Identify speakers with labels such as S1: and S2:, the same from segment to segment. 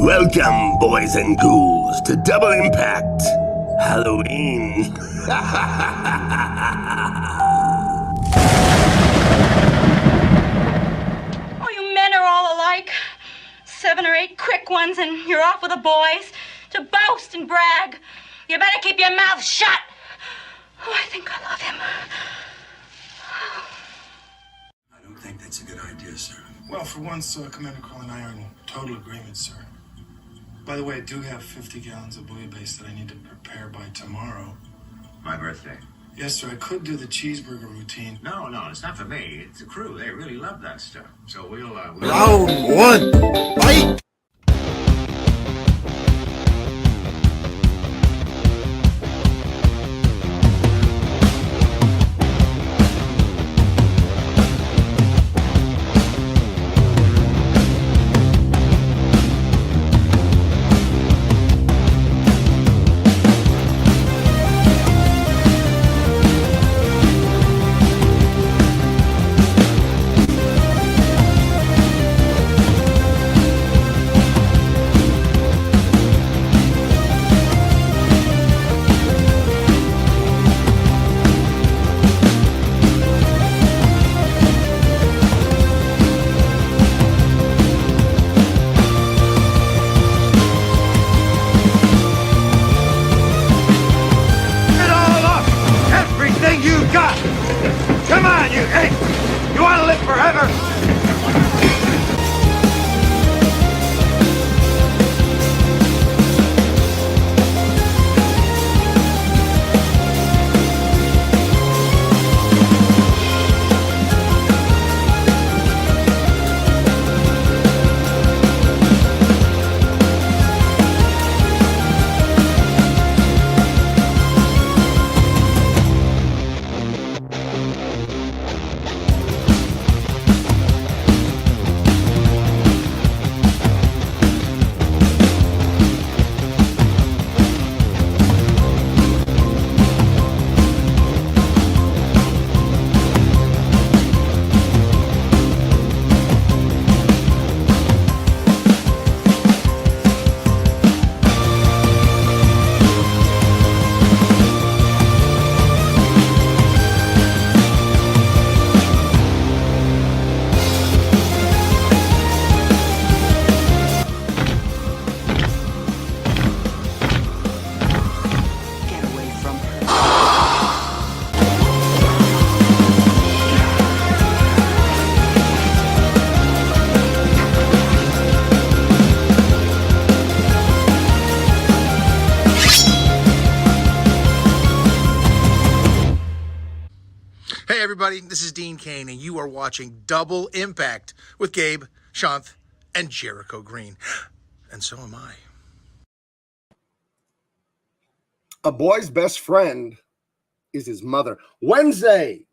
S1: Welcome, boys and ghouls, to Double Impact Halloween.
S2: Oh, you men are all alike. 7 or 8 quick ones and you're off with the boys to boast and brag. You better keep your mouth shut. Oh, I think I love him.
S3: I don't think that's a good idea, sir. Well, for once, Commander Cole and I are in total agreement, sir. By the way, I do have 50 gallons of bouillabaisse that I need to prepare by tomorrow.
S4: My birthday.
S3: Yes, sir, I could do the cheeseburger routine.
S4: No, it's not for me. It's the crew. They really love that stuff. So we'll
S5: Round one, fight!
S6: Come on, you ape! You want to live forever?
S5: Hey everybody, this is Dean Cain, and you are watching Double Impact with Gabe, Shanth, and Jericho Green. And so am I.
S7: A boy's best friend is his mother. Wednesday,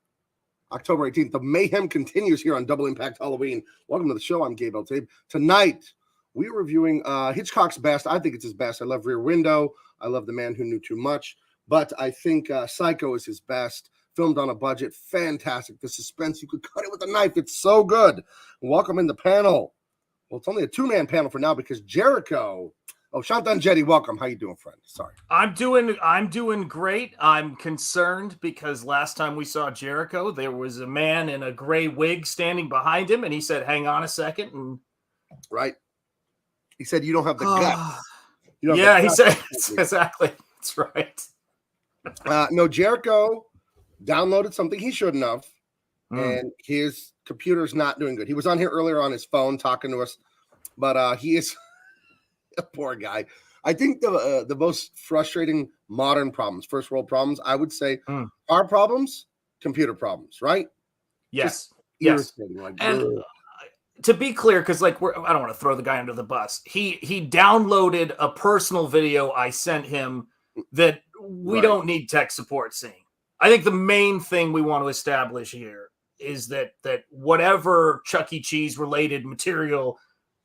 S7: October 18th, the mayhem continues here on Double Impact Halloween. Welcome to the show. I'm Gabe Tabe. Tonight, we're reviewing Hitchcock's best. I think it's his best. I love Rear Window. I love The Man Who Knew Too Much. But I think Psycho is his best. Filmed on a budget. Fantastic. The suspense, you could cut it with a knife. It's so good. Welcome in the panel. Well, it's only a two-man panel for now because Jericho. Oh, Shantan Jetty, welcome. How you doing, friend? Sorry.
S8: I'm doing great. I'm concerned because last time we saw Jericho, there was a man in a gray wig standing behind him, and he said, "Hang on a second." And
S7: right. He said, "You don't have the guts."
S8: Yeah, he said exactly. That's right.
S7: No, Jericho downloaded something he shouldn't have, and his computer's not doing good. He was on here earlier on his phone talking to us, but he is a poor guy. I think the most frustrating modern problems, first world problems, I would say our problems, computer problems, right?
S8: Yes.
S7: Yes.
S8: Like, and to be clear, because I don't want to throw the guy under the bus. He downloaded a personal video I sent him that we don't need tech support seeing. I think the main thing we want to establish here is that whatever Chuck E. Cheese related material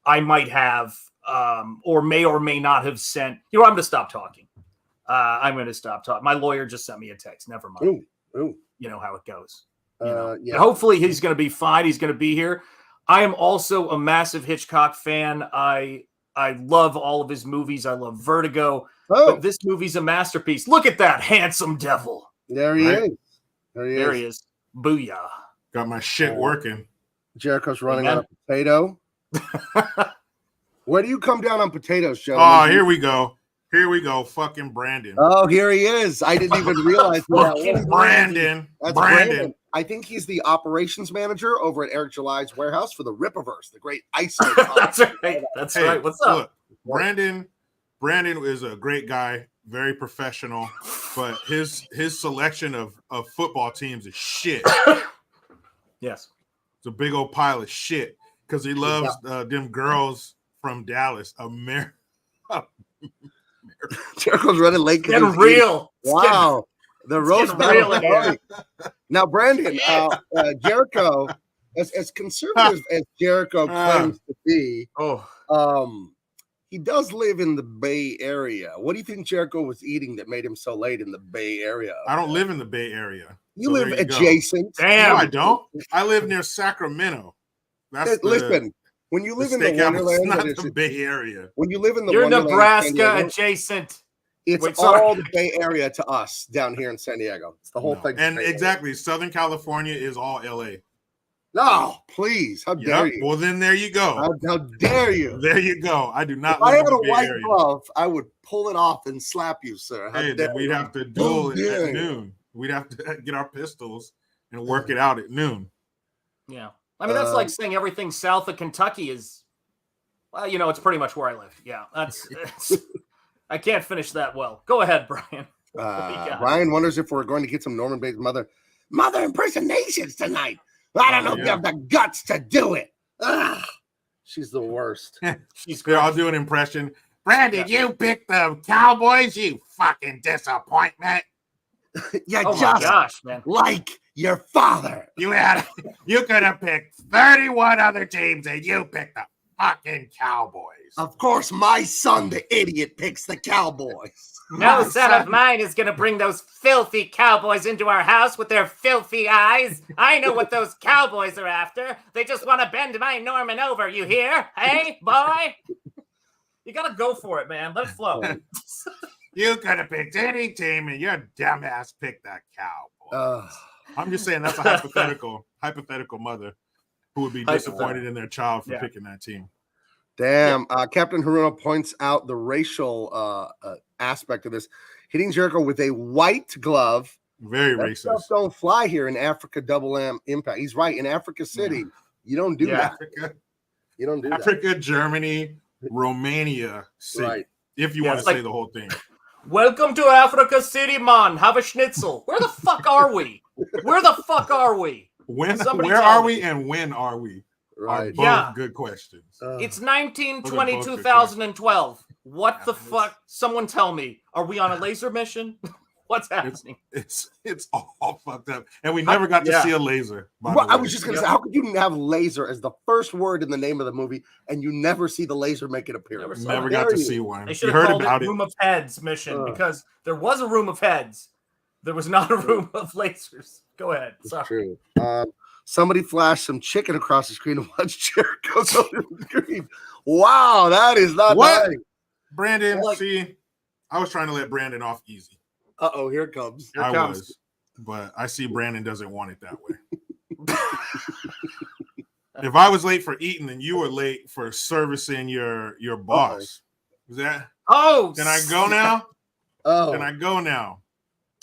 S8: I might have or may not have sent, I'm going to stop talking. I'm going to stop talking. My lawyer just sent me a text. Never mind.
S7: Ooh.
S8: You know how it goes.
S7: Yeah.
S8: Hopefully he's going to be fine. He's going to be here. I am also a massive Hitchcock fan. I I love all of his movies. I love Vertigo.
S7: Oh,
S8: But this movie's a masterpiece. Look at that handsome devil.
S7: there he
S4: Right.
S7: is.
S8: There he is. Booyah.
S4: Got my shit working.
S7: Jericho's running
S8: Amen.
S7: on a potato. Where do you come down on potatoes, Joe?
S4: Oh, here we go. Here we go. Fucking Brandon.
S7: Oh, here he is. I didn't even realize who that was.
S4: Brandon.
S7: That's
S4: Brandon.
S7: I think he's the operations manager over at Eric July's warehouse for the Rippaverse, the great ice.
S8: That's right. That's
S4: Hey,
S8: right. What's up?
S4: Look, Brandon is a great guy, very professional, but his selection of football teams is shit.
S8: Yes.
S4: It's a big old pile of shit because he loves them girls from Dallas.
S7: Jericho's running late.
S8: Getting real.
S7: Wow. The roast
S8: getting real
S7: battle.
S8: in here.
S7: Now, Brandon, Jericho, as conservative as Jericho claims to be, he does live in the Bay Area. What do you think Jericho was eating that made him so late in the Bay Area?
S4: I don't live in the Bay Area.
S7: You live adjacent.
S4: No, I don't. I live near Sacramento.
S7: Listen, when you live in the
S4: It's
S7: Wonderland,
S4: not the Bay Area.
S7: when you live in the
S8: You're
S7: Wonderland,
S8: Nebraska adjacent.
S7: it's
S8: Wait, sorry.
S7: all the Bay Area to us down here in San Diego. It's the whole thing.
S4: And exactly, Southern California is all LA.
S7: No, please. How dare you?
S4: Well, then there you go.
S7: How dare you?
S4: There you go. I do not
S7: If I
S4: live
S7: had
S4: in
S7: a
S4: the Bay
S7: white
S4: Area.
S7: glove, I would pull it off and slap you, sir. How
S4: Hey,
S7: dare
S4: then we'd
S7: you?
S4: have to duel it
S7: dare
S4: at
S7: you?
S4: noon. We'd have to get our pistols and work it out at noon.
S8: Yeah. I mean, that's like saying everything south of Kentucky is, well, it's pretty much where I live. Yeah. That's I can't finish that well. Go ahead, Brian.
S7: Brian wonders if we're going to get some Norman Bates mother impersonations tonight. I don't know if you have the guts to do it. Ugh. She's the worst.
S4: They're all doing impression. Brandon, you picked the Cowboys, you fucking disappointment.
S7: Yeah,
S8: Oh my gosh, man.
S7: like your father.
S4: You could have picked 31 other teams and you picked the fucking Cowboys.
S7: Of course, my son, the idiot, picks the Cowboys.
S8: No son of mine is going to bring those filthy cowboys into our house with their filthy eyes. I know what those cowboys are after. They just want to bend my Norman over, you hear? Hey, boy? You got to go for it, man. Let it flow.
S4: You could have picked any team and your dumbass picked the Cowboys. I'm just saying that's a hypothetical mother who would be disappointed in their child for picking that team.
S7: Damn. Captain Haruno points out the racial aspect of this. Hitting Jericho with a white glove.
S4: Very
S7: that
S4: racist.
S7: Stuff don't fly here in Africa double M impact. He's right. In Africa City, you don't do that. You don't do
S4: Africa, Germany, Romania City.
S7: Right.
S4: If you want to say the whole thing.
S8: Welcome to Africa City, man. Have a schnitzel. Where the fuck are we? Where the fuck are we?
S4: Where are we and when are we?
S7: Right.
S4: Both good questions.
S8: It's 1920, 2012. What the fuck? Someone tell me. Are we on a laser mission? What's happening?
S4: It's all fucked up. And we never got to see a laser.
S7: Well, I was just going to say, how could you have laser as the first word in the name of the movie and you never see the laser make an appearance?
S4: Never got to see one.
S8: They should have called it Room of Heads mission because there was a room of heads. There was not a room of lasers. Go ahead. Sorry.
S7: True. Somebody flashed some chicken across the screen and watched Jericho go to the screen. Wow, that is not nice.
S4: Brandon, see, I was trying to let Brandon off easy.
S7: Uh-oh, here it comes.
S4: I was, but I see Brandon doesn't want it that way. If I was late for eating and you were late for servicing your boss, is that?
S8: Oh,
S4: can I go now?
S7: Oh,
S4: can I go now?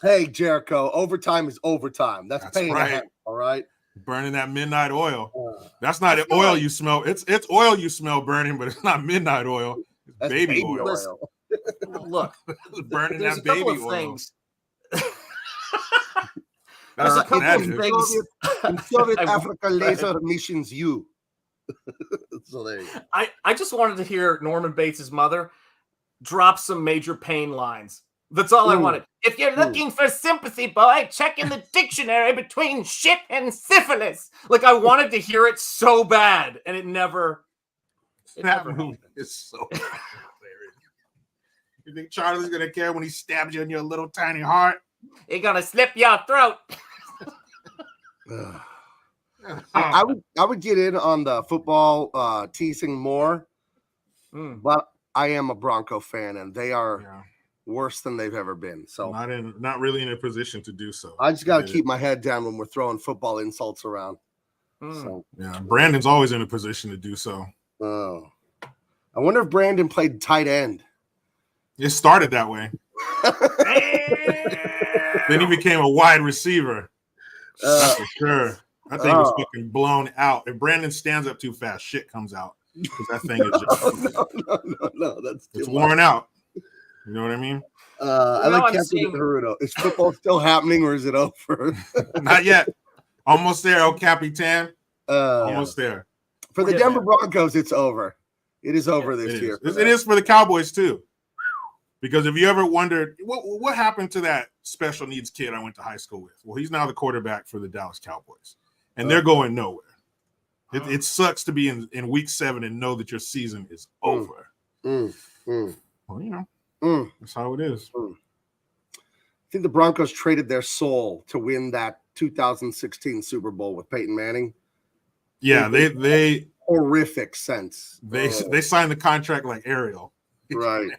S7: Hey, Jericho, overtime is overtime. That's paying
S4: right.
S7: ahead, all right?
S4: Burning that midnight oil. That's not oil you smell. It's oil you smell burning, but it's not midnight oil. It's baby oil.
S8: Look,
S4: burning
S8: there's
S4: that
S8: a couple
S4: baby
S8: of
S4: oil.
S8: things.
S7: There's
S8: a couple of things.
S7: In Soviet Africa, laser missions you. So there you go.
S8: I just wanted to hear Norman Bates' mother drop some Major Pain lines. That's all I wanted. If you're looking for sympathy, boy, check in the dictionary between shit and syphilis. Like, I wanted to hear it so bad, and it never.
S4: That movie is so hilarious. You think Charlie's gonna care when he stabs you in your little tiny heart?
S8: He's gonna slip your throat.
S7: I would get in on the football teasing more But I am a Bronco fan, and they are worse than they've ever been. So
S4: not really in a position to do so.
S7: I just got to keep my head down when we're throwing football insults around. So
S4: yeah, Brandon's always in a position to do so.
S7: Oh, I wonder if Brandon played tight end.
S4: It started that way. Then he became a wide receiver. That's for sure. I think he was fucking blown out. If Brandon stands up too fast, shit comes out. Because that thing is just
S7: no, that's
S4: it's worn out. You know what I mean?
S7: I like Captain Haruto. Is football still happening or is it over?
S4: Not yet. Almost there, El Capitan. Almost there.
S7: For the Denver Broncos, it's over. It is over this year.
S4: It is for the Cowboys too. Because if you ever wondered what happened to that special needs kid I went to high school with, well, he's now the quarterback for the Dallas Cowboys, and they're going nowhere. It sucks to be in week 7 and know that your season is over. Well, you know, that's how it is.
S7: I think the Broncos traded their soul to win that 2016 Super Bowl with Peyton Manning.
S4: Yeah, they
S7: horrific sense.
S4: They signed the contract like Ariel.
S7: Right.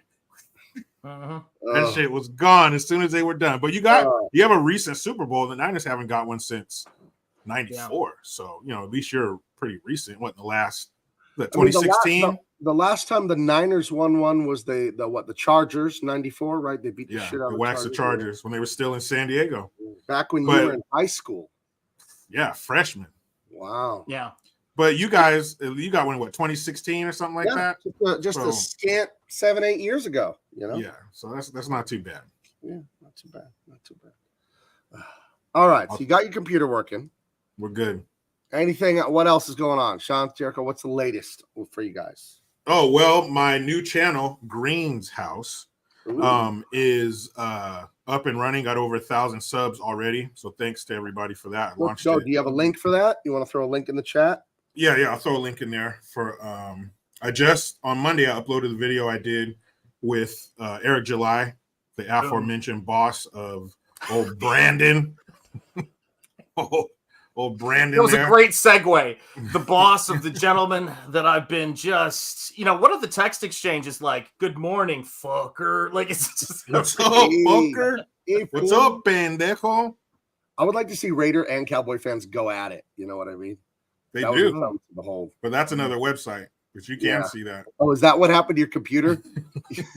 S4: That shit was gone as soon as they were done. But you have a recent Super Bowl. The Niners haven't got one since 94. So, you know, at least you're pretty recent. What, in the last 2016?
S7: The last time the Niners won one was the Chargers, 94, right? They beat the shit out of
S4: the Chargers when they were still in San Diego.
S7: Back when you were in high school.
S4: Yeah, freshman.
S7: Wow.
S8: Yeah.
S4: But you got one, 2016 or something like that?
S7: Just a scant 7-8 years ago, you know?
S4: Yeah, so that's not too bad.
S7: Yeah, not too bad. All right, so you got your computer working.
S4: We're good.
S7: Anything, what else is going on? Sean, Jericho, what's the latest for you guys?
S4: Oh, well, my new channel, Green's House, is up and running. Got over 1,000 subs already. So thanks to everybody for that.
S7: Do you have a link for that? You want to throw a link in the chat?
S4: Yeah, I'll throw a link in there for I just on Monday I uploaded the video I did with Eric July, the aforementioned boss of old Brandon. old Brandon.
S8: It was a great segue. The boss of the gentleman that I've been just, what are the text exchanges like? Good morning, fucker. Like, it's just
S4: what's up, fucker? What's up, pendejo?
S7: I would like to see Raider and Cowboy fans go at it. You know what I mean?
S4: They do. But that's another website, but you can see that.
S7: Oh, is that what happened to your computer?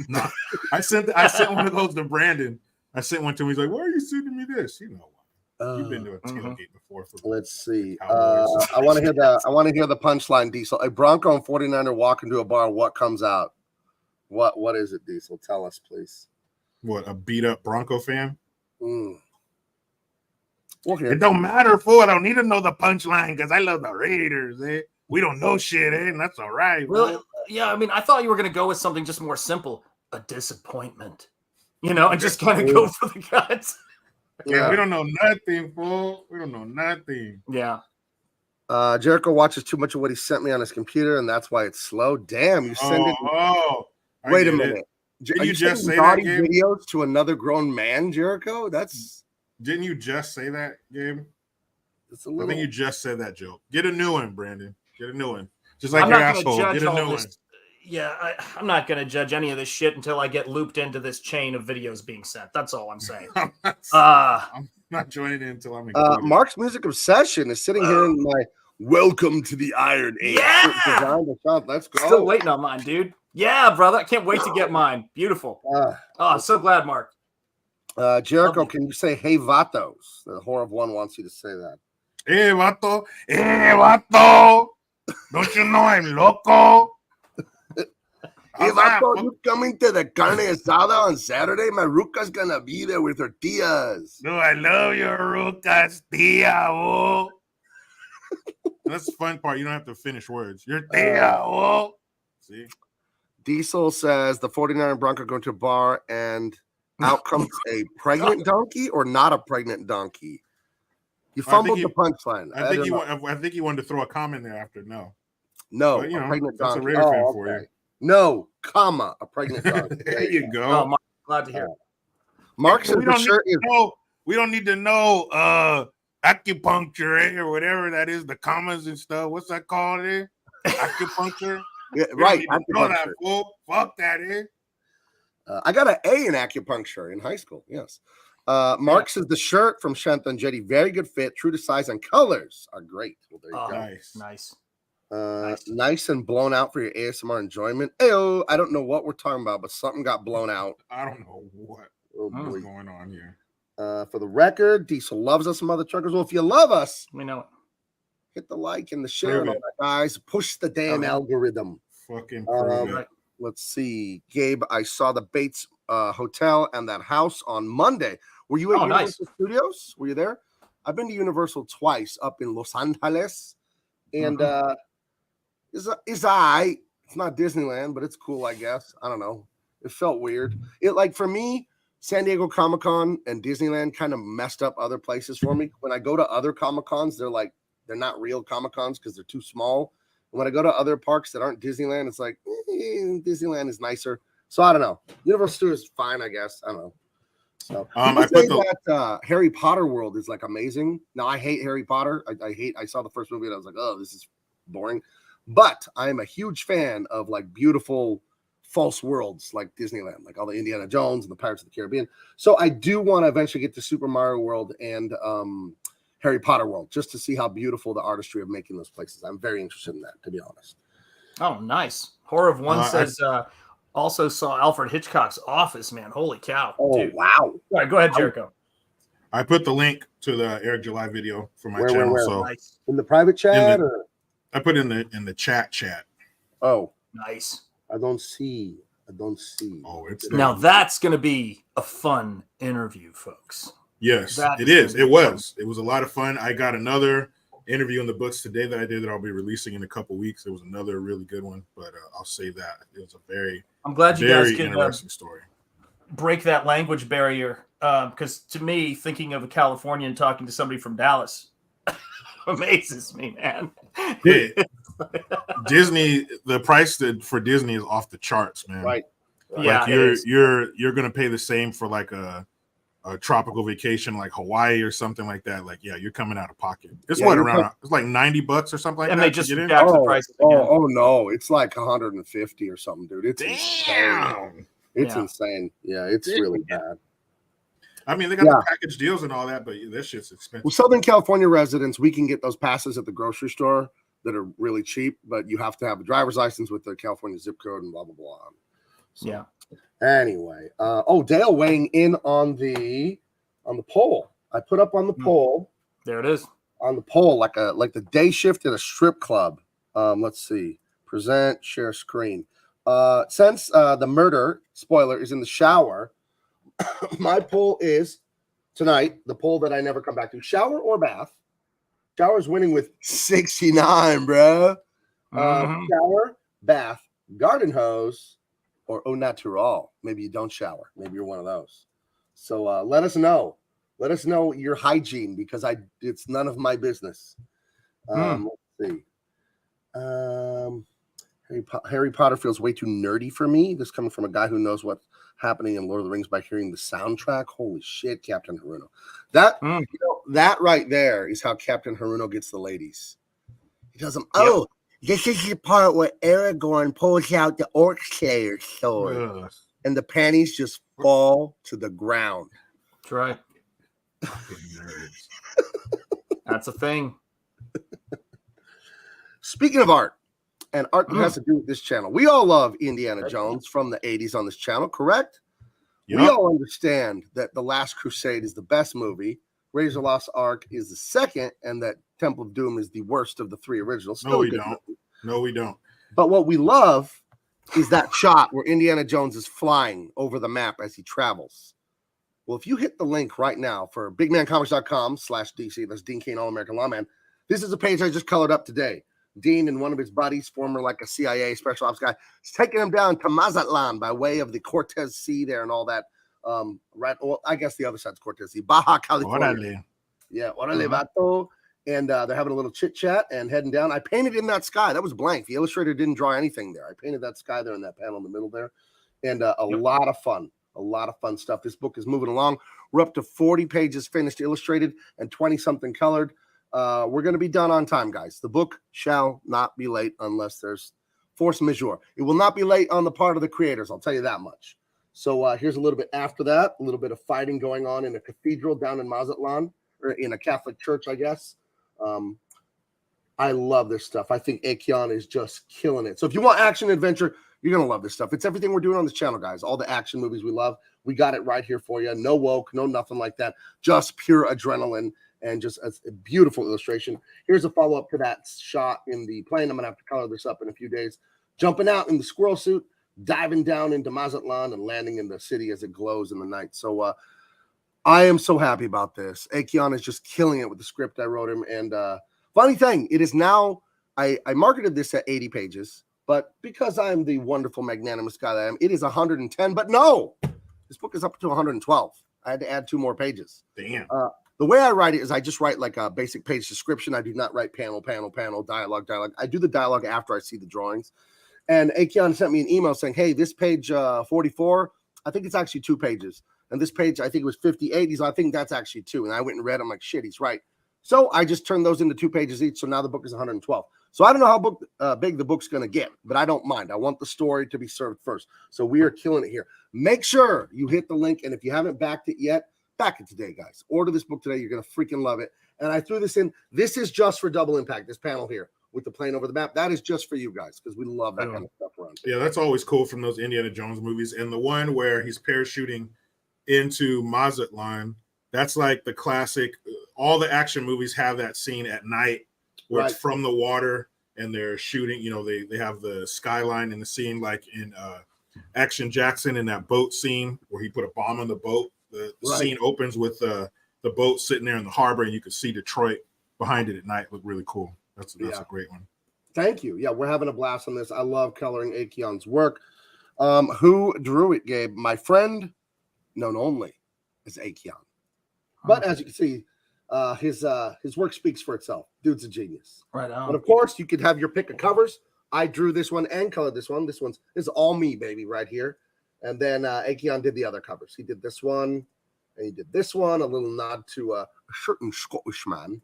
S4: No. I sent one of those to Brandon. I sent one to him. He's like, why are you sending me this? You know why. You've been to a tailgate before.
S7: Let's see. I want to hear that. I want to hear the punchline, Diesel. A Bronco and 49er walk into a bar. What comes out? What is it, Diesel? Tell us, please.
S4: What, a beat up Bronco fan?
S7: Okay.
S4: It don't matter, fool. I don't need to know the punchline because I love the Raiders. We don't know shit, and that's all right.
S8: Really? Yeah, I mean, I thought you were going to go with something just more simple. A disappointment. And just kind of go for the guts.
S4: Yeah, we don't know nothing, fool. We don't know nothing.
S8: Yeah.
S7: Jericho watches too much of what he sent me on his computer, and that's why it's slow. Damn, you send it. Wait a minute.
S4: Didn't you just say that, Gabe?
S7: Videos to another grown man, Jericho?
S4: Didn't you just say that, Gabe?
S7: I
S4: think you just said that joke. Get a new one, Brandon. Get a new one. Just like your asshole. Get a new one.
S8: Yeah, I'm not going to judge any of this shit until I get looped into this chain of videos being sent. That's all I'm saying.
S4: I'm not joining in until I'm included.
S7: Mark's Music Obsession is sitting here in my Welcome to the Iron Age.
S8: Yeah!
S7: Let's go.
S8: Still waiting on mine, dude. Yeah, brother. I can't wait to get mine. Beautiful. So glad, Mark.
S7: Jericho, can you say "Hey Vatos"? The Whore of One wants you to say that.
S4: Hey vato, hey vato. Don't you know I'm loco?
S7: Hey vato, you coming to the carne asada on Saturday? My ruca's gonna be there with her tias.
S4: No, I love your rucas, tia. Oh. That's the fun part. You don't have to finish words. Your tia. Oh. See.
S7: Diesel says the 49er Bronco going to a bar and out comes a pregnant donkey or not a pregnant donkey. You fumbled the punchline.
S4: I think you wanted to throw a comment there after. No,
S7: but,
S4: a
S7: pregnant
S4: that's
S7: donkey.
S4: A Raider fan for you.
S7: No, comma, a pregnant donkey.
S4: There you go.
S8: Oh, Mark, glad to hear.
S7: Mark said
S4: we don't need to know acupuncture or whatever that is. The commas and stuff. What's that called? Acupuncture.
S7: Yeah, right.
S4: Know that, fool. Fuck that, eh?
S7: I got an A in acupuncture in high school. Yes. Mark says the shirt from Shanthan Jetty, very good fit, true to size, and colors are great. Well, there you go.
S4: Nice.
S7: Nice and blown out for your ASMR enjoyment. Ayo, I don't know what we're talking about, but something got blown out.
S4: I don't know what's going on here.
S7: For the record, Diesel loves us, mother truckers. Well, if you love us,
S8: we know it.
S7: Hit the like and the share and all that, guys. Push the damn algorithm.
S4: Fucking prove it.
S7: Let's see, Gabe. I saw the Bates Hotel and that house on Monday. Were you at Universal Studios? Were you there? I've been to Universal twice up in Los Angeles, and it's alright. It's not Disneyland, but it's cool, I guess. I don't know. It felt weird. It like for me, San Diego Comic-Con and Disneyland kind of messed up other places for me. When I go to other Comic-Cons, they're not real Comic-Cons because they're too small. And when I go to other parks that aren't Disneyland, it's like Disneyland is nicer. So I don't know. Universal Studios is fine, I guess. I don't know. So I say that Harry Potter world is like amazing. Now I hate Harry Potter. I saw the first movie and I was like, oh, this is boring. But I'm a huge fan of like beautiful false worlds like Disneyland, like all the Indiana Jones and the Pirates of the Caribbean. So I do want to eventually get to Super Mario World and Harry Potter world just to see how beautiful the artistry of making those places. I'm very interested in that, to be honest.
S8: Oh, nice. Horror of One says also saw Alfred Hitchcock's Office, man. Holy cow.
S7: Oh, dude. Wow.
S8: All right, go ahead, Jericho.
S4: I put the link to the Eric July video for my channel.
S7: Where?
S4: So
S7: nice. In the private chat?
S4: I put in the chat.
S7: Oh.
S8: Nice.
S7: I don't see.
S4: Oh, it's
S8: now that's going to be a fun interview, folks.
S4: Yes, it is. It was a lot of fun. I got another interview in the books today that I did that I'll be releasing in a couple weeks. It was another really good one, but I'll save that. It was a
S8: I'm glad you guys can
S4: interesting story.
S8: Break that language barrier, because to me, thinking of a Californian talking to somebody from Dallas amazes me, man.
S4: Yeah. Disney, the price for Disney is off the charts, man.
S7: Right.
S4: Like
S8: yeah,
S4: you're gonna pay the same for like a tropical vacation like Hawaii or something like that. Like, yeah, you're coming out of pocket. It's it's like $90 or something like that.
S8: And they just
S4: jacked
S8: the prices again.
S7: Oh no, it's like 150 or something, dude. It's
S4: insane.
S7: It's insane. Yeah, it's really bad.
S4: I mean, they got the package deals and all that, but this shit's expensive.
S7: Well, Southern California residents, we can get those passes at the grocery store that are really cheap, but you have to have a driver's license with the California zip code and blah blah blah. So,
S8: yeah.
S7: Anyway, Dale weighing in on the poll. I put up on the poll.
S8: There it is.
S7: On the poll, like the day shift at a strip club. Let's see. Present, share screen. Since the murder spoiler is in the shower, my poll is tonight, the poll that I never come back to, shower or bath. Shower is winning with 69, bro. Shower, bath, garden hose, or au natural. Maybe you don't shower. Maybe you're one of those. So let us know. Let us know your hygiene because it's none of my business. Let's see. Harry Potter feels way too nerdy for me. This coming from a guy who knows what's happening in Lord of the Rings by hearing the soundtrack. Holy shit, Captain Haruno. That right there is how Captain Haruno gets the ladies. He does them. Yep. Oh, this is the part where Aragorn pulls out the Orc Slayer's sword, and the panties just fall to the ground.
S8: That's right. That's a thing.
S7: Speaking of art, and art that has to do with this channel, we all love Indiana Jones from the 80s on this channel, correct? Yep. We all understand that The Last Crusade is the best movie, Raiders of the Lost Ark is the second, and that Temple of Doom is the worst of the three originals.
S4: No, we don't. No, we don't.
S7: But what we love is that shot where Indiana Jones is flying over the map as he travels. Well, if you hit the link right now for bigmancomics.com/DC, that's Dean Cain, All-American Lawman, this is a page I just colored up today. Dean and one of his buddies, former like a CIA special ops guy, is taking him down to Mazatlan by way of the Cortez Sea there and all that. Right. Well, I guess the other side's Cortez Sea, Baja California.
S4: Orale.
S7: Yeah, orale, vato. And they're having a little chit chat and heading down. I painted in that sky. That was blank. The illustrator didn't draw anything there. I painted that sky there in that panel in the middle there, and a lot of fun. A lot of fun stuff. This book is moving along. We're up to 40 pages finished illustrated and 20 something colored. We're going to be done on time, guys. The book shall not be late unless there's force majeure. It will not be late on the part of the creators. I'll tell you that much. So here's a little bit after that, a little bit of fighting going on in a cathedral down in Mazatlan, or in a Catholic church, I guess. I love this stuff. I think Akeon is just killing it. So if you want action adventure, you're going to love this stuff. It's everything we're doing on this channel, guys. All the action movies we love. We got it right here for you. No woke, no nothing like that. Just pure adrenaline and just a beautiful illustration. Here's a follow-up to that shot in the plane. I'm going to have to color this up in a few days. Jumping out in the squirrel suit, diving down into Mazatlan and landing in the city as it glows in the night. So I am so happy about this. Akeon is just killing it with the script I wrote him. And funny thing, it is now, I marketed this at 80 pages. But because I'm the wonderful, magnanimous guy that I am, it is 110. But no, this book is up to 112. I had to add 2 more pages.
S4: Damn.
S7: The way I write it is I just write like a basic page description. I do not write panel, dialogue. I do the dialogue after I see the drawings. And Akeon sent me an email saying, hey, this page 44, I think it's actually 2 pages. And this page, I think it was 58. He's like, I think that's actually 2. And I went and read. I'm like, shit, he's right. So I just turned those into 2 pages each. So now the book is 112. So I don't know how big the book's going to get, but I don't mind. I want the story to be served first. So we are killing it here. Make sure you hit the link. And if you haven't backed it yet, back it today, guys. Order this book today. You're going to freaking love it. And I threw this in. This is just for Double Impact, this panel here with the plane over the map. That is just for you guys because we love that kind of stuff around here.
S4: Yeah, that's always cool from those Indiana Jones movies. And the one where he's parachuting into Mazatlan, that's like the classic. All the action movies have that scene at night where it's from the water and they're shooting. You know, they have the skyline in the scene, like in Action Jackson in that boat scene where he put a bomb on the boat. The scene opens with the boat sitting there in the harbor, and you can see Detroit behind it at night. Look really cool. That's a great one.
S7: Thank you. Yeah, we're having a blast on this. I love coloring Akeon's work. Who drew it, Gabe? My friend, known only as Akeon. But as you can see, his work speaks for itself. Dude's a genius.
S8: Right on.
S7: But of course, you could have your pick of covers. I drew this one and colored this one. This is all me, baby, right here. And then Akeon did the other covers. He did this one, and he did this one. A little nod to a certain Scottish man,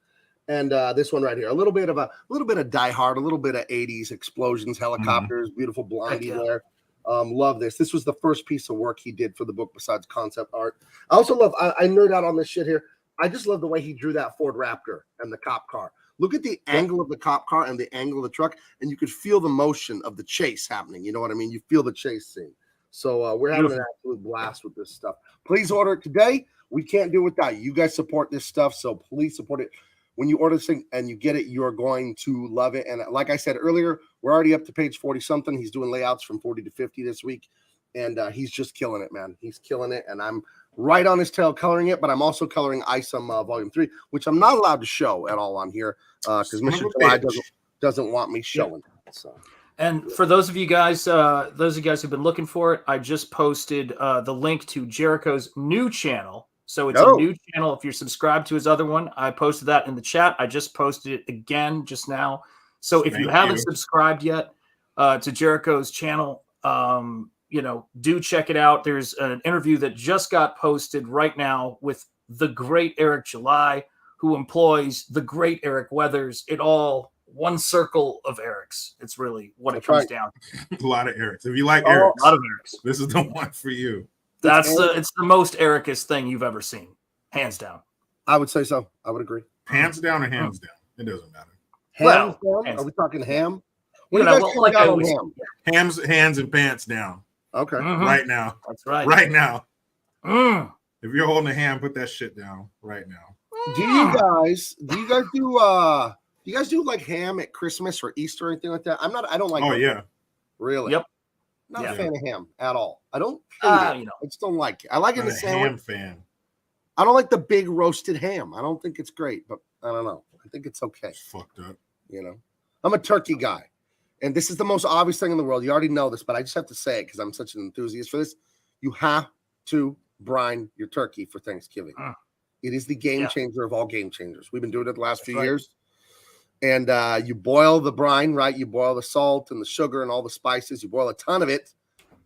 S7: and this one right here. A little bit of Die Hard, a little bit of '80s explosions, helicopters, beautiful blondie there. Love this. This was the first piece of work he did for the book besides concept art. I also love. I nerd out on this shit here. I just love the way he drew that Ford Raptor and the cop car. Look at the angle of the cop car and the angle of the truck, and you could feel the motion of the chase happening. You know what I mean? You feel the chase scene. So we're having an absolute blast with this stuff. Please order it today. We can't do it without you. You guys support this stuff, so please support it. When you order this thing and you get it, you're going to love it. And like I said earlier, we're already up to page 40-something. He's doing layouts from 40 to 50 this week, and he's just killing it, man. He's killing it, and I'm right on his tail coloring it, but I'm also coloring Isom Volume 3, which I'm not allowed to show at all on here because Mr. July doesn't want me showing it. So.
S8: And for those of you guys who've been looking for it, I just posted the link to Jericho's new channel. So it's a new channel. If you're subscribed to his other one, I posted that in the chat. I just posted it again just now. So if you haven't subscribed yet to Jericho's channel, do check it out. There's an interview that just got posted right now with the great Eric July, who employs the great Eric Weathers. It all one circle of Erics. It's really what it comes down to.
S4: A lot of Erics. If you like Erics,
S8: a lot of Erics.
S4: This is the one for you.
S8: It's the most Ericist thing you've ever seen, hands down.
S7: I would say so. I would agree.
S4: Hands down or hands down? It doesn't matter.
S7: Hands down? Are we talking ham? What do you guys on ham?
S4: Hands and pants down.
S7: Okay.
S4: Right now.
S8: That's right.
S4: Right now. If you're holding a ham, put that shit down right now.
S7: Do you guys do like ham at Christmas or Easter or anything like that? I don't like
S4: it. Yeah.
S7: Really?
S8: Yep.
S7: Not a fan of ham at all. I don't hate it. I just don't like it. I like it in the sandwich.
S4: Ham fan.
S7: I don't like the big roasted ham. I don't think it's great, but I don't know. I think it's okay.
S4: It's fucked up.
S7: I'm a turkey guy. And this is the most obvious thing in the world. You already know this, but I just have to say it because I'm such an enthusiast for this. You have to brine your turkey for Thanksgiving. It is the game changer of all game changers. We've been doing it the last few years. And you boil the brine, right? You boil the salt and the sugar and all the spices. You boil a ton of it.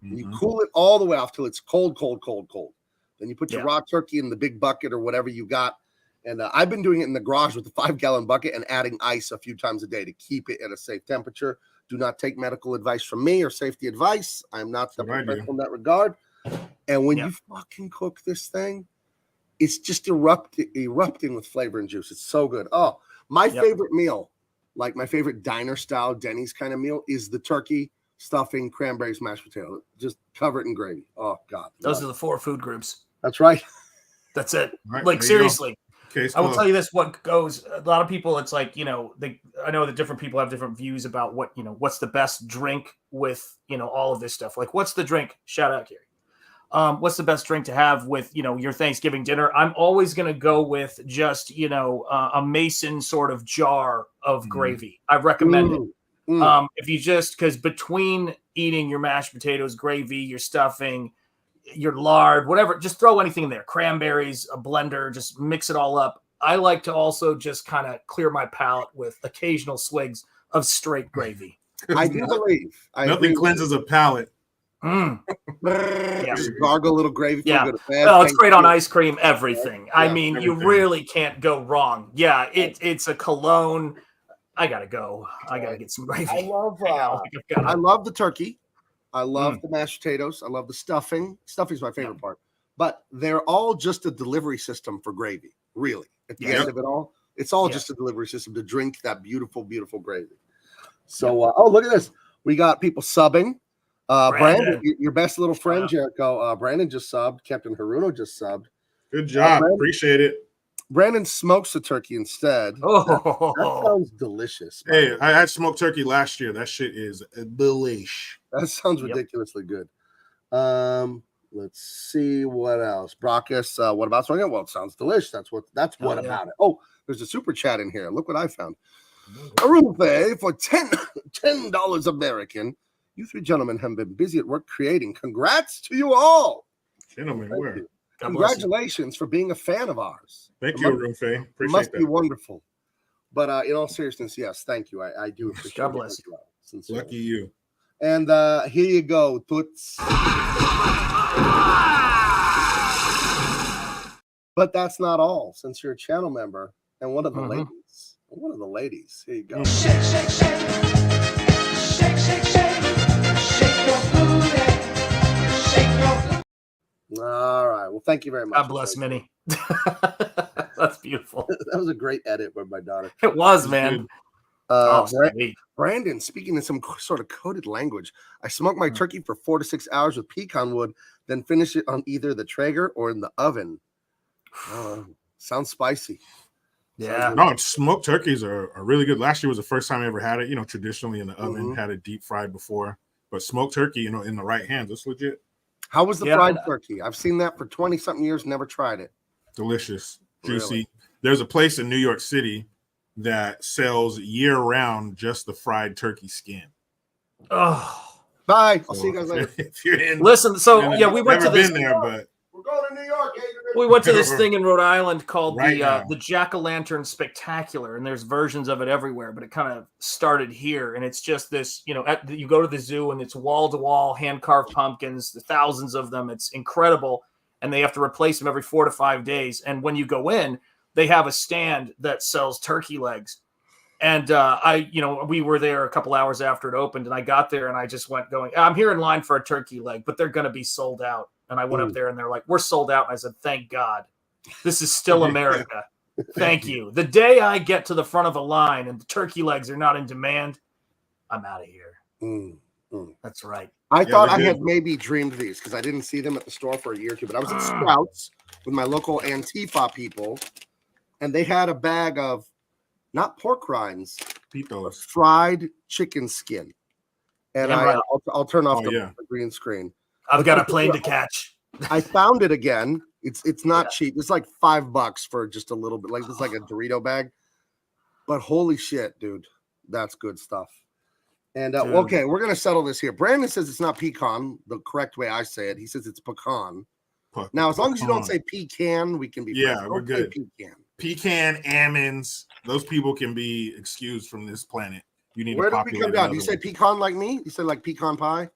S7: And you cool it all the way off till it's cold, cold, cold, cold. Then you put your raw turkey in the big bucket or whatever you got. And I've been doing it in the garage with the 5-gallon bucket and adding ice a few times a day to keep it at a safe temperature. Do not take medical advice from me or safety advice. I'm not the
S4: That's what I do.
S7: professional in that regard. And when
S8: Yep.
S7: you fucking cook this thing, it's just erupting with flavor and juice. It's so good. Oh, my favorite meal, like my favorite diner style Denny's kind of meal, is the turkey, stuffing, cranberries, mashed potato. Just cover it in gravy. Oh God.
S8: Those are the 4 food groups.
S7: That's right.
S8: That's it.
S4: Right,
S8: Like,
S4: there you
S8: seriously.
S4: Case
S8: I will
S4: closed.
S8: tell you this, what goes, a lot of people, it's like, I know that different people have different views about what, what's the best drink with, all of this stuff. Like, what's the drink? Shout out, Gary. What's the best drink to have with, your Thanksgiving dinner? I'm always going to go with just, a Mason sort of jar of gravy. I recommend it. If you just, because between eating your mashed potatoes, gravy, your stuffing, your lard, whatever, just throw anything in there. Cranberries, a blender, just mix it all up. I like to also just kind of clear my palate with occasional swigs of straight gravy.
S7: I do believe.
S4: Nothing cleanses a palate.
S8: Yeah.
S7: Just gargle a little gravy.
S8: Yeah.
S7: Go to bed.
S8: Oh, it's great on ice cream, everything.
S7: Yeah,
S8: I mean, you
S4: everything.
S8: really can't go wrong. Yeah, it's a cologne. I gotta go. I gotta get some gravy.
S7: I love the turkey. I love the mashed potatoes. I love the stuffing. Stuffing's my favorite part. But they're all just a delivery system for gravy, really. At the end of it all, it's all just a delivery system to drink that beautiful, beautiful gravy. So, look at this. We got people subbing. Brandon, your best little friend, Jericho. Brandon just subbed. Captain Haruno just subbed.
S4: Good job. Appreciate it.
S7: Brandon smokes the turkey instead.
S8: Oh,
S7: that sounds delicious.
S4: Hey, I had smoked turkey last year. That shit is delish.
S7: That sounds ridiculously good. Let's see what else. Brockus, what about smoking? Well, it sounds delicious. That's what about it. Oh, there's a super chat in here. Look what I found. Arupe for $10 American. You 3 gentlemen have been busy at work creating. Congrats to you all.
S4: Gentlemen, where?
S7: Congratulations for being a fan of ours.
S4: Thank you, Arupe. Appreciate
S7: It must
S4: that.
S7: be wonderful. But in all seriousness, yes, thank you. I do appreciate it.
S8: God bless
S7: you. Sincerely.
S4: Lucky you.
S7: And here you go, Toots. But that's not all. Since you're a channel member and one of the ladies, here you go.
S9: Shake, shake, shake. Shake, shake, shake. Shake your booty. Shake your booty.
S7: All right. Well, thank you very much.
S8: God bless Minnie. That's beautiful.
S7: That was a great edit by my daughter.
S8: It was, man.
S7: Brandon, speaking in some sort of coded language, I smoke my turkey for 4 to 6 hours with pecan wood, then finish it on either the Traeger or in the oven. Sounds spicy.
S8: Yeah.
S4: No, smoked turkeys are really good. Last year was the first time I ever had it. Traditionally in the oven, had it deep fried before. But smoked turkey, in the right hands, it's legit.
S7: How was the fried turkey? I've seen that for 20-something years, never tried it.
S4: Delicious, juicy.
S7: Really?
S4: There's a place in New York City that sells year-round just the fried turkey skin.
S8: Oh.
S7: Bye. I'll see you guys later.
S4: If you're in,
S8: Listen, so we went to this.
S4: Been there, but
S7: we're going to New York.
S8: We went to this thing in Rhode Island called
S4: now.
S8: the Jack-o'-lantern Spectacular, and there's versions of it everywhere, but it kind of started here, and it's just this, you go to the zoo and it's wall-to-wall hand-carved pumpkins, the thousands of them. It's incredible, and they have to replace them every 4 to 5 days. And when you go in, they have a stand that sells turkey legs. And we were there a couple hours after it opened, and I got there and I just went going, I'm here in line for a turkey leg, but they're going to be sold out. And I went up there and they're like, we're sold out. And I said, thank God. This is still America. Thank you. The day I get to the front of a line and the turkey legs are not in demand, I'm out of here. That's right.
S7: I thought I had maybe dreamed these because I didn't see them at the store for a year or two, but I was at Sprouts with my local Antifa people, and they had a bag of not pork rinds, but fried chicken skin. And I'll turn off the green screen.
S8: I've got a plane to catch.
S7: I found it again. It's not cheap. It's like $5 for just a little bit. Like it's like a Dorito bag. But holy shit, dude, that's good stuff. And okay, we're gonna settle this here. Brandon says it's not pecan, the correct way I say it. He says it's pecan. Now, as long as you don't say pecan, we can be friends.
S4: we're good. Pecan, almonds, those people can be excused from this planet. You need. Where did we come
S7: down? Do you say pecan like me? You say like pecan pie?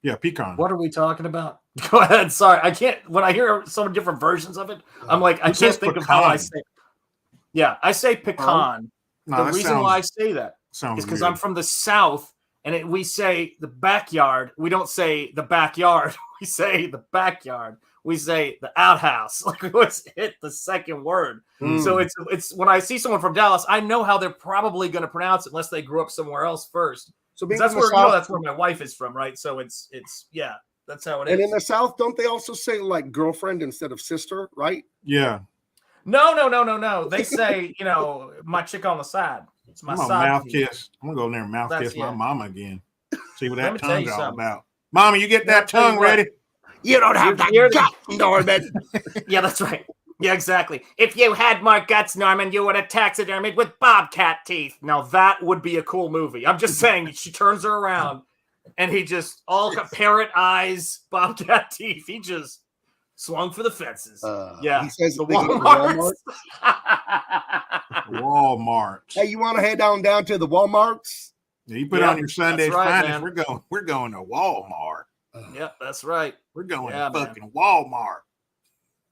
S4: Yeah, pecan.
S8: What are we talking about? Go ahead. Sorry, I can't. When I hear some different versions of it, I'm like, I can't think of how I say it. Yeah, I say pecan. The reason why I say that is because I'm from the South, and we say the backyard. We don't say the backyard. We say the backyard. We say the outhouse. Like we always hit the second word. So it's when I see someone from Dallas, I know how they're probably going to pronounce it unless they grew up somewhere else first. So that's where that's where my wife is from, right? So it's yeah, that's how it is.
S7: And in the South, don't they also say like girlfriend instead of sister, right?
S4: Yeah.
S8: No. They say, my chick on the side. It's my side.
S4: Mouth kiss. I'm gonna go in there and mouth kiss my mama again. See what that
S8: me tell you
S4: tongue's all
S8: something.
S4: about. Mama, you get that tongue ready?
S7: You don't have that gut, Norman.
S8: Yeah, that's right. Yeah, exactly. If you had more guts, Norman, you would have taxidermied with bobcat teeth. Now that would be a cool movie. I'm just saying, she turns her around and he just all parrot eyes, bobcat teeth. He just swung for the fences.
S7: He says
S8: the
S7: they go to Walmart.
S4: Walmart.
S7: Hey, you want to head down to the Walmarts?
S4: Yeah, you put on your Sunday
S8: right,
S4: finest. We're going to Walmart.
S8: Yep, that's right.
S4: We're going to fucking Walmart.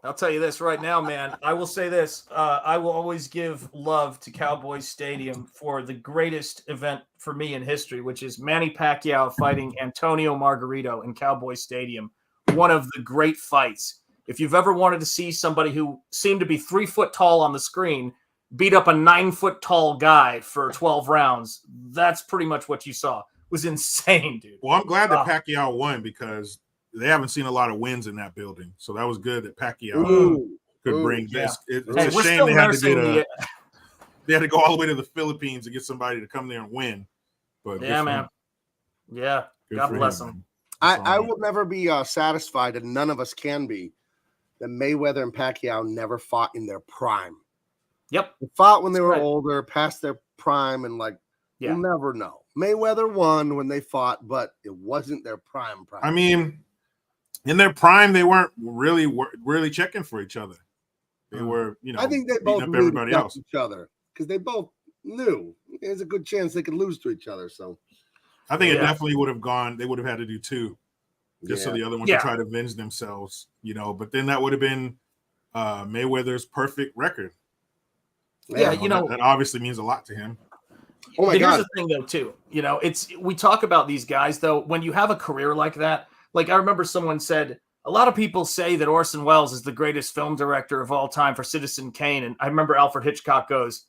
S8: I'll tell you this right now, man. I will say this. I will always give love to Cowboys Stadium for the greatest event for me in history, which is Manny Pacquiao fighting Antonio Margarito in Cowboys Stadium. One of the great fights. If you've ever wanted to see somebody who seemed to be 3 foot tall on the screen beat up a 9 foot tall guy for 12 rounds, that's pretty much what you saw. It was insane, dude.
S4: Well, I'm glad that Pacquiao won because they haven't seen a lot of wins in that building. So that was good that Pacquiao could bring this. It's a shame they had to they had to go all the way to the Philippines to get somebody to come there and win. But
S8: yeah, man. Yeah. God bless him.
S7: I will never be satisfied, and none of us can be, that Mayweather and Pacquiao never fought in their prime.
S8: Yep.
S7: They fought when they were older, past their prime, and you'll never know. Mayweather won when they fought, but it wasn't their prime.
S4: I mean, in their prime, they weren't really checking for each other. They were,
S7: I think they both
S4: up everybody else
S7: each other because they both knew there's a good chance they could lose to each other. So
S4: I think it definitely would have gone. They would have had to do 2, just so the other one could try to avenge themselves. But then that would have been Mayweather's perfect record.
S8: Yeah,
S4: that obviously means a lot to him.
S7: Oh my God.
S8: Here's the thing, though, too. We talk about these guys, though. When you have a career like that, like I remember someone said, a lot of people say that Orson Welles is the greatest film director of all time for Citizen Kane, and I remember Alfred Hitchcock goes,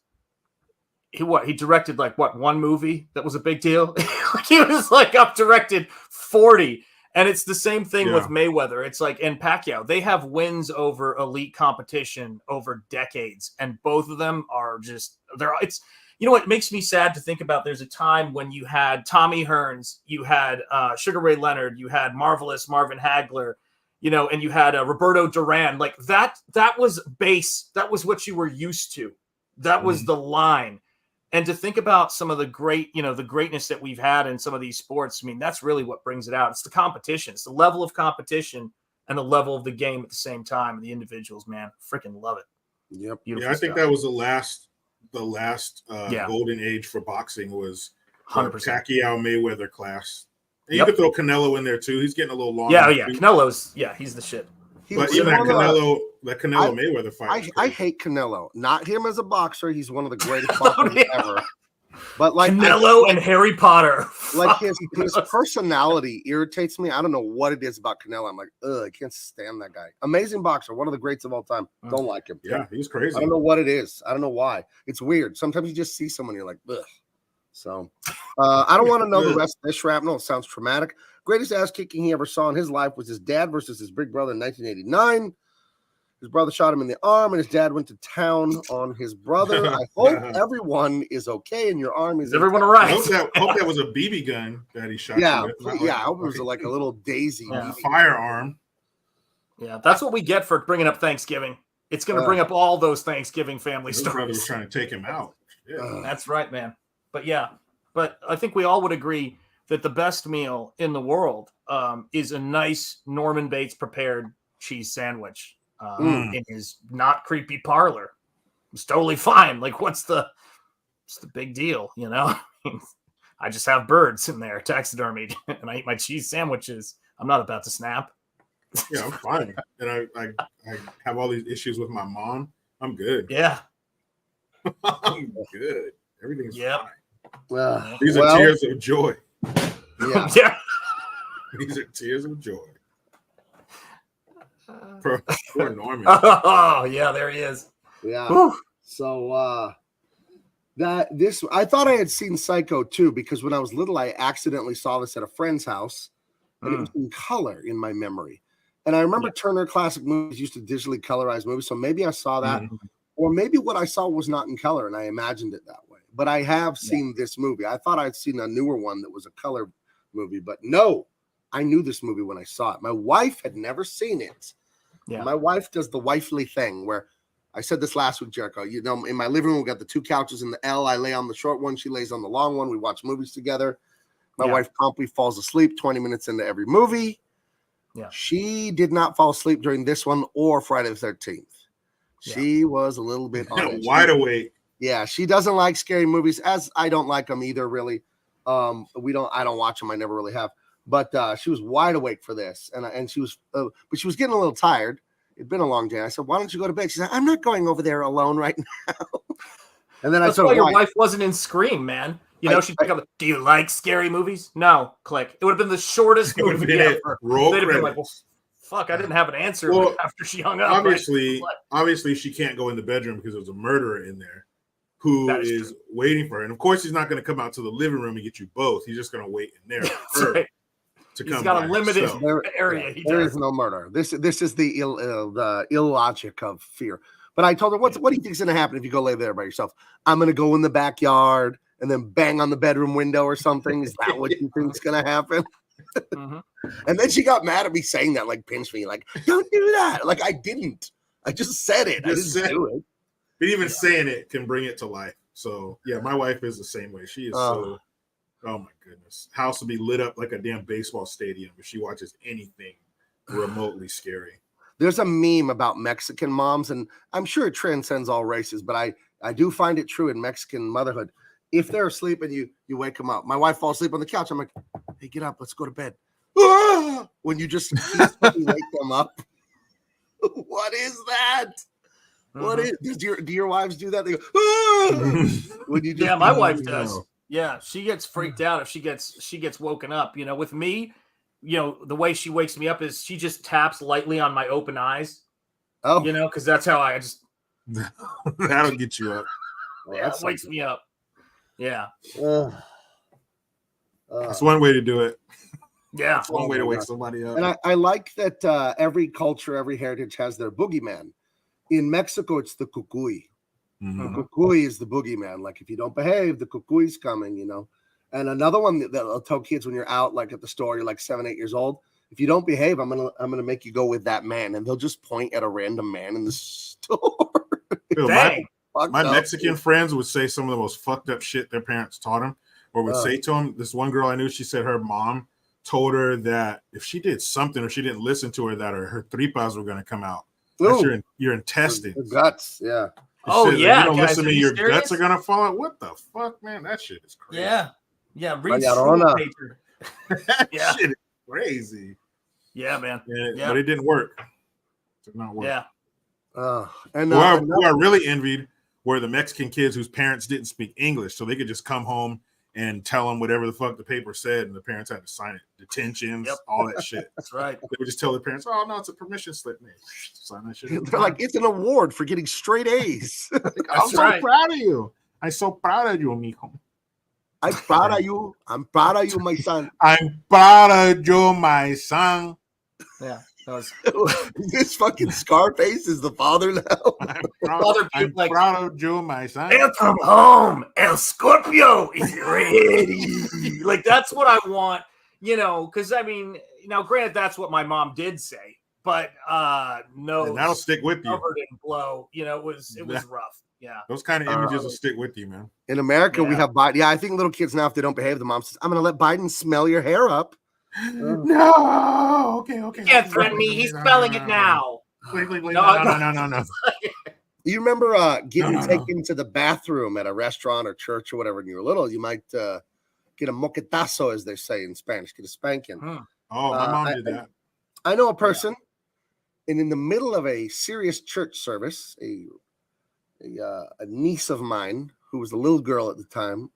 S8: he directed one movie that was a big deal. He was up directed 40. And it's the same thing with Mayweather. It's and Pacquiao, they have wins over elite competition over decades. And both of them are just it makes me sad to think about. There's a time when you had Tommy Hearns, you had Sugar Ray Leonard, you had Marvelous Marvin Hagler, and you had Roberto Duran. That was base. That was what you were used to. That was the line. And to think about some of the the greatness that we've had in some of these sports, I mean, that's really what brings it out. It's the competition. It's the level of competition and the level of the game at the same time. And the individuals, man, freaking love it.
S7: Yep.
S4: Beautiful I think that was the last golden age for boxing was
S8: 100%.
S4: Pacquiao Mayweather class. And you could throw Canelo in there too. He's getting a little long.
S8: Yeah. Canelo's, he's the shit.
S4: But even that Canelo Mayweather fight.
S7: I hate Canelo. Not him as a boxer. He's one of the greatest boxers ever. But
S8: Canelo and Harry Potter.
S7: His personality irritates me. I don't know what it is about Canelo. I'm like, I can't stand that guy. Amazing boxer, one of the greats of all time. Don't like him.
S4: Yeah, he's crazy.
S7: I don't know what it is. I don't know why. It's weird. Sometimes you just see someone, you're like, ugh. So I don't want to know the rest of this shrapnel. It sounds traumatic. Greatest ass kicking he ever saw in his life was his dad versus his big brother in 1989. His brother shot him in the arm, and his dad went to town on his brother. I hope everyone is okay, and your arm is
S8: everyone all right.
S4: I hope that was a BB gun that he shot.
S7: Yeah, I hope it was a little daisy
S4: firearm.
S8: Yeah, that's what we get for bringing up Thanksgiving. It's going to bring up all those Thanksgiving family stories.
S4: Brother was trying to take him out. Yeah.
S8: That's right, man. But I think we all would agree that the best meal in the world is a nice Norman Bates prepared cheese sandwich in his not creepy parlor. It's totally fine. What's the big deal? I just have birds in there taxidermied and I eat my cheese sandwiches. I'm not about to snap.
S4: Yeah, I'm fine. And I have all these issues with my mom. I'm good.
S8: Yeah.
S4: I'm good. Everything's fine.
S7: Well,
S4: these are tears of joy.
S7: Yeah.
S8: Yeah.
S4: These are tears of joy. Poor Norman.
S8: Oh, yeah, there he is.
S7: Yeah.
S8: Whew.
S7: So I thought I had seen Psycho too, because when I was little, I accidentally saw this at a friend's house, and it was in color in my memory. And I remember Turner Classic Movies used to digitally colorize movies, so maybe I saw that, or maybe what I saw was not in color, and I imagined it that way. But I have seen this movie. I thought I'd seen a newer one that was a color movie, but no, I knew this movie when I saw it. My wife had never seen it.
S8: Yeah.
S7: My wife does the wifely thing where I said this last week, Jericho. You know, in my living room, we got the two couches in the L. I lay on the short one. She lays on the long one. We watch movies together. My wife promptly falls asleep 20 minutes into every movie.
S8: Yeah.
S7: She did not fall asleep during this one or Friday the 13th. She was a little bit on it.
S4: Wide awake.
S7: Yeah, she doesn't like scary movies, as I don't like them either, really. I don't watch them. I never really have. But she was wide awake for this, and she was, but she was getting a little tired. It'd been a long day. I said, "Why don't you go to bed?" She said, "I'm not going over there alone right now." And then
S8: That's
S7: I said,
S8: why your wife wasn't in Scream, man. You know, she'd pick up. Do you like scary movies? No. Click. It would have been the shortest movie ever.
S4: Roll
S8: They'd have been
S4: credits.
S8: like, well, fuck, I didn't have an answer after she hung up.
S4: Obviously, she can't go in the bedroom because there's a murderer in there who is waiting for her. And of course, he's not going to come out to the living room and get you both. He's just going to wait in there for her to come.
S8: He's got a limited area.
S7: There is no murder. This is the illogic of fear. But I told her, what do you think is going to happen if you go lay there by yourself? I'm going to go in the backyard and then bang on the bedroom window or something. Is that what you think is going to happen? And then she got mad at me saying that, like pinched me, like, don't do that. Like I didn't. I just said it. I didn't do it.
S4: But even saying it can bring it to life. So yeah, my wife is the same way. She is oh my goodness. House will be lit up like a damn baseball stadium if she watches anything remotely scary.
S7: There's a meme about Mexican moms, and I'm sure it transcends all races, but I do find it true in Mexican motherhood. If they're asleep and you wake them up, my wife falls asleep on the couch. I'm like, hey, get up, let's go to bed. Ah! When you just wake them up. What is that? What is? Do your wives do that? They go, ah! When you just,
S8: my wife does. Yeah, she gets freaked out if she gets woken up. You know, with me, you know, the way she wakes me up is she just taps lightly on my open eyes.
S7: Oh,
S8: you know, because that's how I just
S4: that'll get you up.
S8: Yeah, it wakes me up. Yeah.
S4: That's one way to do it.
S8: Yeah.
S4: That's one way to wake somebody up.
S7: And I like that every culture, every heritage has their boogeyman. In Mexico, it's the cucuy. The cucuy is the boogeyman. Like, if you don't behave, the cucuy's coming, you know. And another one that I'll tell kids when you're out, like at the store, you're like 7, 8 years old. If you don't behave, I'm gonna make you go with that man, and they'll just point at a random man in the store.
S4: Dude, my Mexican friends would say some of the most fucked up shit their parents taught them, or would say to them. This one girl I knew, she said her mom told her that if she did something or she didn't listen to her, that her tripas were going to come out. That's your intestines.
S7: The guts, yeah.
S8: Oh, yeah.
S4: If you don't
S8: guys,
S4: listen to me, your guts are going to fall out. What the fuck, man? That shit is crazy.
S8: Yeah. Yeah. Read paper.
S4: That shit is crazy.
S8: Yeah, man.
S4: But it didn't work. It did not work.
S8: Yeah.
S4: And who I really envied were the Mexican kids whose parents didn't speak English, so they could just come home and tell them whatever the fuck the paper said, and the parents had to sign it. Detentions, all that shit.
S8: That's right.
S4: They would just tell their parents, "Oh no, it's a permission slip, man. Sign that shit."
S7: They're like, it's an award for getting straight A's.
S4: I'm so proud of you. I'm so proud of you, mijo.
S7: I'm proud of you. I'm proud of you, my son.
S4: I'm proud of you, my son.
S8: Yeah.
S7: This fucking Scarface is the father now.
S4: I'm proud of you, my son.
S8: Welcome home. El Scorpio is ready. Like, that's what I want, you know, because I mean, now granted, that's what my mom did say, but no,
S4: and that'll stick with you.
S8: Covered in blow, you know, it was rough. Yeah,
S4: those kind of images will stick with you, man.
S7: In America, we have Biden. Yeah, I think little kids now, if they don't behave, the mom says, "I'm going to let Biden smell your hair up."
S4: No, okay.
S8: You can't threaten me. He's spelling it now.
S4: Wait. No.
S7: You remember getting taken to the bathroom at a restaurant or church or whatever when you were little? You might get a moquetazo, as they say in Spanish, get a spanking.
S4: Oh, my mom did that.
S7: I know a person, and in the middle of a serious church service, a niece of mine who was a little girl at the time,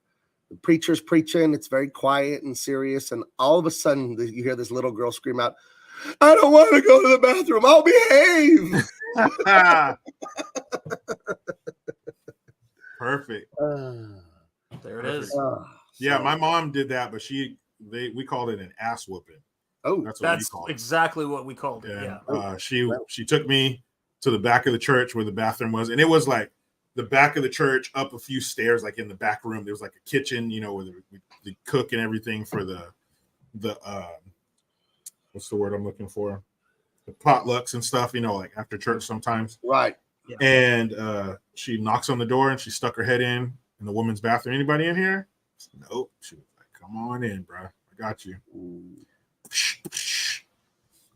S7: The preacher's preaching. It's very quiet and serious. And all of a sudden, you hear this little girl scream out, "I don't want to go to the bathroom. I'll behave."
S4: Perfect.
S8: There it is.
S4: Yeah, my mom did that, but we called it an ass whooping.
S7: Oh,
S4: that's what we
S8: That's
S4: called it.
S8: exactly what we called it.
S4: And,
S8: Yeah.
S4: she took me to the back of the church where the bathroom was, and it was like the back of the church up a few stairs, like in the back room. There was like a kitchen, you know, where the cook and everything for the what's the word I'm looking for? The potlucks and stuff, you know, like after church sometimes.
S7: Right.
S8: Yeah.
S4: And she knocks on the door and she stuck her head in the woman's bathroom. "Anybody in here?" I said, "Nope." She was like, "Come on in, bro. I got you."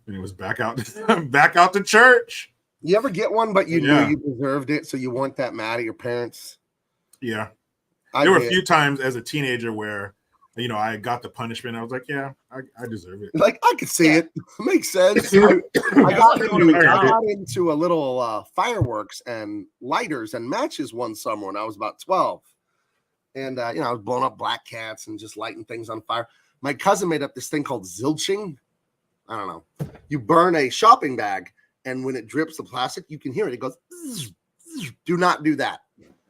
S4: And it was back out to church.
S7: You ever get one, but you knew you deserved it, so you weren't that mad at your parents?
S4: Yeah. There were a few times as a teenager where, you know, I got the punishment. I was like, yeah, I deserve it.
S7: Like, I could see it. Makes sense. I got into a little fireworks and lighters and matches one summer when I was about 12. And, you know, I was blowing up black cats and just lighting things on fire. My cousin made up this thing called zilching. I don't know. You burn a shopping bag, and when it drips the plastic, you can hear it. It goes, zzz, zzz. Do not do that.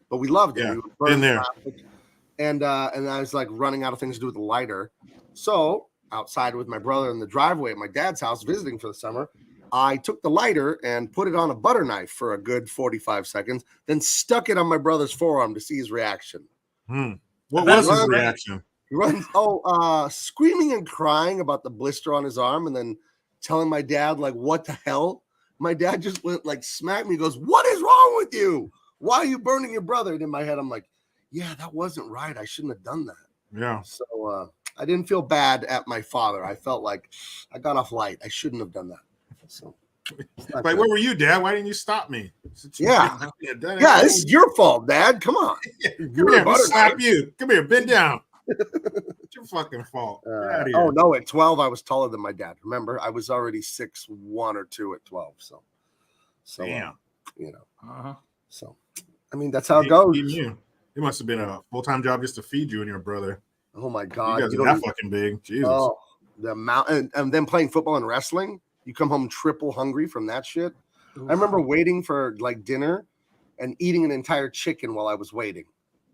S7: But we loved it.
S4: Yeah,
S7: we would burn
S4: been there.
S7: plastic. And I was like running out of things to do with the lighter. So outside with my brother in the driveway at my dad's house visiting for the summer, I took the lighter and put it on a butter knife for a good 45 seconds, then stuck it on my brother's forearm to see his reaction.
S4: What was his reaction?
S7: He runs, screaming and crying about the blister on his arm, and then telling my dad, like, what the hell? My dad just went, like, smacked me. He goes, "What is wrong with you? Why are you burning your brother?" And in my head, I'm like, yeah, that wasn't right. I shouldn't have done that.
S4: Yeah.
S7: So I didn't feel bad at my father. I felt like I got off light. I shouldn't have done that. So,
S4: like, where were you, Dad? Why didn't you stop me?
S7: Yeah. Yeah, this is your fault, Dad. Come on.
S4: Come here, I'll slap you. Come here, bend down. It's your fucking fault.
S7: Oh, no, at 12, I was taller than my dad. Remember, I was already 6'1" or 2 at 12. So
S4: damn.
S7: You know. So, I mean, that's how it goes.
S4: It must have been a full-time job just to feed you and your brother.
S7: Oh, my God.
S4: You guys are that fucking big. Jesus.
S7: Oh, the amount. And then playing football and wrestling. You come home triple hungry from that shit. I remember waiting for like dinner and eating an entire chicken while I was waiting,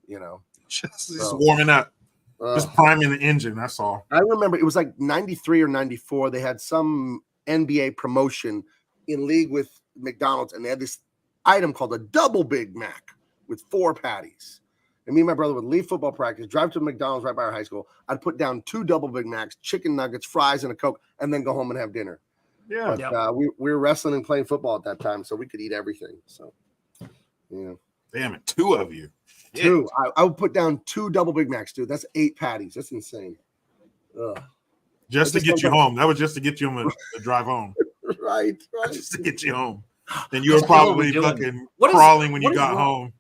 S7: you know.
S4: Just warming up. Just priming the engine, that's all.
S7: I remember it was like 93 or 94. They had some NBA promotion in league with McDonald's, and they had this item called a double Big Mac with 4 patties. And me and my brother would leave football practice, drive to McDonald's right by our high school. I'd put down 2 double Big Macs, chicken nuggets, fries, and a Coke, and then go home and have dinner.
S4: Yeah.
S7: But, we were wrestling and playing football at that time, so we could eat everything. So, yeah.
S4: Damn it, 2 of you.
S7: 2. I would put down 2 double Big Macs, dude. That's 8 patties. That's insane. Ugh.
S4: Just to get you home. That was just to get you on the drive home.
S7: Right.
S4: Just to get you home. And you were probably fucking crawling when you got home.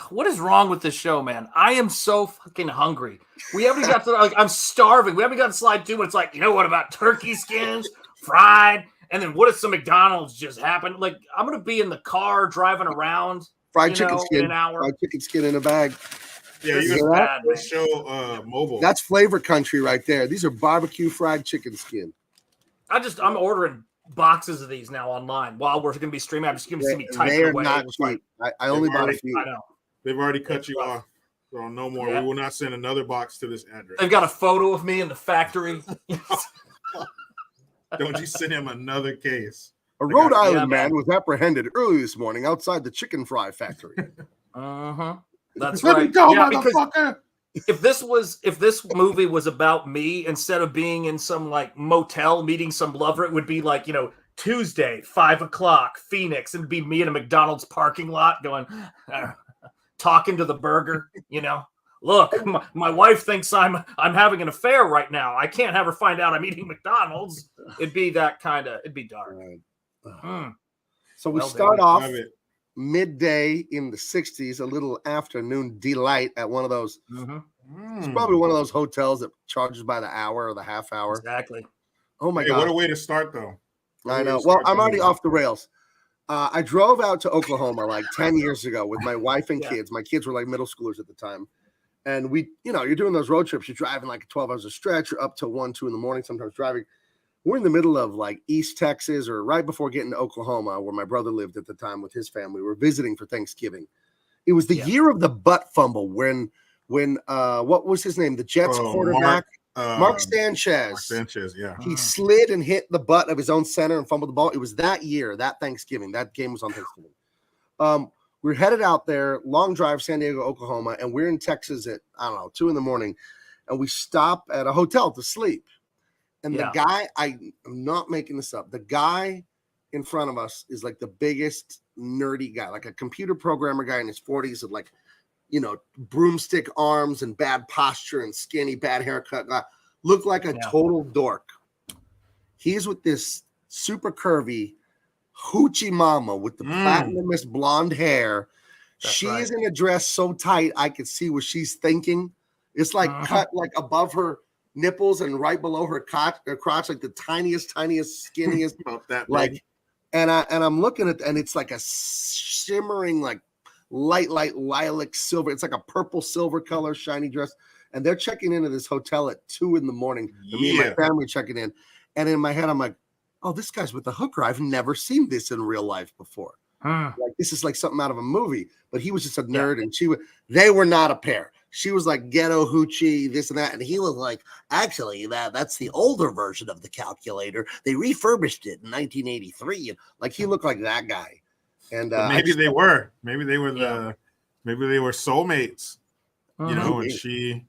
S8: What is wrong with this show, man? I am so fucking hungry. We haven't got to, like, I'm starving. We haven't got to slide 2, but it's like, you know what about turkey skins, fried, and then what if some McDonald's just happened? Like, I'm going to be in the car driving around.
S7: Fried chicken skin.
S8: In an hour.
S7: Fried chicken skin in a bag.
S4: Yeah, you got to show mobile.
S7: That's flavor country right there. These are barbecue fried chicken skin.
S8: I'm ordering boxes of these now online while we're going to be streaming. I'm just going to see me typing away.
S7: Not cheap. I only bought a few.
S8: I know.
S4: They've already cut you off. So no more. Yeah. We will not send another box to this address.
S8: They've got a photo of me in the factory.
S4: Don't you send him another case.
S7: A Rhode Island man was apprehended early this morning outside the chicken fry factory.
S8: That's
S4: Let
S8: right.
S4: me go,
S8: Yeah,
S4: motherfucker.
S8: If this movie was about me, instead of being in some like motel meeting some lover, it would be like, you know, Tuesday, 5:00, Phoenix, and it'd be me in a McDonald's parking lot going, talking to the burger, you know. Look, my wife thinks I'm having an affair right now. I can't have her find out I'm eating McDonald's. It'd be that kind of. It'd be dark.
S7: So we start off midday in the 60s, a little afternoon delight at one of those. It's probably one of those hotels that charges by the hour or the half hour.
S8: Exactly.
S7: Oh my God!
S4: What a way to start, though.
S7: I know. Well, I'm already off the rails. I drove out to Oklahoma like 10 years ago with my wife and kids. My kids were like middle schoolers at the time. And you're doing those road trips. You're driving like 12 hours a stretch. You're up till 1, 2 in the morning, sometimes driving. We're in the middle of like East Texas or right before getting to Oklahoma, where my brother lived at the time with his family. We're visiting for Thanksgiving. It was the year of the butt fumble when what was his name? The Jets quarterback, Mark Sanchez.
S4: Mark Sanchez, yeah.
S7: He slid and hit the butt of his own center and fumbled the ball. It was that year, that Thanksgiving. That game was on Thanksgiving. We're headed out there, long drive, San Diego, Oklahoma, and we're in Texas at, 2 in the morning, and we stop at a hotel to sleep. And the guy, I'm not making this up, the guy in front of us is like the biggest nerdy guy, like a computer programmer guy in his 40s with like, broomstick arms and bad posture and skinny, bad haircut. Looked like a total dork. He's with this super curvy hoochie mama with the platinumous blonde hair. She's in a dress so tight I could see what she's thinking. It's like cut like above her nipples and right below her crotch, like the tiniest, skinniest.
S4: About that
S7: like,
S4: big.
S7: and I'm looking at, and it's like a shimmering, like light lilac silver. It's like a purple silver color shiny dress. And they're checking into this hotel at 2 in the morning. Me and my family checking in. And in my head, I'm like, oh, this guy's with the hooker. I've never seen this in real life before. Like this is like something out of a movie. But he was just a nerd, and they were not a pair. She was like ghetto hoochie, this and that, and he was like, actually, that's the older version of the calculator. They refurbished it in 1983, and like he looked like that guy. And
S4: maybe they were soulmates, and she,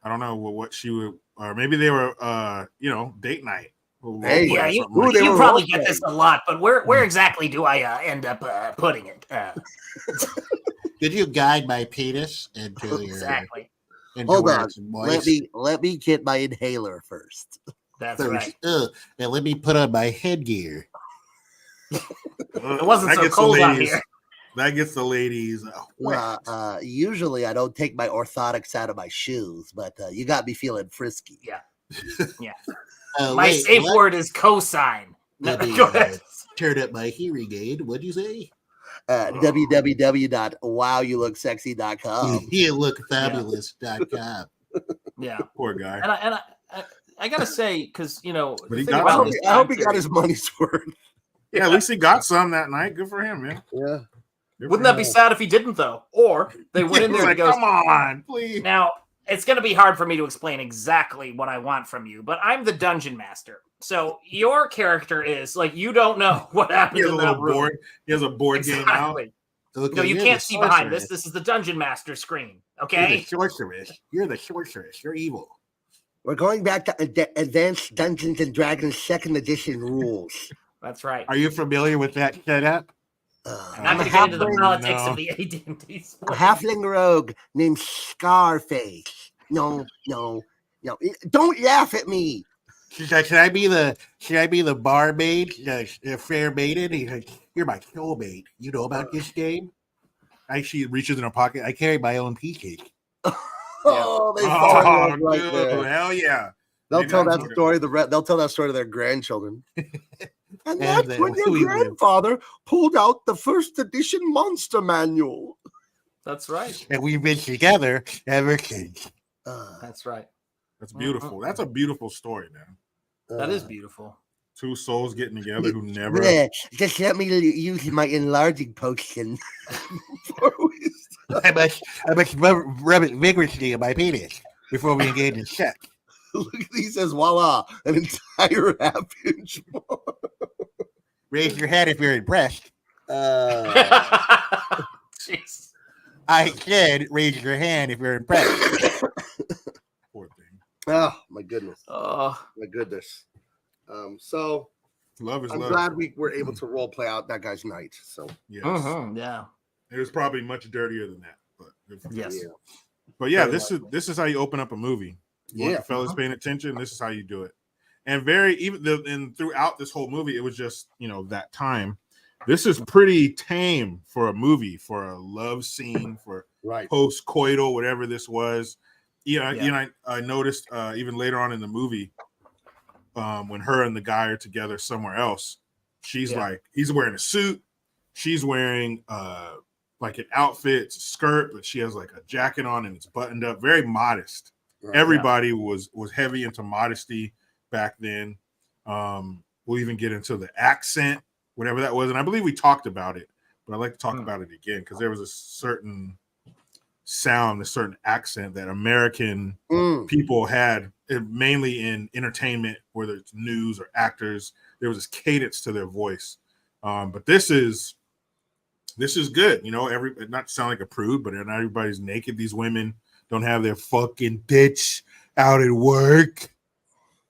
S4: I don't know what she would, or maybe they were, date night.
S8: Hey, you probably get this a lot, but where exactly do I end up putting it?
S10: Did you guide my penis into your
S8: exactly?
S7: Hold on, let me get my inhaler first.
S8: That's right.
S10: And let me put on my headgear.
S8: It wasn't so cold out here.
S4: That gets the ladies.
S7: Usually I don't take my orthotics out of my shoes, but you got me feeling frisky.
S8: Yeah. My safe word is cosine.
S10: Go ahead. Turn up my hearing aid. What'd you say?
S7: www.wowyoulooksexy.com.
S10: Youlookfabulous.com.
S8: Yeah.
S4: Poor guy.
S8: And I gotta say, because
S7: I hope he got his money's worth.
S4: Yeah, at least he got some that night. Good for him, man.
S7: Yeah.
S8: Wouldn't that be sad if he didn't, though? Or they went in there and goes,
S4: come on, please.
S8: Now, it's going to be hard for me to explain exactly what I want from you, but I'm the dungeon master. So your character is like, you don't know what happened in that room.
S4: He has a board game out.
S8: Okay, no, you can't see behind this. This is the dungeon master screen. Okay.
S10: You're the sorceress. You're evil.
S7: We're going back to Advanced Dungeons and Dragons 2nd Edition rules.
S8: That's right.
S10: Are you familiar with that setup?
S8: Not going to get into the politics of the AD&D sport.
S7: A halfling rogue named Scarface. No. Don't laugh at me.
S10: Should I be the barmaid, the fair maiden? You're my soulmate. You know about this game?
S4: She reaches in her pocket.
S10: I carry my own pieces.
S7: Oh, they fall in love right
S4: dude,
S7: there.
S4: Hell yeah.
S7: They'll tell that story. They'll tell that story to their grandchildren. And that's when your grandfather pulled out the 1st edition monster manual.
S8: That's right.
S10: And we've been together ever since.
S8: That's right.
S4: That's beautiful. That's a beautiful story, man.
S8: That is beautiful.
S4: Two souls getting together who never.
S7: Yeah, just let me use my enlarging potion.
S10: I must rub it vigorously in my penis before we engage in sex.
S7: Look, he says, voila, an entire half-inch more.
S10: Raise your hand if you're impressed.
S8: Jeez.
S10: I said, raise your hand if you're impressed.
S4: Poor thing.
S7: Oh, my goodness.
S8: Oh,
S7: my goodness. So
S4: love is
S7: I'm
S4: love.
S7: glad we were able to role play out that guy's night. So
S4: yes.
S8: Yeah.
S4: It was probably much dirtier than that, but
S8: yes.
S7: Yeah.
S4: But yeah, this is how you open up a movie. You want the fellas paying attention. This is how you do it. And throughout this whole movie, it was just that time. This is pretty tame for a movie, for a love scene, for post-coital, whatever this was. I noticed even later on in the movie, when her and the guy are together somewhere else, she's like, he's wearing a suit, she's wearing like an outfit, it's a skirt, but she has like a jacket on and it's buttoned up, very modest.
S7: Right.
S4: Everybody was heavy into modesty back then. We'll even get into the accent, whatever that was. And I believe we talked about it, but I'd like to talk about it again because there was a certain sound, a certain accent that American people had, mainly in entertainment, whether it's news or actors. There was this cadence to their voice. But this is good. You know, not to sound like a prude, but not everybody's naked. These women don't have their fucking bitch out at work.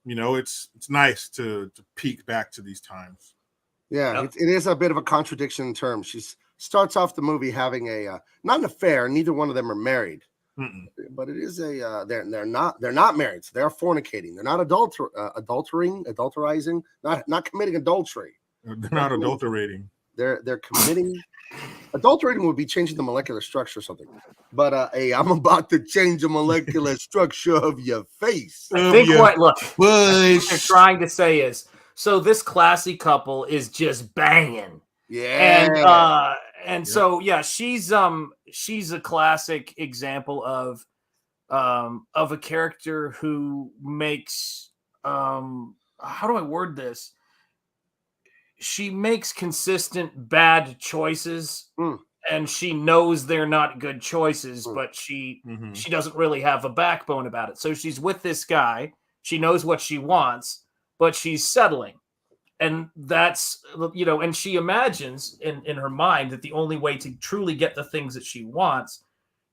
S4: You know, it's nice to peek back to these times.
S7: Yeah, it is a bit of a contradiction in terms. She starts off the movie having a not an affair. Neither one of them are married, but it is a they're not married. So they're fornicating. They're not adulterizing, not committing adultery.
S4: They're not adulterating.
S7: They're committing. Adulterating would be changing the molecular structure or something. But I'm about to change the molecular structure of your face.
S8: I think what they're trying to say is, so this classy couple is just banging.
S7: Yeah.
S8: And so yeah, she's a classic example of a character who makes how do I word this? She makes consistent bad choices, and she knows they're not good choices, but she doesn't really have a backbone about it. So she's with this guy. She knows what she wants, but she's settling. And that's, you know, and she imagines in her mind that the only way to truly get the things that she wants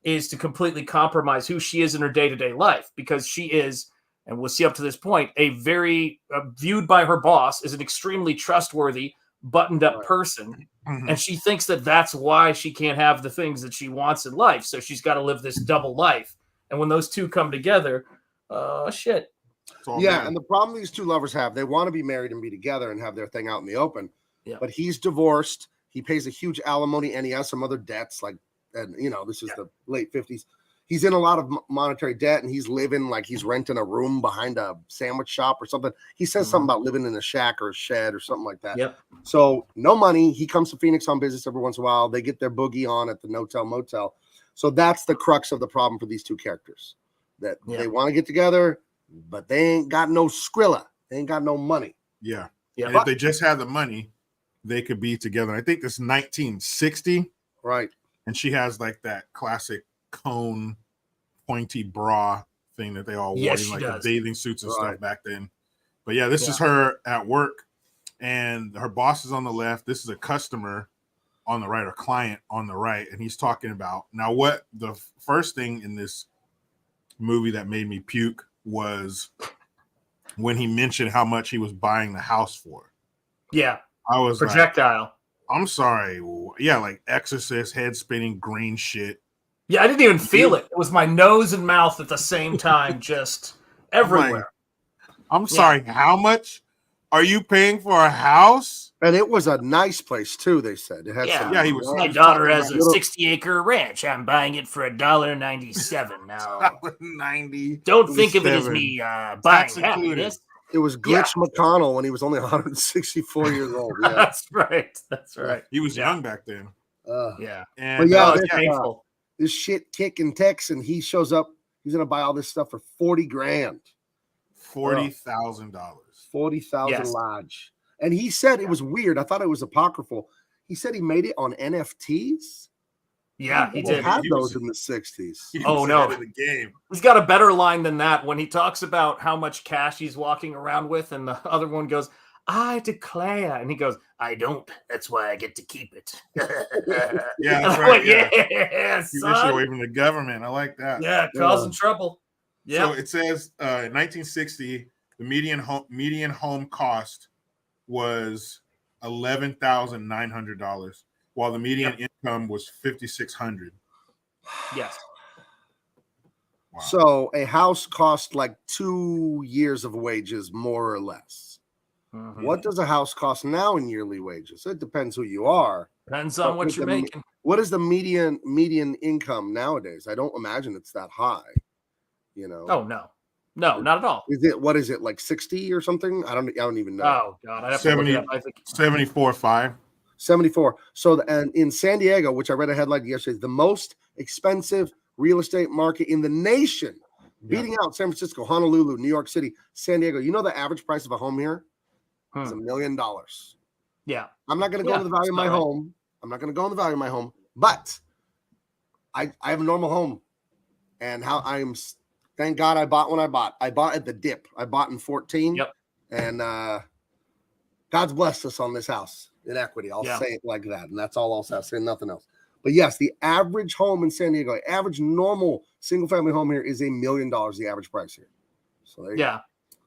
S8: is to completely compromise who she is in her day-to-day life, because she is, and we'll see up to this point, a very viewed by her boss as an extremely trustworthy, buttoned-up person. And she thinks that that's why she can't have the things that she wants in life. So she's got to live this double life. And when those two come together, shit.
S7: Yeah, and the problem these two lovers have, they want to be married and be together and have their thing out in the open.
S8: Yeah.
S7: But he's divorced. He pays a huge alimony, and he has some other debts. Like, and you know, this is the late 50s. He's in a lot of monetary debt, and he's living like he's renting a room behind a sandwich shop or something. He says something about living in a shack or a shed or something like that.
S8: Yep.
S7: So no money. He comes to Phoenix on business every once in a while. They get their boogie on at the motel. So that's the crux of the problem for these two characters. That they want to get together, but they ain't got no Skrilla. They ain't got no money.
S4: Yeah. And if they just had the money, they could be together. I think this 1960.
S7: Right.
S4: And she has like that classic cone pointy bra thing that they all wore in like the bathing suits and stuff back then. But yeah, this is her at work, and her boss is on the left. This is a customer on the right, or client on the right. And he's talking about, now what the first thing in this movie that made me puke was when he mentioned how much he was buying the house for.
S8: Yeah.
S4: I was
S8: projectile.
S4: Like, I'm sorry. Yeah, like Exorcist, head spinning green shit.
S8: Yeah, I didn't even feel it. It was my nose and mouth at the same time, just everywhere.
S4: I'm sorry. How much are you paying for a house?
S7: And it was a nice place too. They said it had some.
S4: Yeah, he was.
S8: My daughter has a 60-acre ranch. I'm buying it for $1.97 now.
S4: $1.90.
S8: Don't think of it as me buying happiness.
S7: It was Glitch McConnell when he was only 164 years old. Yeah.
S8: That's right. That's right.
S4: He was young back then.
S8: Yeah.
S4: And
S7: but painful. This shit kicking Tex, and he shows up. He's gonna buy all this stuff for $40,000.
S4: $40,000.
S7: 40,000 lodge. And he said it was weird. I thought it was apocryphal. He said he made it on NFTs.
S8: Yeah, he did.
S7: Had those in the 60s.
S8: Oh no,
S4: the game.
S8: He's got a better line than that when he talks about how much cash he's walking around with, and the other one goes, "I declare," and he goes, "I don't. That's why I get to keep it."
S4: Yeah, that's right.
S8: Yeah,
S4: keep this shit away from the government. I like that.
S8: Yeah, causing trouble. Yeah.
S4: So it says in 1960, the median home cost was $11,900, while the median income was $5,600.
S8: Yes.
S7: Wow. So a house cost like 2 years of wages, more or less. Mm-hmm. What does a house cost now in yearly wages? It depends who you are.
S8: Depends on what you're making.
S7: What is the median income nowadays? I don't imagine it's that high. You know?
S8: Oh no, not at all.
S7: What is it like 60 or something? I don't even know.
S8: Oh God, I have
S4: 74.5.
S7: 74. So, and in San Diego, which I read a headline yesterday, the most expensive real estate market in the nation, beating out San Francisco, Honolulu, New York City, San Diego. You know the average price of a home here is $1 million.
S8: Yeah.
S7: I'm not going to go into the value of my home. I'm not going to go into the value of my home, but I have a normal home, and thank God I bought when I bought. I bought at the dip. I bought in 14.
S8: Yep.
S7: And God's blessed us on this house in equity. I'll say it like that, and that's all I'll say. I'll say nothing else. But yes, the average home in San Diego, average normal single family home here is $1 million. The average price here. So there you go.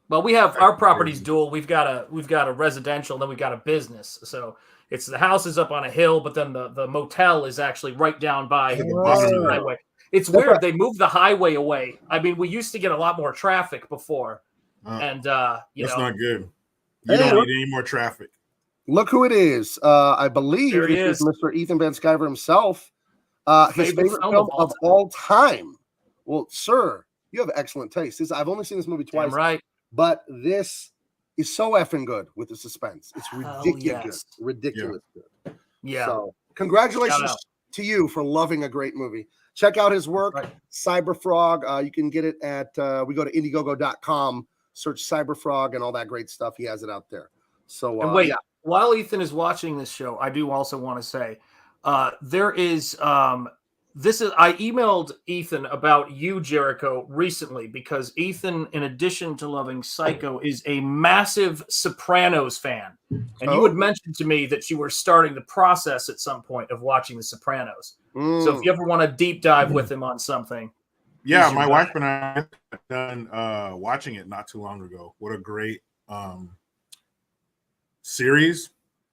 S8: Well, we have our property's dual. We've got a residential, then we've got a business. So it's the house is up on a hill, but then the motel is actually right down by the highway. It's weird. They moved the highway away. I mean, we used to get a lot more traffic before, and
S4: that's not good. You don't need any more traffic.
S7: Look who it is. I believe it is Mr. Ethan Van Sciver himself. His favorite film of all time. Well, sir, you have excellent taste. I've only seen this movie twice.
S8: Right.
S7: But this is so effing good with the suspense. It's ridiculous. Ridiculous good.
S8: Yeah.
S7: So congratulations to you for loving a great movie. Check out his work, Cyberfrog. You can get it at we go to Indiegogo.com, search Cyberfrog and all that great stuff. He has it out there. So
S8: and wait, while Ethan is watching this show, I do also want to say there is I emailed Ethan about you, Jericho, recently because Ethan, in addition to loving Psycho, is a massive Sopranos fan. And you had mentioned to me that you were starting the process at some point of watching The Sopranos. So if you ever want to deep dive with him on something.
S4: Yeah, my wife and I have done watching it not too long ago. What a great series.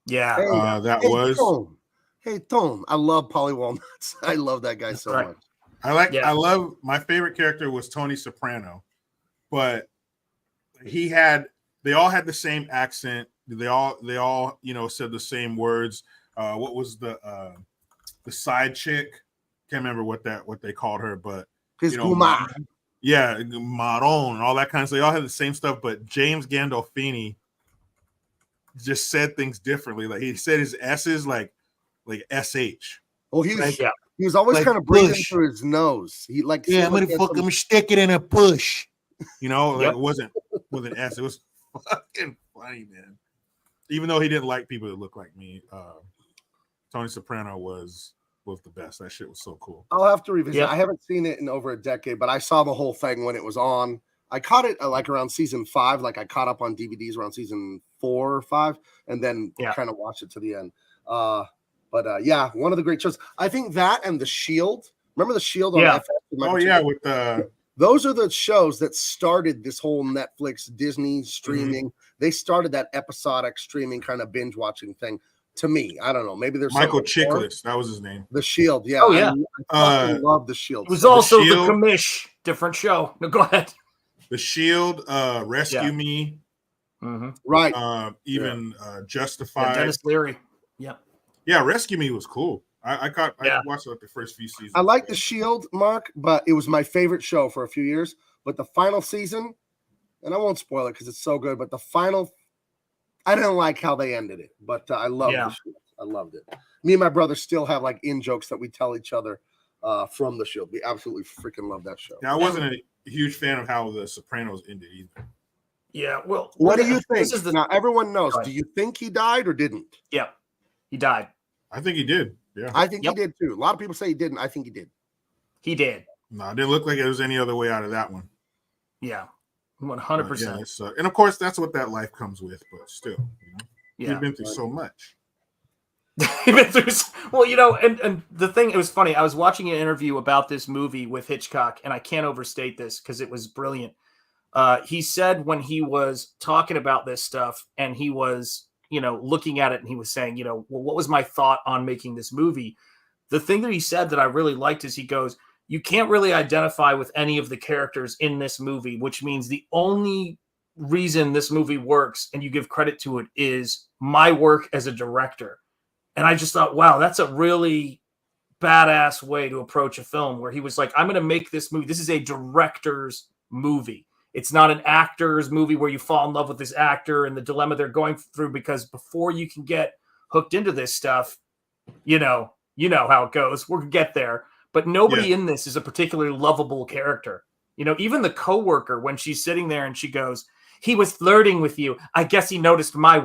S8: Yeah.
S4: That was.
S7: Hey, Tom, I love Polly Walnuts. I love that guy so much.
S4: I love, my favorite character was Tony Soprano, but they all had the same accent. They all, said the same words. What was the side chick? Can't remember what they called her, but
S7: Maron,
S4: and all that kind of stuff. They all had the same stuff, but James Gandolfini just said things differently. Like he said his S's like SH.
S7: Well, he was always kind of breathing through his nose. He I'm
S10: gonna fucking stick it in a push.
S4: It wasn't with an S. It was fucking funny, man. Even though he didn't like people that look like me, Tony Soprano was the best. That shit was so cool.
S7: I'll have to revisit. I haven't seen it in over a decade, but I saw the whole thing when it was on. I caught it like around season 5. Like I caught up on DVDs around season 4 or 5, and then kind of watched it to the end. But one of the great shows. I think that and The Shield. Remember The Shield on FX? Those are the shows that started this whole Netflix, Disney streaming. Mm-hmm. They started that episodic streaming kind of binge watching thing. To me, I don't know. Maybe there's
S4: Michael Chiklis. That was his name.
S7: The Shield. Yeah.
S8: Oh yeah.
S7: I love The Shield.
S8: It was also The Commish. Different show. No, go ahead.
S4: The Shield. Rescue Me.
S7: Mm-hmm. Right.
S4: Even Justified.
S8: Dennis Leary. Yeah.
S4: Yeah, Rescue Me was cool. I watched like the first few seasons.
S7: I like The Shield, Mark, but it was my favorite show for a few years. But the final season, and I won't spoil it because it's so good, but the final, I didn't like how they ended it. But I loved The Shield. I loved it. Me and my brother still have like in-jokes that we tell each other from The Shield. We absolutely freaking love that show.
S4: Yeah, I wasn't a huge fan of how The Sopranos ended either.
S8: Yeah, well,
S7: what do you think? Now everyone knows. Do you think he died or didn't?
S8: Yeah, he died.
S4: I think he did. Yeah,
S7: I think he did too. A lot of people say he didn't. I think he did.
S8: He did.
S4: No, it didn't look like there was any other way out of that one.
S8: Yeah, 100%.
S4: And of course, that's what that life comes with. But still, he's been through so much.
S8: Well, and the thing, it was funny. I was watching an interview about this movie with Hitchcock, and I can't overstate this because it was brilliant. He said when he was talking about this stuff, and he was looking at it, and he was saying, well, what was my thought on making this movie? The thing that he said that I really liked is he goes, you can't really identify with any of the characters in this movie, which means the only reason this movie works and you give credit to it is my work as a director. And I just thought, wow, that's a really badass way to approach a film, where he was like, I'm going to make this movie. This is a director's movie. It's not an actor's movie where you fall in love with this actor and the dilemma they're going through, because before you can get hooked into this stuff, you know how it goes. We'll get there. But nobody in this is a particularly lovable character. You know, even the coworker, when she's sitting there and she goes, he was flirting with you. I guess he noticed my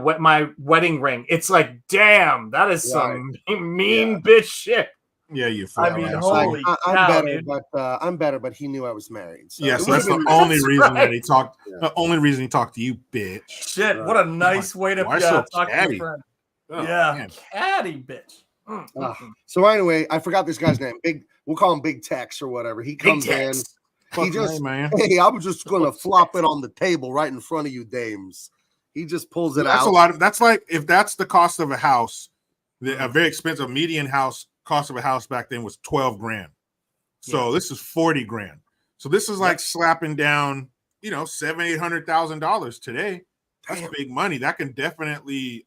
S8: wedding ring. It's like, damn, that is some mean bitch shit.
S4: Yeah, you.
S8: I mean, holy cow, dude.
S7: I'm better, but he knew I was married. So.
S4: Yes, that's the only reason that he talked. The only reason he talked to you, bitch.
S8: Shit, what a nice way to talk to your friend.
S4: Oh,
S8: man. Catty bitch.
S7: So anyway, I forgot this guy's name. We'll call him Big Tex or whatever. He comes in. He just, hey, I'm just gonna flop it on the table right in front of you, dames. He just pulls it out.
S4: That's a lot. That's like if that's the cost of a house, a very expensive median house cost of a house back then was 12 grand. So this is 40 grand. So this is like slapping down, $700,000-$800,000 today. That's big money. That can definitely,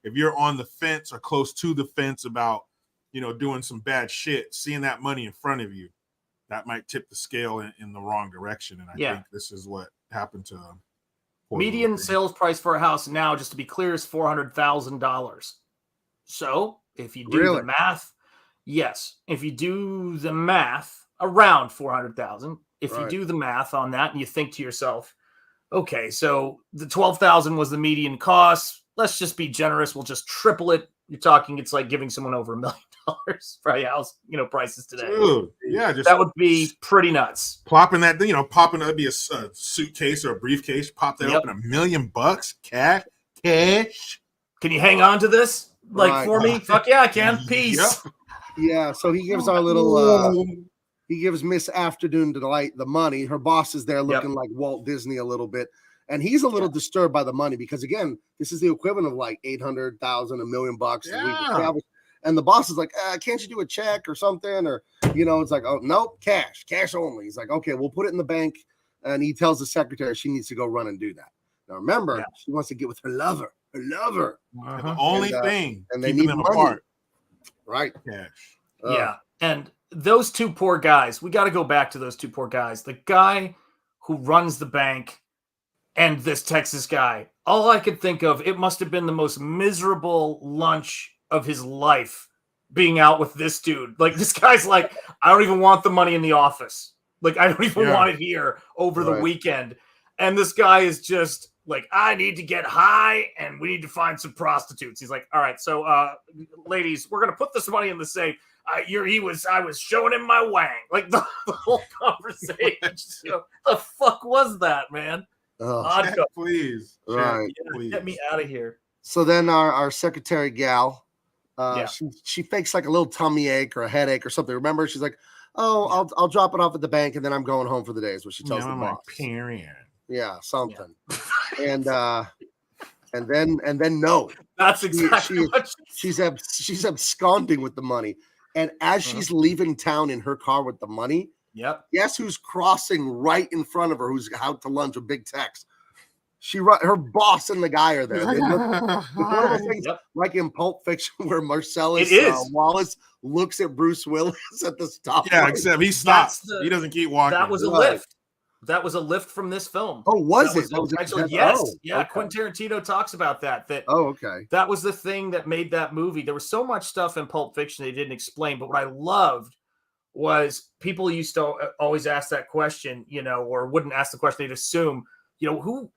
S4: if you're on the fence or close to the fence about, doing some bad shit, seeing that money in front of you, that might tip the scale in the wrong direction. And I think this is what happened to
S8: median sales price for a house now, just to be clear, is $400,000. So if you do the math, if you do the math, around 400,000. If you do the math on that and you think to yourself, okay, so the 12,000 was the median cost. Let's just be generous. We'll just triple it. You're talking, it's like giving someone over $1 million for a house, prices today.
S4: Dude, just
S8: that would be pretty nuts.
S4: Plopping that, that'd be a suitcase or a briefcase. Pop that open, $1 million cash.
S8: Can you hang on to this for me? Fuck yeah, I can. Peace.
S7: Yeah. So he gives our little. He gives Miss Afternoon Delight the money. Her boss is there looking like Walt Disney a little bit. And he's a little disturbed by the money because, again, this is the equivalent of like $800,000, $1 million bucks. And the boss is like, can't you do a check or something? Or, it's like, oh, nope, cash only. He's like, okay, we'll put it in the bank. And he tells the secretary she needs to go run and do that. Now, remember, she wants to get with her lover.
S4: The only thing.
S7: And they need them apart. Right.
S8: Cash. And those two poor guys, we got to go back to those two poor guys. The guy who runs the bank and this Texas guy, all I could think of, it must have been the most miserable lunch of his life being out with this dude. Like, this guy's like, I don't even want the money in the office. Like, I don't even want it here over the weekend. And this guy is just like, I need to get high and we need to find some prostitutes. He's like, all right, so ladies, we're going to put this money in the safe. I was showing him my wang. Like the whole conversation. The fuck was that, man?
S4: Please.
S7: Right.
S4: Please.
S8: Get me out of here.
S7: So then our secretary gal, she fakes like a little tummy ache or a headache or something. Remember, she's like, "Oh, I'll drop it off at the bank and then I'm going home for the day." Is what she tells the boss.
S4: Period.
S7: Yeah, something. And then no.
S8: That's exactly what
S7: she's absconding with the money. And as she's leaving town in her car with the money, guess who's crossing right in front of her? Who's out to lunch with Big Tex? Her boss and the guy are there. They look, one of the things, like in Pulp Fiction, where Marcellus Wallace looks at Bruce Willis at the stop.
S4: Yeah, except he stops. He doesn't keep walking.
S8: That was a lift. That was a lift from this film.
S7: Oh, was it?
S8: Yes. Quentin Tarantino talks about that.
S7: Okay.
S8: That was the thing that made that movie. There was so much stuff in Pulp Fiction they didn't explain, but what I loved was people used to always ask that question, or wouldn't ask the question. They'd assume, whose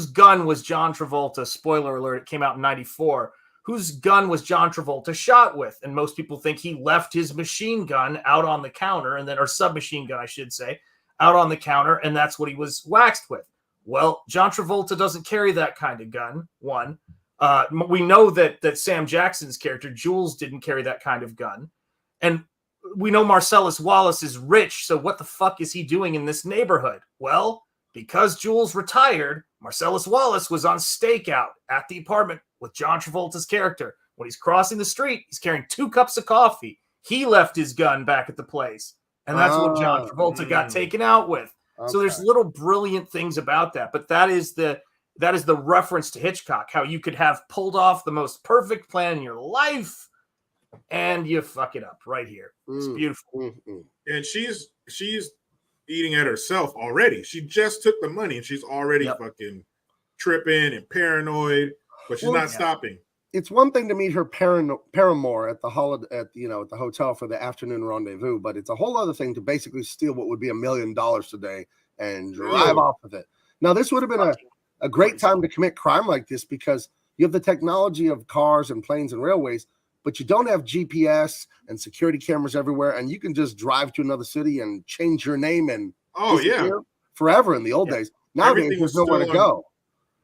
S8: gun was John Travolta? Spoiler alert! It came out in '94. Whose gun was John Travolta shot with? And most people think he left his machine gun out on the counter, or submachine gun, I should say, out on the counter, and that's what he was waxed with. Well, John Travolta doesn't carry that kind of gun. One, we know that Sam Jackson's character Jules didn't carry that kind of gun, and we know Marcellus Wallace is rich. So what the fuck is he doing in this neighborhood? Well, because Jules retired, Marcellus Wallace was on stakeout at the apartment with John Travolta's character. When he's crossing the street, he's carrying 2 cups of coffee. He left his gun back at the place. And that's what John Travolta got taken out with. Okay. So there's little brilliant things about that. But that is the reference to Hitchcock, how you could have pulled off the most perfect plan in your life and you fuck it up right here. It's beautiful.
S4: And she's eating at herself already. She just took the money and she's already fucking tripping and paranoid, but she's not stopping.
S7: It's one thing to meet her paramour at the at the hotel for the afternoon rendezvous, but it's a whole other thing to basically steal what would be $1 million today and drive off with it. Now, this would have been a great time to commit crime like this because you have the technology of cars and planes and railways, but you don't have GPS and security cameras everywhere, and you can just drive to another city and change your name and forever in the old days. Nowadays, there's nowhere to go.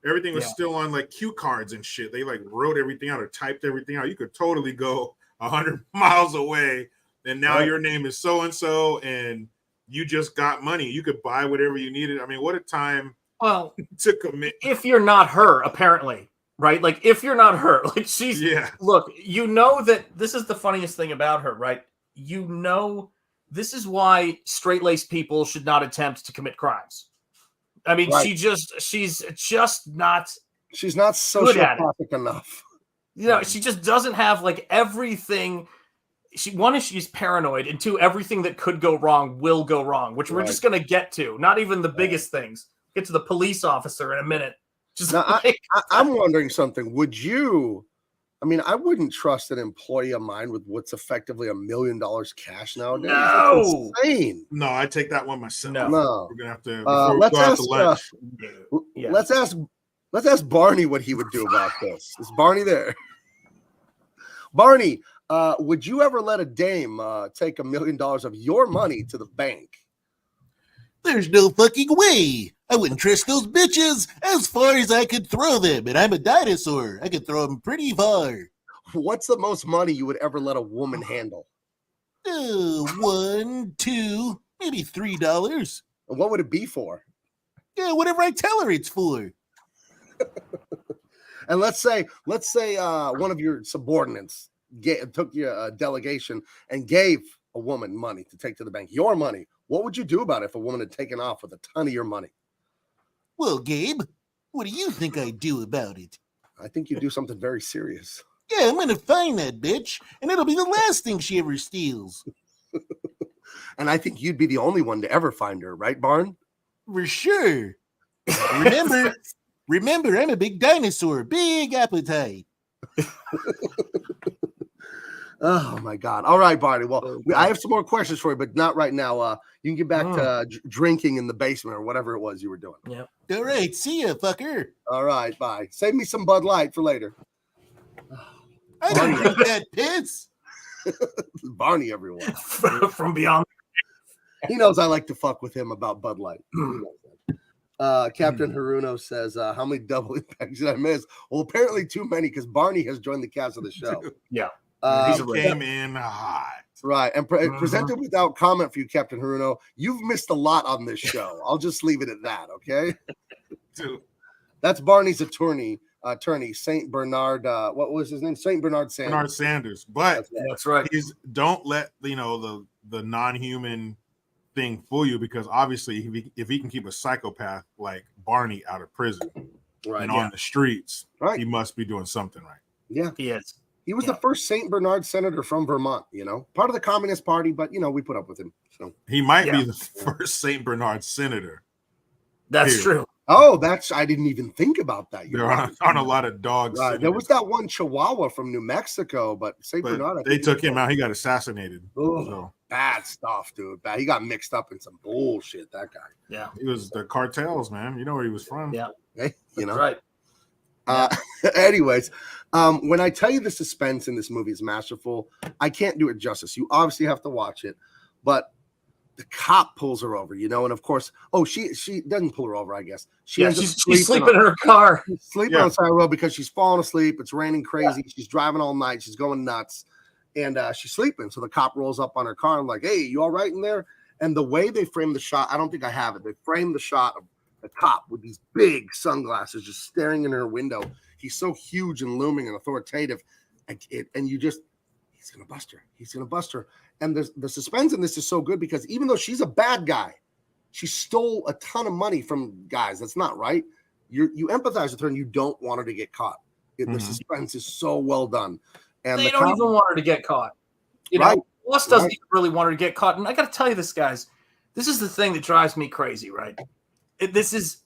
S4: Everything was still on like cue cards and shit. They like wrote everything out or typed everything out. You could totally go 100 miles away, and now your name is so and so, and you just got money. You could buy whatever you needed. I mean, what a time to commit.
S8: If you're not her, apparently, right? Like, if you're not her, like she's look, you know that this is the funniest thing about her, right? You know, this is why straight-laced people should not attempt to commit crimes. I mean, she's just not.
S7: She's not sociopathic enough.
S8: You know, she just doesn't have like everything. One is she's paranoid, and two, everything that could go wrong will go wrong, which we're just going to get to. Not even the biggest things. Get to the police officer in a minute. Just
S7: now, I'm wondering something. Would you? I mean, I wouldn't trust an employee of mine with what's effectively $1 million cash nowadays.
S8: No,
S7: that's insane.
S4: No, I take that one myself.
S7: No,
S4: we're gonna have to.
S7: Let's ask Barney what he would do about this. Is Barney there? Barney, would you ever let a dame take $1 million of your money to the bank?
S10: There's no fucking way. I wouldn't trust those bitches as far as I could throw them, and I'm a dinosaur. I could throw them pretty far.
S7: What's the most money you would ever let a woman handle?
S10: $1, $2, maybe $3.
S7: And what would it be for?
S10: Yeah, whatever I tell her it's for.
S7: And let's say one of your subordinates took your delegation and gave a woman money to take to the bank, your money. What would you do about it if a woman had taken off with a ton of your money?
S10: Well, Gabe, what do you think I'd do about it?
S7: I think you'd do something very serious.
S10: Yeah, I'm going to find that bitch, and it'll be the last thing she ever steals.
S7: And I think you'd be the only one to ever find her, right, Barn?
S10: For sure. Remember, I'm a big dinosaur, big appetite.
S7: Oh my God! All right, Barney. Well, I have some more questions for you, but not right now. You can get back to drinking in the basement or whatever it was you were doing.
S8: Yeah.
S10: All right. See ya, fucker.
S7: All right. Bye. Save me some Bud Light for later.
S10: I don't drink that piss.
S7: Barney, everyone.
S8: From beyond.
S7: He knows I like to fuck with him about Bud Light. Captain Haruno says, how many double impacts did I miss? Well, apparently too many because Barney has joined the cast of the show.
S8: Yeah.
S4: He came in hot.
S7: Right. And presented without comment for you, Captain Haruno. You've missed a lot on this show. I'll just leave it at that, okay? That's Barney's attorney, St. Bernard. What was his name? St. Bernard Sanders.
S4: Bernard Sanders. But
S8: that's right.
S4: Don't let the non-human thing fool you, because obviously if he can keep a psychopath like Barney out of prison and on the streets, he must be doing something right.
S7: Yeah,
S8: he is.
S7: He was the first St. Bernard senator from Vermont, part of the Communist Party, but we put up with him. So
S4: he might be the first St. Bernard senator.
S8: That's true.
S7: Oh, I didn't even think about that.
S4: There aren't a lot of dogs.
S7: Right. There was that one Chihuahua from New Mexico, but St. Bernard.
S4: They took him out. He got assassinated.
S7: Oh, bad stuff, dude. Bad. He got mixed up in some bullshit. That guy.
S8: Yeah.
S4: He was the cartels, man. You know where he was from.
S8: Yeah.
S7: Hey,
S8: right.
S7: Anyways, when I tell you the suspense in this movie is masterful, I can't do it justice. You obviously have to watch it,
S8: Mm-hmm.
S7: but the cop pulls her over, and of course, she doesn't pull her over, I guess.
S8: She's sleeping in her car.
S7: Sleeping on the side of the road because she's falling asleep. It's raining crazy. Yeah. She's driving all night. She's going nuts, and she's sleeping. So the cop rolls up on her car and like, hey, you all right in there? And the way they frame the shot, I don't think I have it. They frame the shot of the cop with these big sunglasses just staring in her window. He's so huge and looming and authoritative, and you just, he's gonna bust her. He's gonna bust her. And the suspense in this is so good because even though she's a bad guy, she stole a ton of money from guys. That's not right. You empathize with her and you don't want her to get caught. The suspense is so well done. And
S8: they don't even want her to get caught. Boss doesn't even really want her to get caught. And I got to tell you this, guys. This is the thing that drives me crazy, right? This is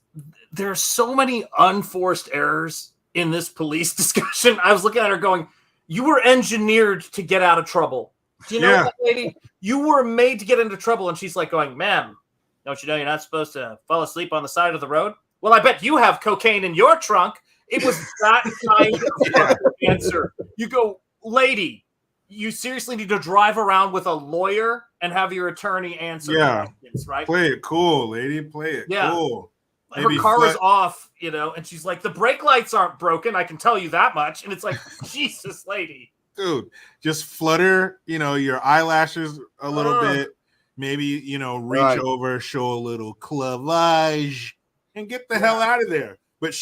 S8: there are so many unforced errors in this police discussion. I was looking at her going, you were engineered to get out of trouble. Do you know that, lady? You were made to get into trouble. And she's like going, ma'am, don't you know you're not supposed to fall asleep on the side of the road? Well, I bet you have cocaine in your trunk. It was that kind of answer. You go, lady, you seriously need to drive around with a lawyer and have your attorney answer questions, right?
S4: Play it cool, lady. Play it cool.
S8: Her car is off, and she's like, the brake lights aren't broken. I can tell you that much. And it's like, Jesus, lady.
S4: Dude, just flutter, your eyelashes a little bit. Maybe, reach over, show a little clavage, and get the hell out of there. But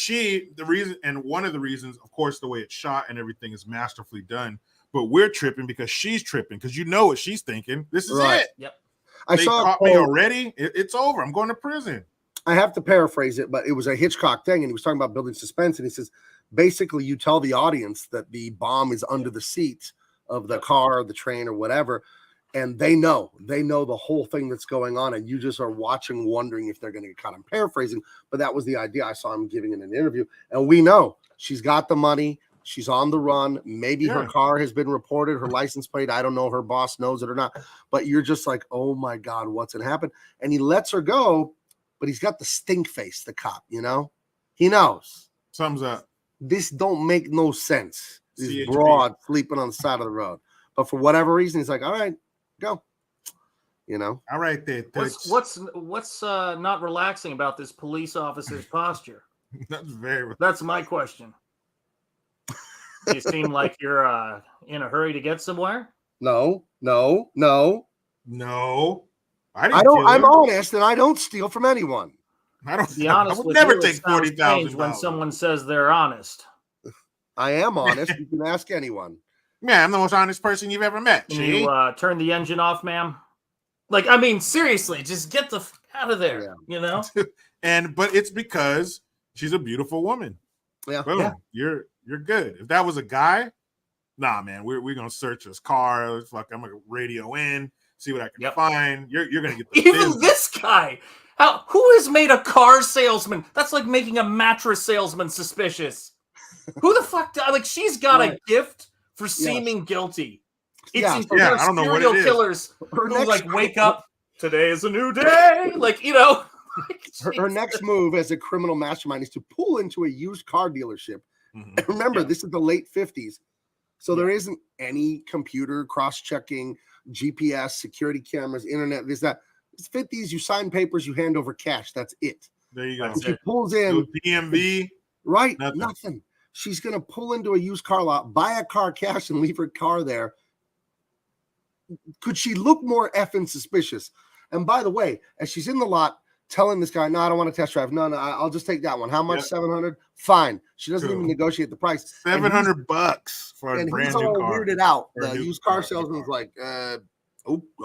S4: one of the reasons, of course, the way it's shot and everything is masterfully done. But we're tripping because she's tripping because you know what she's thinking. This is it.
S8: Yep.
S4: They caught me already. It's over. I'm going to prison.
S7: I have to paraphrase it, but it was a Hitchcock thing, and he was talking about building suspense, and he says, basically, you tell the audience that the bomb is under the seat of the car, the train, or whatever, and they know the whole thing that's going on, and you just are watching, wondering if they're going to get caught. I'm paraphrasing, but that was the idea. I saw him giving in an interview, and we know she's got the money. She's on the run. Maybe her car has been reported, her license plate. I don't know. Her boss knows it or not, but you're just like, oh my God, what's going to happen? And he lets her go. But he's got the stink face, the cop, He knows.
S4: Something's up.
S7: This don't make no sense. This broad sleeping on the side of the road. But for whatever reason, he's like, all right, go.
S4: All right, there.
S8: What's not relaxing about this police officer's posture? That's my question. You seem like you're in a hurry to get somewhere?
S7: No.
S4: I'm
S7: honest, and I don't steal from anyone.
S8: I would never take $40,000 when someone says they're honest.
S7: I am honest. You can ask anyone.
S4: Yeah, I'm the most honest person you've ever met.
S8: Can you turn the engine off, ma'am? Seriously, just get the f out of there.
S4: But it's because she's a beautiful woman.
S7: Yeah,
S4: boom. You're good. If that was a guy, nah, man, we're gonna search his car. I'm gonna radio in. See what I can find. You're gonna get the
S8: even
S4: business.
S8: This guy. Who has made a car salesman? That's like making a mattress salesman suspicious. Who the fuck? She's got a gift for seeming guilty. I
S4: don't know what it is.
S8: Serial killers who wake up. Today is a new day.
S7: Her next move as a criminal mastermind is to pull into a used car dealership. And remember, this is the late 50s, so there isn't any computer cross-checking. GPS, security cameras, internet, this, that. It's 50s, you sign papers, you hand over cash. That's it.
S4: There you go.
S7: She pulls in.
S4: No DMV.
S7: Right, nothing. She's going to pull into a used car lot, buy a car cash, and leave her car there. Could she look more effing suspicious? And by the way, as she's in the lot, telling this guy, no, I don't want to test drive. No, I'll just take that one. How much? $700? Fine. She doesn't even negotiate the price.
S4: $700 for a brand new car.
S7: And he's all weirded out. The used car salesman's like,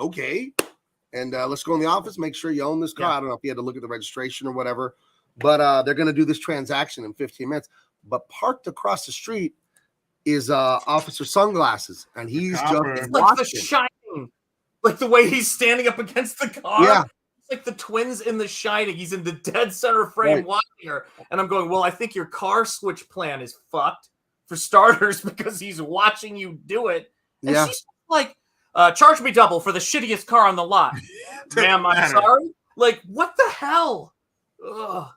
S7: okay. And let's go in the office, make sure you own this car. I don't know if you had to look at the registration or whatever. But they're going to do this transaction in 15 minutes. But parked across the street is Officer Sunglasses. And he's just
S8: watching. Like The Shining. Like the way he's standing up against the car.
S7: Yeah.
S8: It's like the twins in The Shining. He's in the dead center frame watching her. And I'm going, well, I think your car switch plan is fucked for starters because he's watching you do it. And she's like, charge me double for the shittiest car on the lot. Ma'am, I'm sorry. What the hell? Ugh.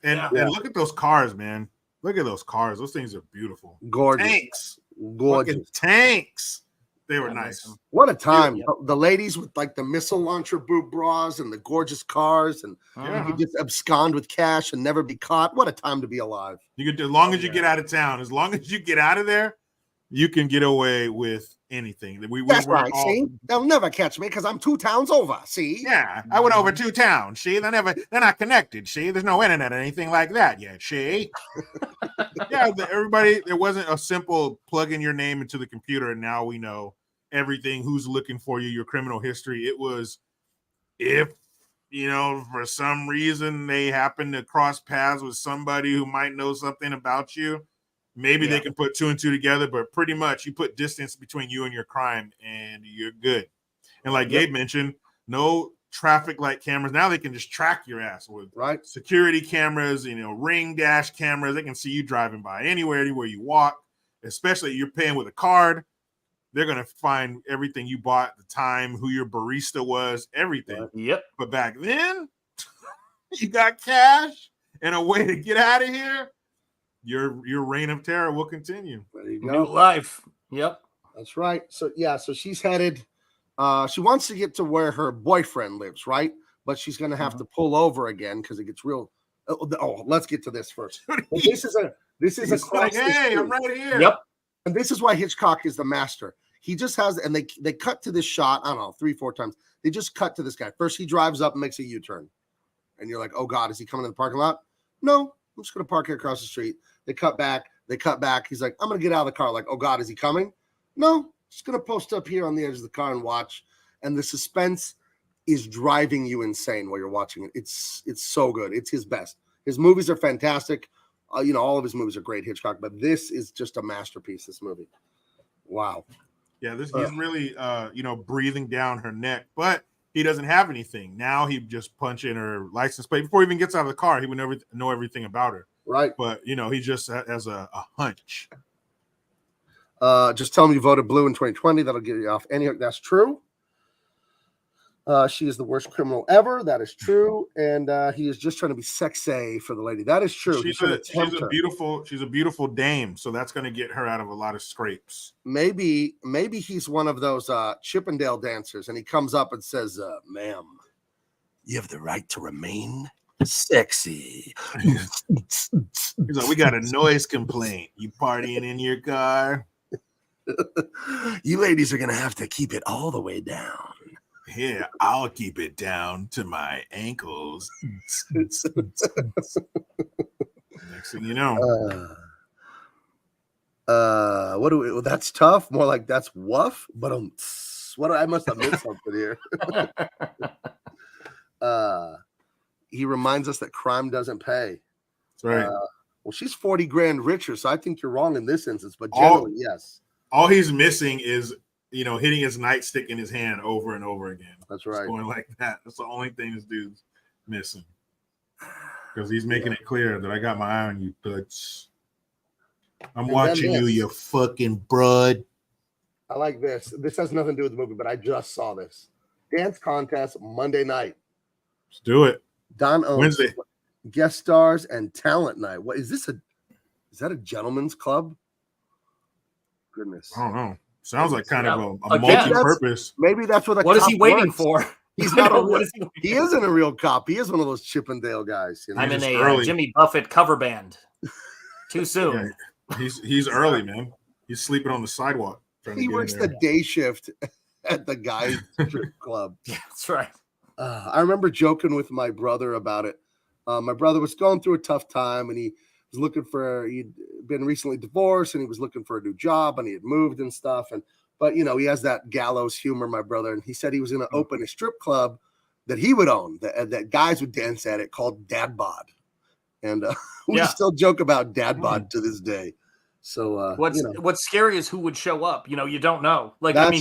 S4: And look at those cars, man. Look at those cars. Those things are beautiful.
S7: Gorgeous.
S4: Tanks.
S7: Gorgeous.
S4: Fucking tanks. They were nice.
S7: What a time. The ladies with the missile launcher boob bras and the gorgeous cars, and you could just abscond with cash and never be caught. What a time to be alive.
S4: You could, as long as you get out of town, as long as you get out of there, you can get away with anything.
S7: That's right. See, they'll never catch me because I'm 2 towns over. See,
S4: yeah, I went over 2 towns. See, they're not connected. See, there's no internet or anything like that yet. See, everybody. There wasn't a simple plug in your name into the computer and now we know everything. Who's looking for you? Your criminal history. It was if for some reason they happen to cross paths with somebody who might know something about you. Maybe they can put 2 and 2 together, but pretty much you put distance between you and your crime and you're good. And like Gabe mentioned, no traffic light cameras. Now they can just track your ass with security cameras, ring dash cameras. They can see you driving by anywhere you walk, especially you're paying with a card. They're going to find everything you bought, the time, who your barista was, everything.
S8: Yep.
S4: But back then, you got cash and a way to get out of here. Your reign of terror will continue.
S7: There you go.
S8: New life. Yep.
S7: That's right. So she's headed. She wants to get to where her boyfriend lives, right? But she's going to have to pull over again because it gets real. Let's get to this first. This is a
S4: like, hey, I'm right here.
S7: Yep. And this is why Hitchcock is the master. He just has, and they cut to this shot. I don't know, 3-4 times. They just cut to this guy. First, he drives up and makes a U-turn, and you're like, oh God, is he coming in the parking lot? No, I'm just going to park here across the street. They cut back. He's like, I'm going to get out of the car. Like, oh God, is he coming? No, just going to post up here on the edge of the car and watch. And the suspense is driving you insane while you're watching it. It's so good. It's his best. His movies are fantastic. All of his movies are great, Hitchcock, but this is just a masterpiece, this movie. Wow.
S4: Yeah, he's really, breathing down her neck, but he doesn't have anything. Now he just punch in her license plate. Before he even gets out of the car, he would never know everything about her.
S7: Right.
S4: But, he just has a hunch.
S7: Just tell him you voted blue in 2020. That'll get you off any. That's true. She is the worst criminal ever. That is true. And he is just trying to be sexy for the lady. That is true.
S4: She's a beautiful dame. So that's going to get her out of a lot of scrapes.
S7: Maybe he's one of those Chippendale dancers, and he comes up and says, ma'am, you have the right to remain sexy.
S4: He's like, we got a noise complaint. You partying in your car?
S7: You ladies are going to have to keep it all the way down.
S4: Yeah, I'll keep it down to my ankles. Next thing you know.
S7: That's tough. More like that's woof. But I must have missed something here. He reminds us that crime doesn't pay.
S4: That's right.
S7: Well, she's 40 grand richer, so I think you're wrong in this instance, but generally, yes.
S4: All he's missing is hitting his nightstick in his hand over and over again.
S7: That's right.
S4: Just going like that. That's the only thing this dude's missing. Because he's making it clear that I got my eye on you, butch. I'm watching you fucking broad.
S7: I like this. This has nothing to do with the movie, but I just saw this. Dance contest Monday night.
S4: Let's do it.
S7: Don owns
S4: Wednesday.
S7: Guest stars and talent night. What is this? Is that a gentleman's club? Goodness.
S4: I don't know. Sounds like kind of a multi-purpose.
S7: Maybe that's what.
S8: What is he waiting for?
S7: He's not a. He isn't a real cop. He is one of those Chippendale guys.
S8: I'm in a Jimmy Buffett cover band. Too soon.
S4: Yeah, he's early, man. He's sleeping on the sidewalk.
S7: He works the day shift at the guy's strip club.
S8: Yeah, that's right.
S7: I remember joking with my brother about it. My brother was going through a tough time, and he was he'd been recently divorced, and he was looking for a new job, and he had moved and stuff. But he has that gallows humor, my brother. And he said he was going to open a strip club that he would own, that guys would dance at it, called Dad Bod. And we still joke about Dad Bod to this day. So
S8: what's scary is who would show up. You don't know. Like,
S7: there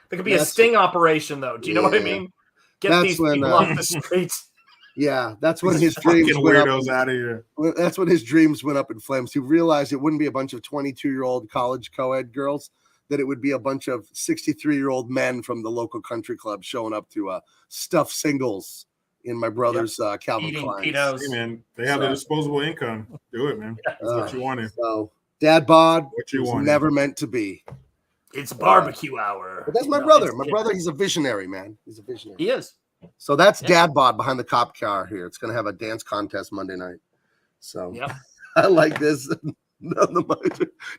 S8: could be a sting operation, though. Do you know what I mean? Get these people off the streets.
S7: Yeah, that's when his dreams went
S4: weirdos out of here.
S7: That's when his dreams went up in flames. He realized it wouldn't be a bunch of 22-year-old college co-ed girls, that it would be a bunch of 63-year-old men from the local country club showing up to stuff singles in my brother's Calvin Klein.
S4: Hey, man, they have the disposable income. Do it, man. That's what you wanted.
S7: So, Dad Bod
S4: was
S7: never meant to be.
S8: It's barbecue hour.
S7: But that's my brother. My brother, he's a visionary, man. He's a visionary.
S8: He is.
S7: So that's Dad Bod behind the cop car here. It's going to have a dance contest Monday night. So I like this.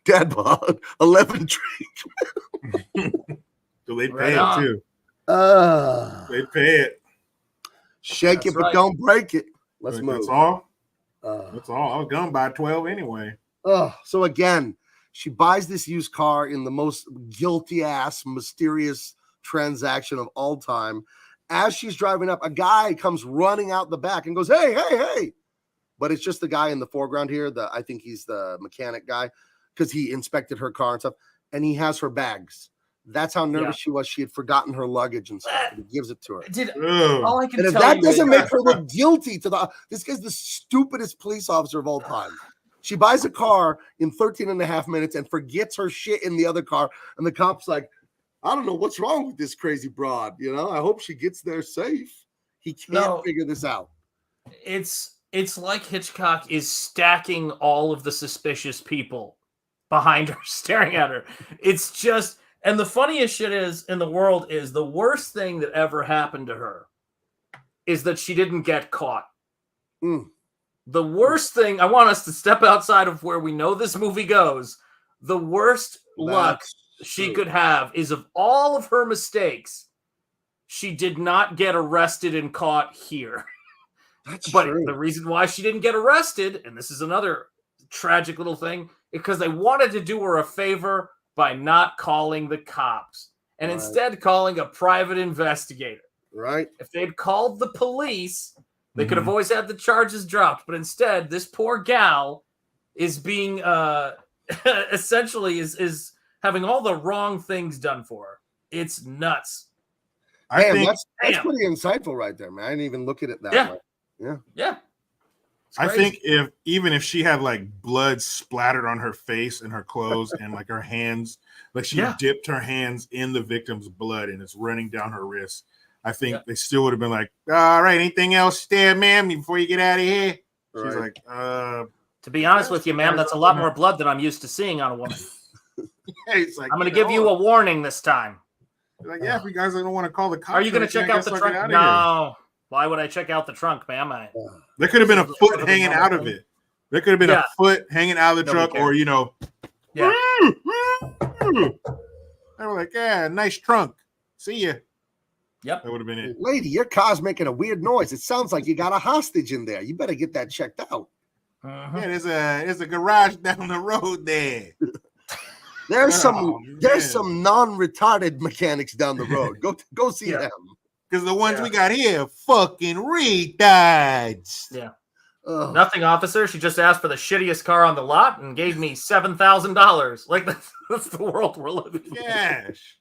S7: Dad Bod, 11 drink.
S4: So they pay it too. They pay it.
S7: Shake it, but don't break it. Let's move.
S4: That's all. That's all. I was going to buy 12 anyway.
S7: So again, she buys this used car in the most guilty ass, mysterious transaction of all time. As she's driving up, a guy comes running out the back and goes, hey, hey, hey. But it's just the guy in the foreground here. I think he's the mechanic guy, because he inspected her car and stuff. And he has her bags. That's how nervous she was. She had forgotten her luggage and stuff. He gives it to her.
S8: All I can
S7: And if
S8: tell
S7: that
S8: you
S7: doesn't
S8: is-
S7: make her look guilty this guy's the stupidest police officer of all time. She buys a car in 13 and a half minutes and forgets her shit in the other car. And the cop's like, I don't know what's wrong with this crazy broad. You know, I hope she gets there safe. He can't figure this out.
S8: It's like Hitchcock is stacking all of the suspicious people behind her, staring at her. It's just, and the funniest shit is in the world is the worst thing that ever happened to her is that she didn't get caught. The worst thing, I want us to step outside of where we know this movie goes. The worst luck she could have is of all of her mistakes, she did not get arrested and caught here. But the reason why she didn't get arrested, and this is another tragic little thing, because they wanted to do her a favor by not calling the cops and instead calling a private investigator.
S7: Right.
S8: If they'd called the police, they could have always had the charges dropped. But instead, this poor gal is being essentially is having all the wrong things done for her. It's nuts.
S7: I think that's pretty insightful right there, man. I didn't even look at it that way.
S8: Yeah.
S4: I think even if she had like blood splattered on her face and her clothes and like her hands, like she dipped her hands in the victim's blood and it's running down her wrist, I think they still would have been like, all right, anything else there, ma'am, before you get out of here? She's like,
S8: to be honest with you, ma'am, that's a lot more blood than I'm used to seeing on a woman.
S4: It's like,
S8: I'm going to give you a warning this time.
S4: Like, if you guys don't want to call the cops,
S8: are you going to check out the trunk? No. Why would I check out the trunk, ma'am?
S4: There could have been a foot hanging out of it. There could have been a foot hanging out of the truck, or they were like, yeah, nice trunk. See ya.
S8: Yep.
S4: That would have been it.
S7: Lady, your car's making a weird noise. It sounds like you got a hostage in there. You better get that checked out.
S4: Yeah, there's a garage down the road there.
S7: There's some non-retarded mechanics down the road. Go see them.
S4: Because the ones we got here, fucking retards.
S8: Yeah. Nothing, officer. She just asked for the shittiest car on the lot and gave me $7,000. Like that's the world we're living in.
S4: Cash.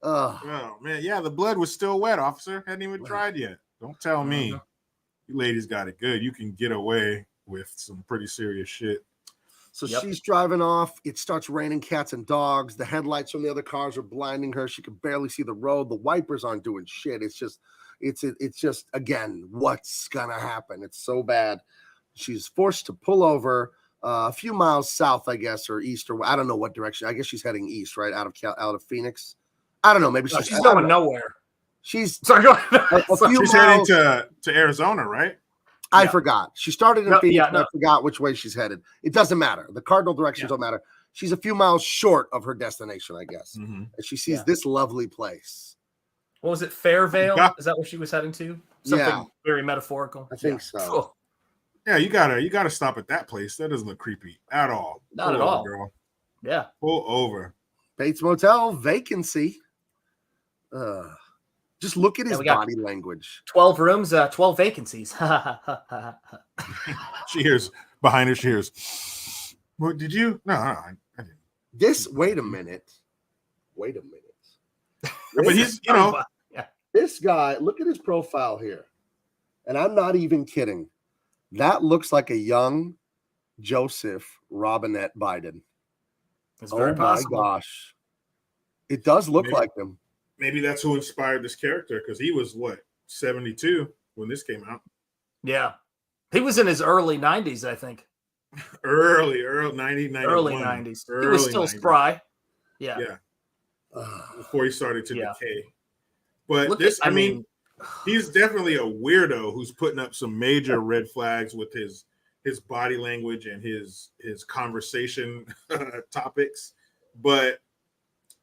S4: Oh man, yeah, the blood was still wet, officer. Hadn't even dried yet. Don't tell me. You ladies got it good. You can get away with some pretty serious shit.
S7: So she's driving off. It starts raining cats and dogs. The headlights from the other cars are blinding her. She can barely see the road. The wipers aren't doing shit. It's just again, what's gonna happen? It's so bad. She's forced to pull over a few miles south, I guess, or east, or I don't know what direction. I guess she's heading east, right out of Phoenix. I don't know. Maybe
S8: she's going nowhere.
S7: She's
S4: she's heading to Arizona, right?
S7: I forgot. She started in Phoenix, and I forgot which way she's headed. It doesn't matter. The cardinal directions don't matter. She's a few miles short of her destination, I guess. And she sees this lovely place.
S8: What was it? Fairvale? Is that where she was heading to? Something very metaphorical.
S7: I think so.
S4: Yeah, you gotta stop at that place. That doesn't look creepy at all.
S8: Not at all, girl. Yeah.
S4: Pull over.
S7: Bates Motel, vacancy. Just look at his body language.
S8: 12 rooms, 12 vacancies.
S4: She hears behind her. She hears. What did you? No, I didn't.
S7: Wait a minute.
S4: But he's,
S7: this guy. Look at his profile here, and I'm not even kidding. That looks like a young Joseph Robinette Biden.
S8: It's very possible.
S7: My gosh, it does look like him.
S4: Maybe that's who inspired this character, because he was 72 when this came out.
S8: Yeah, he was in his early 90s, I think.
S4: Early 90s, 91.
S8: Early 90s. He was still 90s. Spry. Yeah.
S4: Before he started to decay. But he's definitely a weirdo who's putting up some major red flags with his body language and his conversation topics. But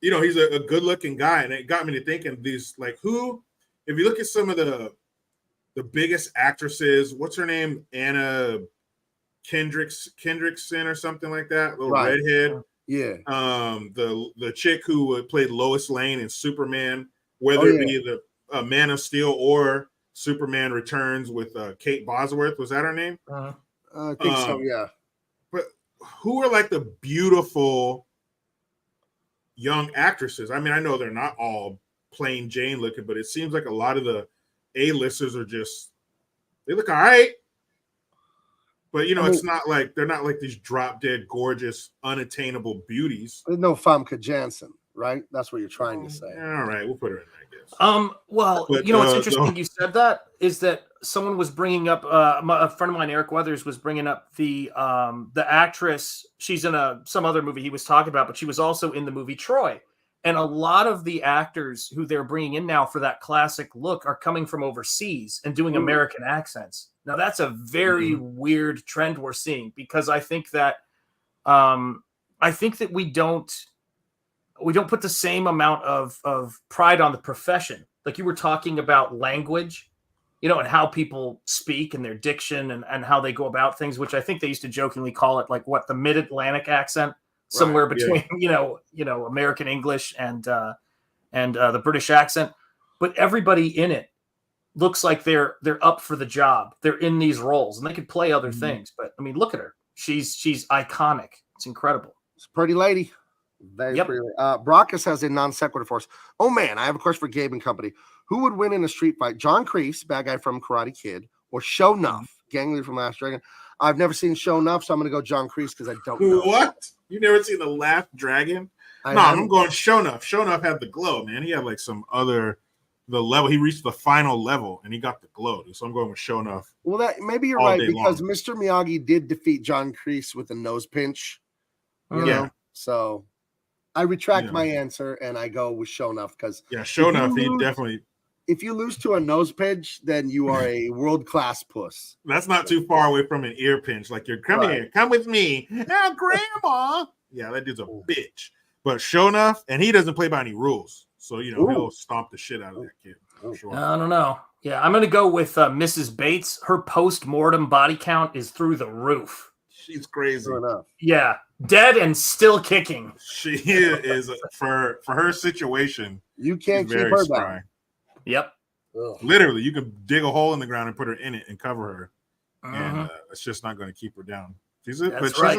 S4: he's a good-looking guy, and it got me to thinking these, like, who, if you look at some of the biggest actresses, what's her name? Anna Kendrickson or something like that, little redhead.
S7: Yeah.
S4: The chick who played Lois Lane in Superman, whether it be the Man of Steel or Superman Returns with Kate Bosworth, was that her name?
S7: I think so. Yeah.
S4: But who are like the beautiful young actresses. I mean, I know they're not all plain Jane looking, but it seems like a lot of the A-listers are just, they look all right. But, you know, it's not like, they're not like these drop dead, gorgeous, unattainable beauties.
S7: There's no Famke Janssen, right? That's what you're trying to say.
S4: All right, we'll put her in there, I guess.
S8: Well,
S4: But,
S8: you know what's interesting? You said that is that someone was bringing up a friend of mine, Eric Weathers, was bringing up the actress. She's in some other movie he was talking about, but she was also in the movie Troy. And a lot of the actors who they're bringing in now for that classic look are coming from overseas and doing American accents. Now that's a very weird trend we're seeing, because I think that we don't put the same amount of pride on the profession. Like you were talking about language, you know, and how people speak and their diction and how they go about things, which I think they used to jokingly call it like the mid-Atlantic accent, somewhere between, you know, American English and the British accent. But everybody in it looks like they're up for the job. They're in these roles and they could play other things. But I mean, look at her. She's iconic. It's incredible.
S7: It's a pretty lady. Very pretty. Brockus has a non sequitur for us. Oh man, I have a question for Gabe and company. Who would win in a street fight? John Kreese, bad guy from Karate Kid, or Sho'nuff, gang leader from Last Dragon? I've never seen Sho'nuff, so I'm going to go John Kreese because I don't know.
S4: What? You never seen The Last Dragon? I'm going Sho'nuff. Sho'nuff had the glow, man. He had like the level. He reached the final level and he got the glow. So I'm going with Sho'nuff.
S7: Well, that maybe you're right, because Mr. Miyagi did defeat John Kreese with a nose pinch. You know? So I retract my answer and I go with Sho'nuff because
S4: Sho'nuff, he definitely.
S7: If you lose to a nose pinch, then you are a world-class puss.
S4: That's not too far away from an ear pinch. Like, you're come here, come with me. Now, grandma. Yeah, that dude's a bitch. But Sho'nuff, and he doesn't play by any rules. So, you know, he'll stomp the shit out of that kid. Sure.
S8: I don't know. Yeah, I'm going to go with Mrs. Bates. Her post-mortem body count is through the roof.
S4: She's crazy.
S8: Yeah, dead and still kicking.
S4: She is, for her situation,
S7: you can't keep her down.
S8: Yep.
S4: Literally, you could dig a hole in the ground and put her in it and cover her, and it's just not going to keep her down. She's a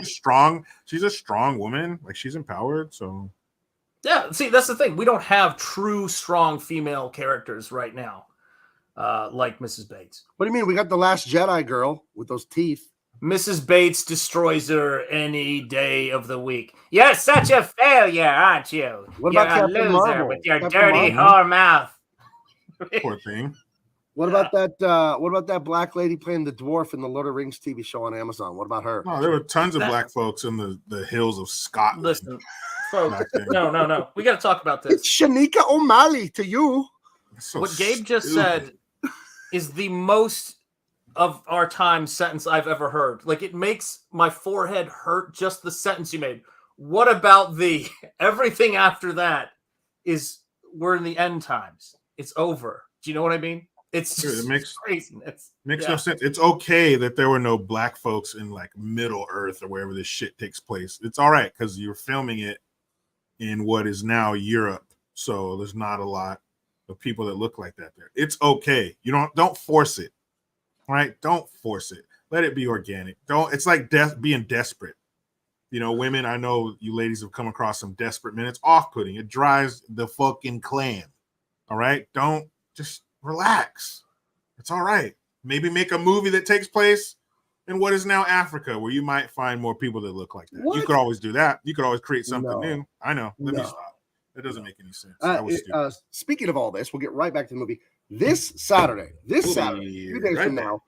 S4: strong woman. Like, she's empowered. So,
S8: yeah. See, that's the thing. We don't have true strong female characters right now, like Mrs. Bates.
S7: What do you mean? We got the Last Jedi girl with those teeth.
S8: Mrs. Bates destroys her any day of the week. You're such a failure, aren't you?
S7: What about
S8: You're a
S7: Captain
S8: loser
S7: Marvel?
S8: with your
S7: Captain
S8: dirty
S7: Marvel?
S8: whore mouth.
S4: Poor thing.
S7: What about that? What about that black lady playing the dwarf in the Lord of the Rings TV show on Amazon? What about her?
S4: No, there were tons of black folks in the hills of Scotland.
S8: Listen, folks, no. We got to talk about this.
S7: It's Shanika O'Malley to you.
S4: So
S8: what Gabe just said is the most of our time sentence I've ever heard. Like, it makes my forehead hurt, just the sentence you made. What about everything after that is we're in the end times. It's over. Do you know what I mean? It's just crazy.
S4: Makes no sense. It's okay that there were no black folks in like Middle Earth or wherever this shit takes place. It's all right because you're filming it in what is now Europe. So there's not a lot of people that look like that there. It's okay. You don't force it. All right? Don't force it. Let it be organic. It's like being desperate. You know, women, I know you ladies have come across some desperate men. It's off-putting. It drives the fucking clan. All right? Don't just relax. It's all right. Maybe make a movie that takes place in what is now Africa, where you might find more people that look like that. What? You could always do that. You could always create something new. I know. Let me stop. That doesn't make any sense. That was stupid.
S7: Speaking of all this, we'll get right back to the movie. This Saturday, 2 days from now,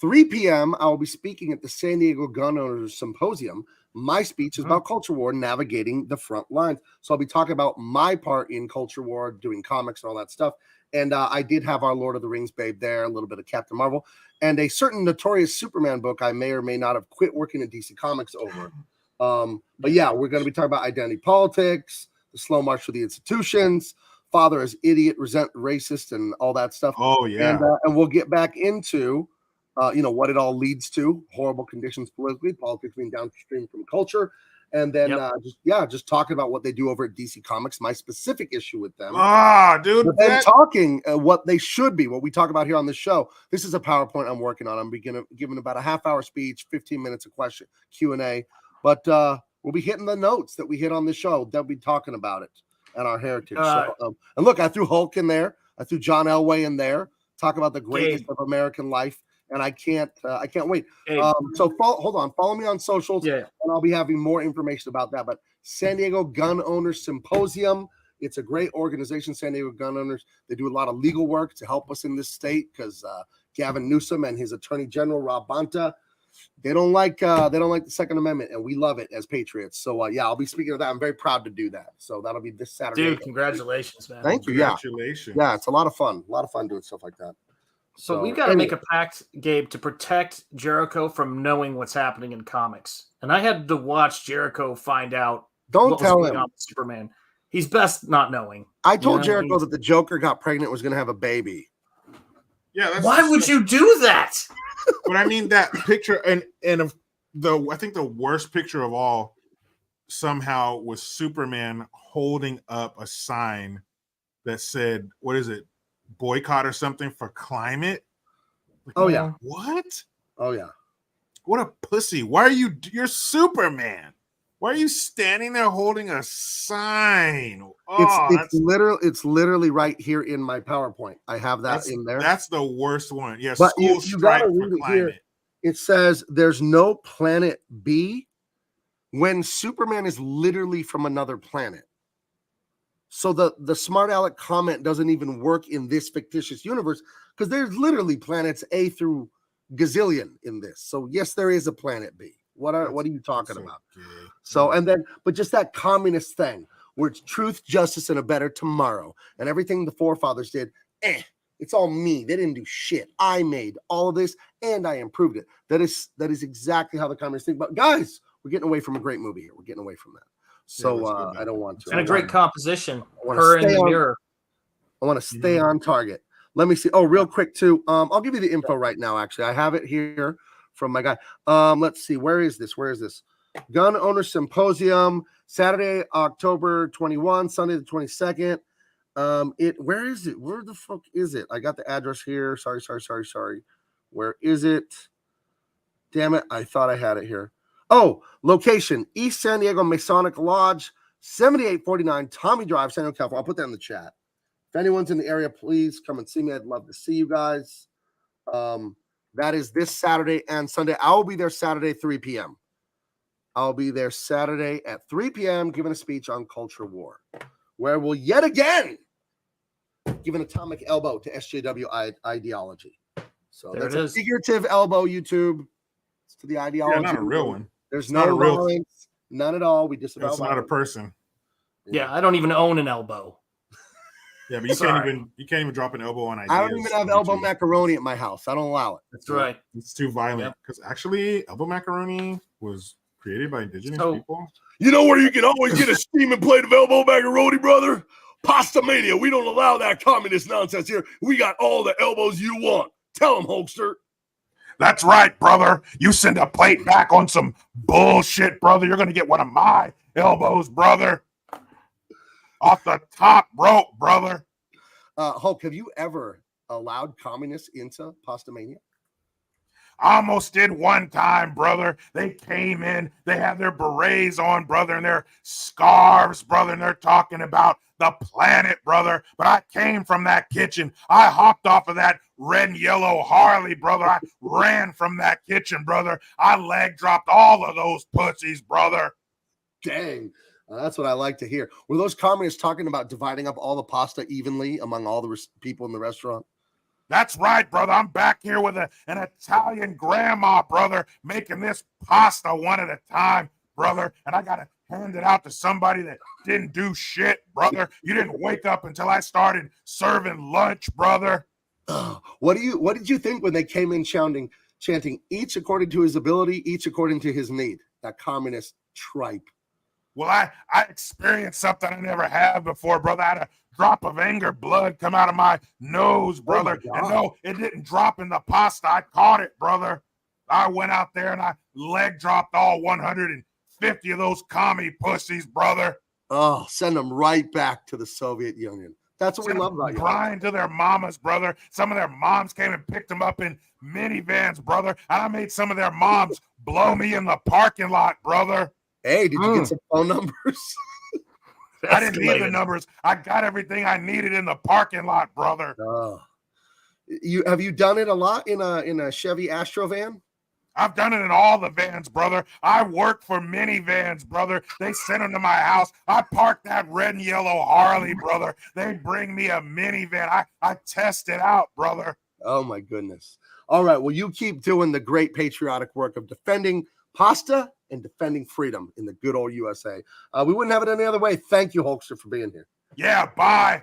S7: 3 p.m., I will be speaking at the San Diego Gun Owners Symposium. My speech is about culture war, navigating the front lines. So I'll be talking about my part in culture war, doing comics and all that stuff. And I did have our Lord of the Rings babe there, a little bit of Captain Marvel, and a certain notorious Superman book I may or may not have quit working at DC Comics over. But yeah, we're going to be talking about identity politics, the slow march for the institutions, father as idiot, racist, and all that stuff.
S4: Oh, yeah.
S7: And we'll get back into what it all leads to, horrible conditions politically, politics being downstream from culture. And then just talking about what they do over at DC Comics, my specific issue with them.
S4: Dude.
S7: But then talking what they should be, what we talk about here on the show. This is a PowerPoint I'm working on. I'm giving about a half-hour speech, 15 minutes of question Q&A. But We'll be hitting the notes that we hit on the show. They'll be talking about it and our heritage. And look, I threw Hulk in there. I threw John Elway in there. Talk about the greatness of American life. And I can't wait. Hold on. Follow me on socials, and I'll be having more information about that. But San Diego Gun Owners Symposium. It's a great organization, San Diego Gun Owners. They do a lot of legal work to help us in this state because Gavin Newsom and his Attorney General Rob Bonta, they don't like the Second Amendment, and we love it as patriots. So I'll be speaking of that. I'm very proud to do that. So that'll be this Saturday.
S8: Dude, congratulations, man!
S7: Thank you.
S4: Congratulations.
S7: Yeah, it's a lot of fun. A lot of fun doing stuff like that.
S8: So we've got to make a pact, Gabe, to protect Jericho from knowing what's happening in comics. And I had to watch Jericho find out.
S7: Don't tell him.
S8: Superman. He's best not knowing.
S7: I told Jericho that the Joker got pregnant, was going to have a baby.
S4: Yeah.
S8: Why would you do that?
S4: But I mean, that picture, and I think the worst picture of all somehow was Superman holding up a sign that said, what is it? Boycott or something for climate. Like, what?
S7: Oh yeah,
S4: what a pussy. Why are you're Superman? Why are you standing there holding a sign?
S7: It's literally right here in my PowerPoint. I have that in there.
S4: That's the worst one. Yes,
S7: but
S4: school strike for climate.
S7: Here. It says there's no planet B when Superman is literally from another planet. So the smart aleck comment doesn't even work in this fictitious universe because there's literally planets A through gazillion in this. So yes, there is a planet B. What are you talking about?
S4: Gay.
S7: So but just that communist thing where it's truth, justice, and a better tomorrow, and everything the forefathers did. It's all me. They didn't do shit. I made all of this and I improved it. That is exactly how the communists think. But guys, we're getting away from a great movie here. We're getting away from that. So I don't want to.
S8: And a great composition. Her in the mirror.
S7: I want to stay on target. Let me see. Oh, real quick too. I'll give you the info right now. Actually, I have it here from my guy. Let's see. Where is this? Gun Owner Symposium, Saturday, October 21, Sunday the 22nd. Where is it? Where the fuck is it? I got the address here. Sorry. Where is it? Damn it. I thought I had it here. Oh, location, East San Diego Masonic Lodge, 7849 Tommy Drive, San Diego, California. I'll put that in the chat. If anyone's in the area, please come and see me. I'd love to see you guys. That is this Saturday and Sunday. I will be there Saturday, 3 p.m. I'll be there Saturday at 3 p.m. giving a speech on culture war, where we'll yet again give an atomic elbow to SJW ideology. So that's a figurative elbow, YouTube. It's to the ideology.
S4: Yeah, not a real one.
S7: There's no violence, none at all. We disavow
S4: It's not a person.
S8: Yeah, I don't even own an elbow.
S4: Yeah, but you can't even drop an elbow on ideas.
S7: I don't even have elbow macaroni at my house. I don't allow it.
S8: That's right.
S4: It's too violent. Because actually, elbow macaroni was created by indigenous people.
S1: You know where you can always get a steaming plate of elbow macaroni, brother? Pasta Mania. We don't allow that communist nonsense here. We got all the elbows you want. Tell them, Hulkster.
S6: That's right, brother. You send a plate back on some bullshit, brother. You're going to get one of my elbows, brother. Off the top rope, brother.
S7: Hulk, have you ever allowed communists into Pasta Mania?
S6: I almost did one time, brother. They came in, they had their berets on, brother, and their scarves, brother, and they're talking about the planet, brother. But I came from that kitchen. I hopped off of that red and yellow Harley, brother. I ran from that kitchen, brother. I leg dropped all of those pussies, brother.
S7: Dang. That's what I like to hear. Were those communists talking about dividing up all the pasta evenly among all the people in the restaurant?
S6: That's right, brother. I'm back here with an Italian grandma, brother, making this pasta one at a time, brother. And I got to hand it out to somebody that didn't do shit, brother. You didn't wake up until I started serving lunch, brother.
S7: What did you think when they came in chanting each according to his ability, each according to his need? That communist tripe.
S6: Well, I experienced something I never had before, brother. I had a drop of anger blood come out of my nose, brother. And no, it didn't drop in the pasta. I caught it, brother. I went out there and I leg dropped all 150 of those commie pussies, brother.
S7: Oh, send them right back to the Soviet Union. That's what we love about you.
S6: Crying to their mamas, brother. Some of their moms came and picked them up in minivans, brother. And I made some of their moms blow me in the parking lot, brother.
S7: Hey, did you get some phone numbers?
S6: I didn't need the numbers. I got everything I needed in the parking lot, brother.
S7: Have you done it a lot in a Chevy Astro van?
S6: I've done it in all the vans, brother. I work for minivans, brother. They send them to my house. I park that red and yellow Harley, brother. They bring me a minivan. I test it out, brother.
S7: Oh, my goodness. All right. Well, you keep doing the great patriotic work of defending pasta and defending freedom in the good old USA. We wouldn't have it any other way. Thank you, Hulkster, for being here.
S6: Yeah, bye.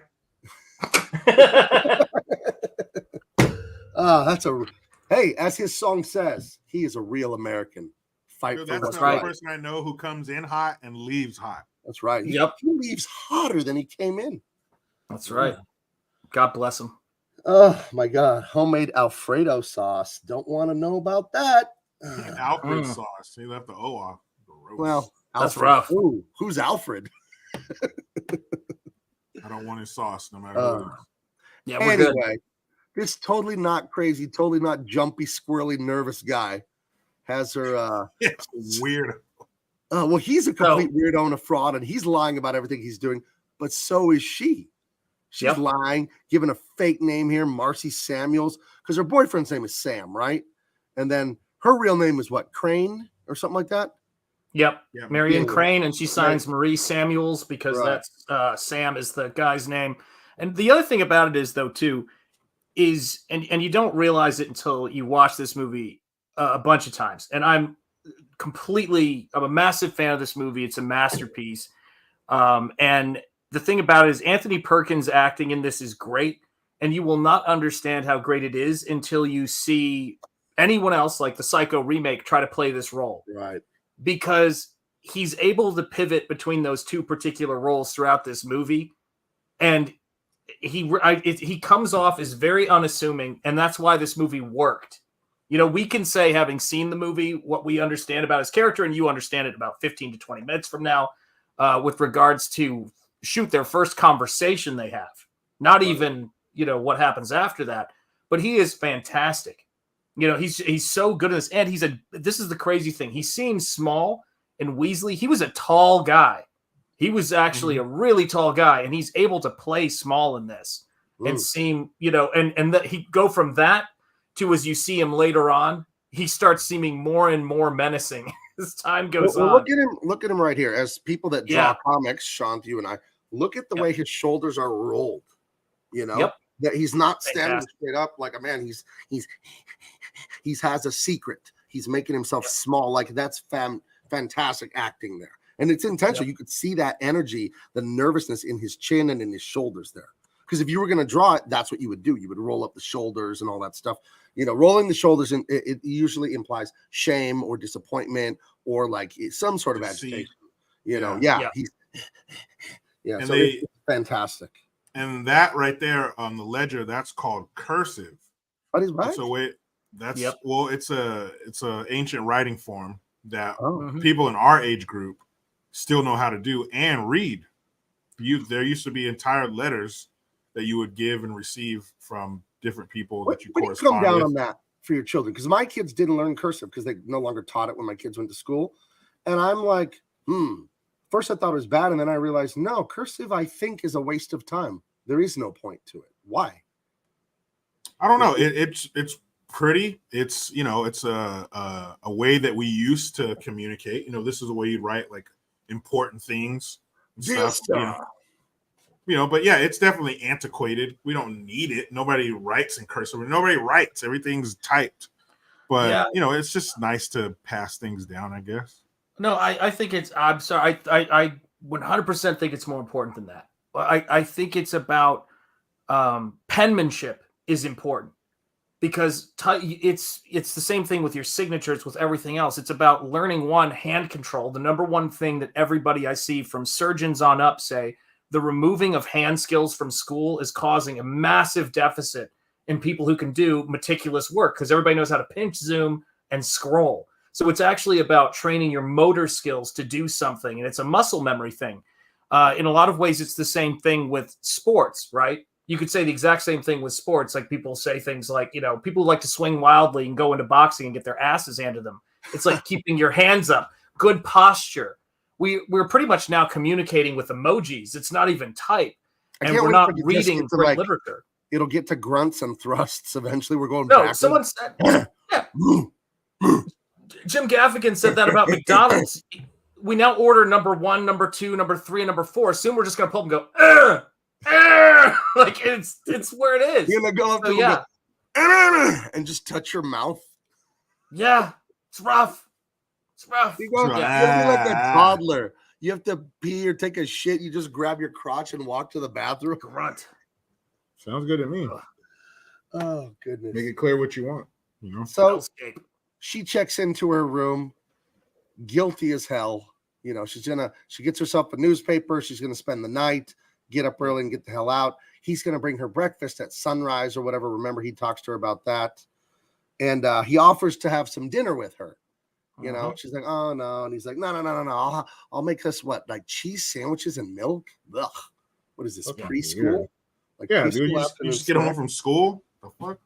S7: Hey, as his song says, he is a real American.
S6: Dude, that's the only person I know who comes in hot and leaves hot.
S7: That's right. He leaves hotter than he came in.
S8: That's right. God bless him.
S7: Oh my God. Homemade Alfredo sauce. Don't want to know about that.
S6: Alfred sauce. He left the O off.
S7: Well,
S8: that's
S7: Alfred.
S8: rough.
S7: Ooh, who's Alfred?
S6: I don't want his sauce no matter what it is.
S8: Yeah, we're
S7: anyway,
S8: good.
S7: This totally not crazy, totally not jumpy, squirrely, nervous guy has her
S6: weird.
S7: Well, he's a complete weirdo and a fraud, and he's lying about everything he's doing, but so is she. She's lying, giving a fake name here, Marcy Samuels, because her boyfriend's name is Sam, right? And then her real name is what, Crane or something like that?
S8: Yep. Marion Crane, and she signs Marie Samuels because that's Sam is the guy's name. And the other thing about it is, though, too, is, and you don't realize it until you watch this movie a bunch of times. And I'm a massive fan of this movie. It's a masterpiece. And the thing about it is Anthony Perkins' acting in this is great. And you will not understand how great it is until you see anyone else, like the Psycho remake, try to play this role.
S7: Right.
S8: Because he's able to pivot between those two particular roles throughout this movie. And he comes off as very unassuming, and that's why this movie worked. You know, we can say, having seen the movie, what we understand about his character, and you understand it about 15 to 20 minutes from now, with regards to their first conversation they have. Not even, what happens after that, but he is fantastic. He's so good at this, and this is the crazy thing. He seems small and weaselly. He was a tall guy. He was actually a really tall guy, and he's able to play small in this and seem, and that he go from that to, as you see him later on, he starts seeming more and more menacing as time goes on.
S7: Look at him right here. As people that draw comics, Sean, you and I, look at the way his shoulders are rolled. That he's not standing straight up like a man. He has a secret. He's making himself small. Like, that's fantastic acting there. And it's intentional. You could see that energy, the nervousness in his chin and in his shoulders there. Because if you were going to draw it, that's what you would do. You would roll up the shoulders and all that stuff. Rolling the shoulders, it usually implies shame or disappointment or like some sort of agitation. So it's fantastic.
S6: And that right there on the ledger, that's called cursive.
S7: What is that?
S6: It's a ancient writing form that people in our age group still know how to do and read. There used to be entire letters that you would give and receive from different people that you correspond with.
S7: Come down on that for your children, because my kids didn't learn cursive because they no longer taught it when my kids went to school. And I'm like, first I thought it was bad, and then I realized, no, cursive I think is a waste of time. There is no point to it. Why?
S6: I don't know. It's pretty. It's it's a way that we used to communicate. This is the way you write like important things and stuff. But yeah, it's definitely antiquated. We don't need it. Nobody writes in cursive. Nobody writes. Everything's typed. But it's just nice to pass things down, I guess.
S8: No, I think I'm sorry. I 100% think it's more important than that. I think it's about penmanship is important, because it's the same thing with your signatures, with everything else. It's about learning hand control. The number one thing that everybody I see from surgeons on up say, the removing of hand skills from school is causing a massive deficit in people who can do meticulous work, because everybody knows how to pinch, zoom, and scroll. So it's actually about training your motor skills to do something, and it's a muscle memory thing. In a lot of ways, it's the same thing with sports, right? You could say the exact same thing with sports. Like, people say things like, people like to swing wildly and go into boxing and get their asses handed to them. It's like keeping your hands up, good posture, we're pretty much now communicating with emojis. It's not even type, and we're
S7: wait
S8: not
S7: for the
S8: reading
S7: disc to,
S8: print
S7: like,
S8: literature.
S7: It'll get to grunts and thrusts eventually. We're going
S8: No,
S7: backwards.
S8: someone said, yeah. Jim Gaffigan said that about McDonald's. We now order number 1, number 2, number 3, and number 4. Soon we're just gonna pull up and go, like it's where it is.
S7: You're gonna go up
S8: So,
S7: to
S8: yeah,
S7: and just touch your mouth.
S8: yeah, it's rough. It's rough.
S7: You go, you'll be like a toddler. You have to pee or take a shit. You just grab your crotch and walk to the bathroom.
S8: Grunt.
S4: Sounds good to me.
S7: Oh goodness.
S4: Make it clear what you want. You know.
S7: So she checks into her room, guilty as hell. You know, she gets herself a newspaper. She's gonna spend the night, get up early and get the hell out. He's gonna bring her breakfast at sunrise or whatever. Remember, he talks to her about that. And he offers to have some dinner with her. You know, she's like, oh no. And he's like, no. I'll make us like cheese sandwiches and milk. Ugh. What is this, preschool? Like,
S4: yeah,
S7: preschool
S4: dude, you just get home from school. The fuck?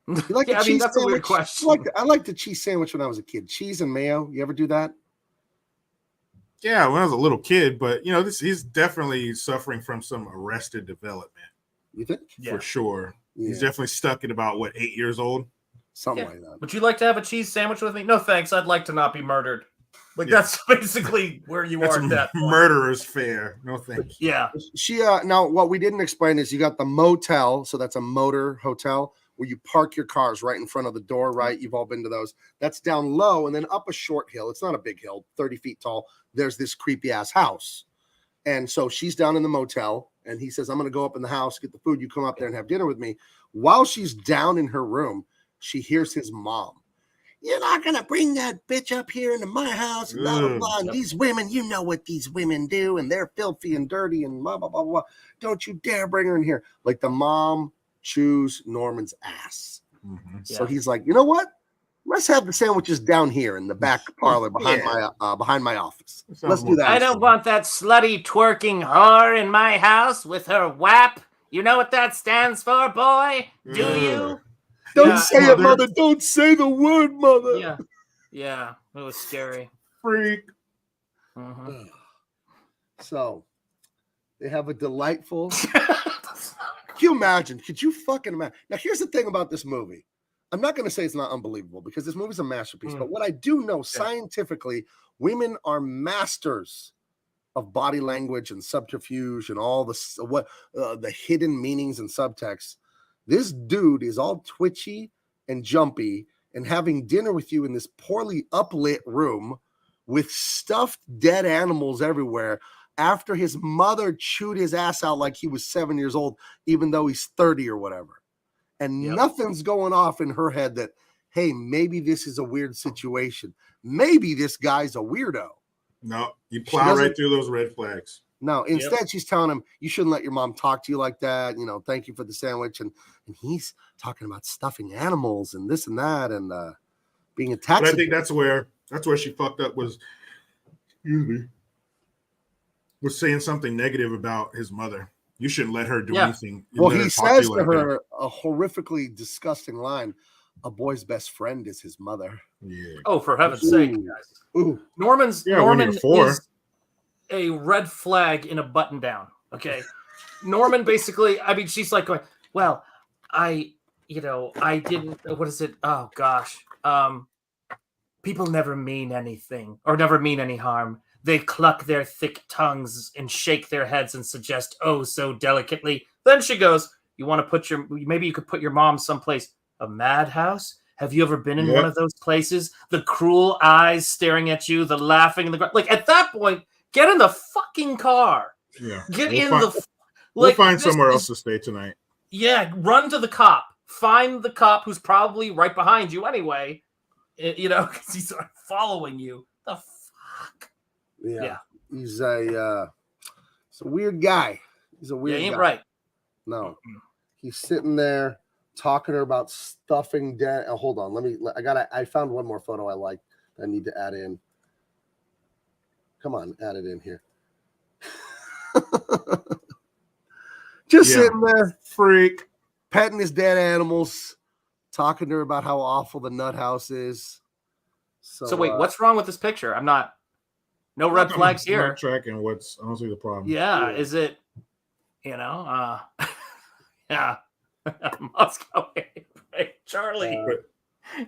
S7: You like
S8: Yeah,
S7: a
S8: I mean,
S7: cheese
S8: that's a weird
S7: sandwich?
S8: question.
S7: I liked the cheese sandwich when I was a kid. Cheese and mayo. You ever do that?
S4: Yeah, when I was a little kid, but you know, he's definitely suffering from some arrested development.
S7: You think?
S4: For sure.
S7: Yeah.
S4: He's definitely stuck at about 8 years old.
S7: Something like that.
S8: Would you like to have a cheese sandwich with me? No, thanks. I'd like to not be murdered. Like that's basically where you are at that point.
S4: Murderer's fare. No thanks.
S8: Yeah.
S7: She now what we didn't explain is you got the motel, so that's a motor hotel where you park your cars right in front of the door, right? You've all been to those. That's down low, and then up a short hill. It's not a big hill, 30 feet tall. There's this creepy ass house. And so she's down in the motel, and he says, I'm gonna go up in the house, get the food, you come up there and have dinner with me. While she's down in her room, she hears his mom. You're not going to bring that bitch up here into my house. And blah, blah, blah. And these women, you know what these women do. And they're filthy and dirty and blah, blah, blah, blah. Don't you dare bring her in here. Like the mom chews Norman's ass.
S4: Mm-hmm.
S7: So he's like, you know what? Let's have the sandwiches down here in the back parlor behind my office. Let's do that.
S8: I don't want that slutty twerking whore in my house with her WAP. You know what that stands for, boy? Do you?
S7: Don't say it, mother. Don't say the word, mother.
S8: Yeah. Yeah. It was scary.
S4: Freak.
S7: So they have a delightful. Can you imagine? Could you fucking imagine? Now, here's the thing about this movie. I'm not going to say it's not unbelievable because this movie's a masterpiece. But what I do know scientifically, women are masters of body language and subterfuge and all the hidden meanings and subtext. This dude is all twitchy and jumpy and having dinner with you in this poorly uplit room with stuffed dead animals everywhere after his mother chewed his ass out like he was 7 years old, even though he's 30 or whatever. And nothing's going off in her head that, hey, maybe this is a weird situation. Maybe this guy's a weirdo.
S4: No, you plow right through those red flags.
S7: No, instead she's telling him, you shouldn't let your mom talk to you like that. You know, thank you for the sandwich. And he's talking about stuffing animals and this and that and being a taxi.
S4: But I think that's where she fucked up was saying something negative about his mother. You shouldn't let her do anything.
S7: Well, he says to her a horrifically disgusting line. A boy's best friend is his mother.
S4: Yeah.
S8: Oh, for heaven's sake, guys.
S7: Ooh.
S8: Norman
S4: is
S8: a red flag in a button down. Okay. Norman basically, I mean, she's like going, well, I didn't, what is it? Oh gosh. People never mean anything or never mean any harm. They cluck their thick tongues and shake their heads and suggest, oh, so delicately. Then she goes, maybe you could put your mom someplace. A madhouse? Have you ever been in one of those places? The cruel eyes staring at you, the laughing in the ground. Like at that point, get in the fucking car.
S4: Yeah.
S8: We'll
S4: find somewhere else to stay tonight.
S8: Yeah, run to the cop. Find the cop who's probably right behind you anyway. You know, because he's following you. The fuck?
S7: Yeah. He's a weird guy. He's a weird guy.
S8: He ain't right.
S7: No. He's sitting there talking to her about stuffing dead. Oh, hold on. I found one more photo I like I need to add in. Come on, add it in here. Just sitting there, freak, petting his dead animals, talking to her about how awful the nut house is.
S8: So wait, what's wrong with this picture? I'm not. No red flags
S4: I'm
S8: here.
S4: not tracking I don't see the problem.
S8: Yeah, is it, yeah. Moscow, Charlie,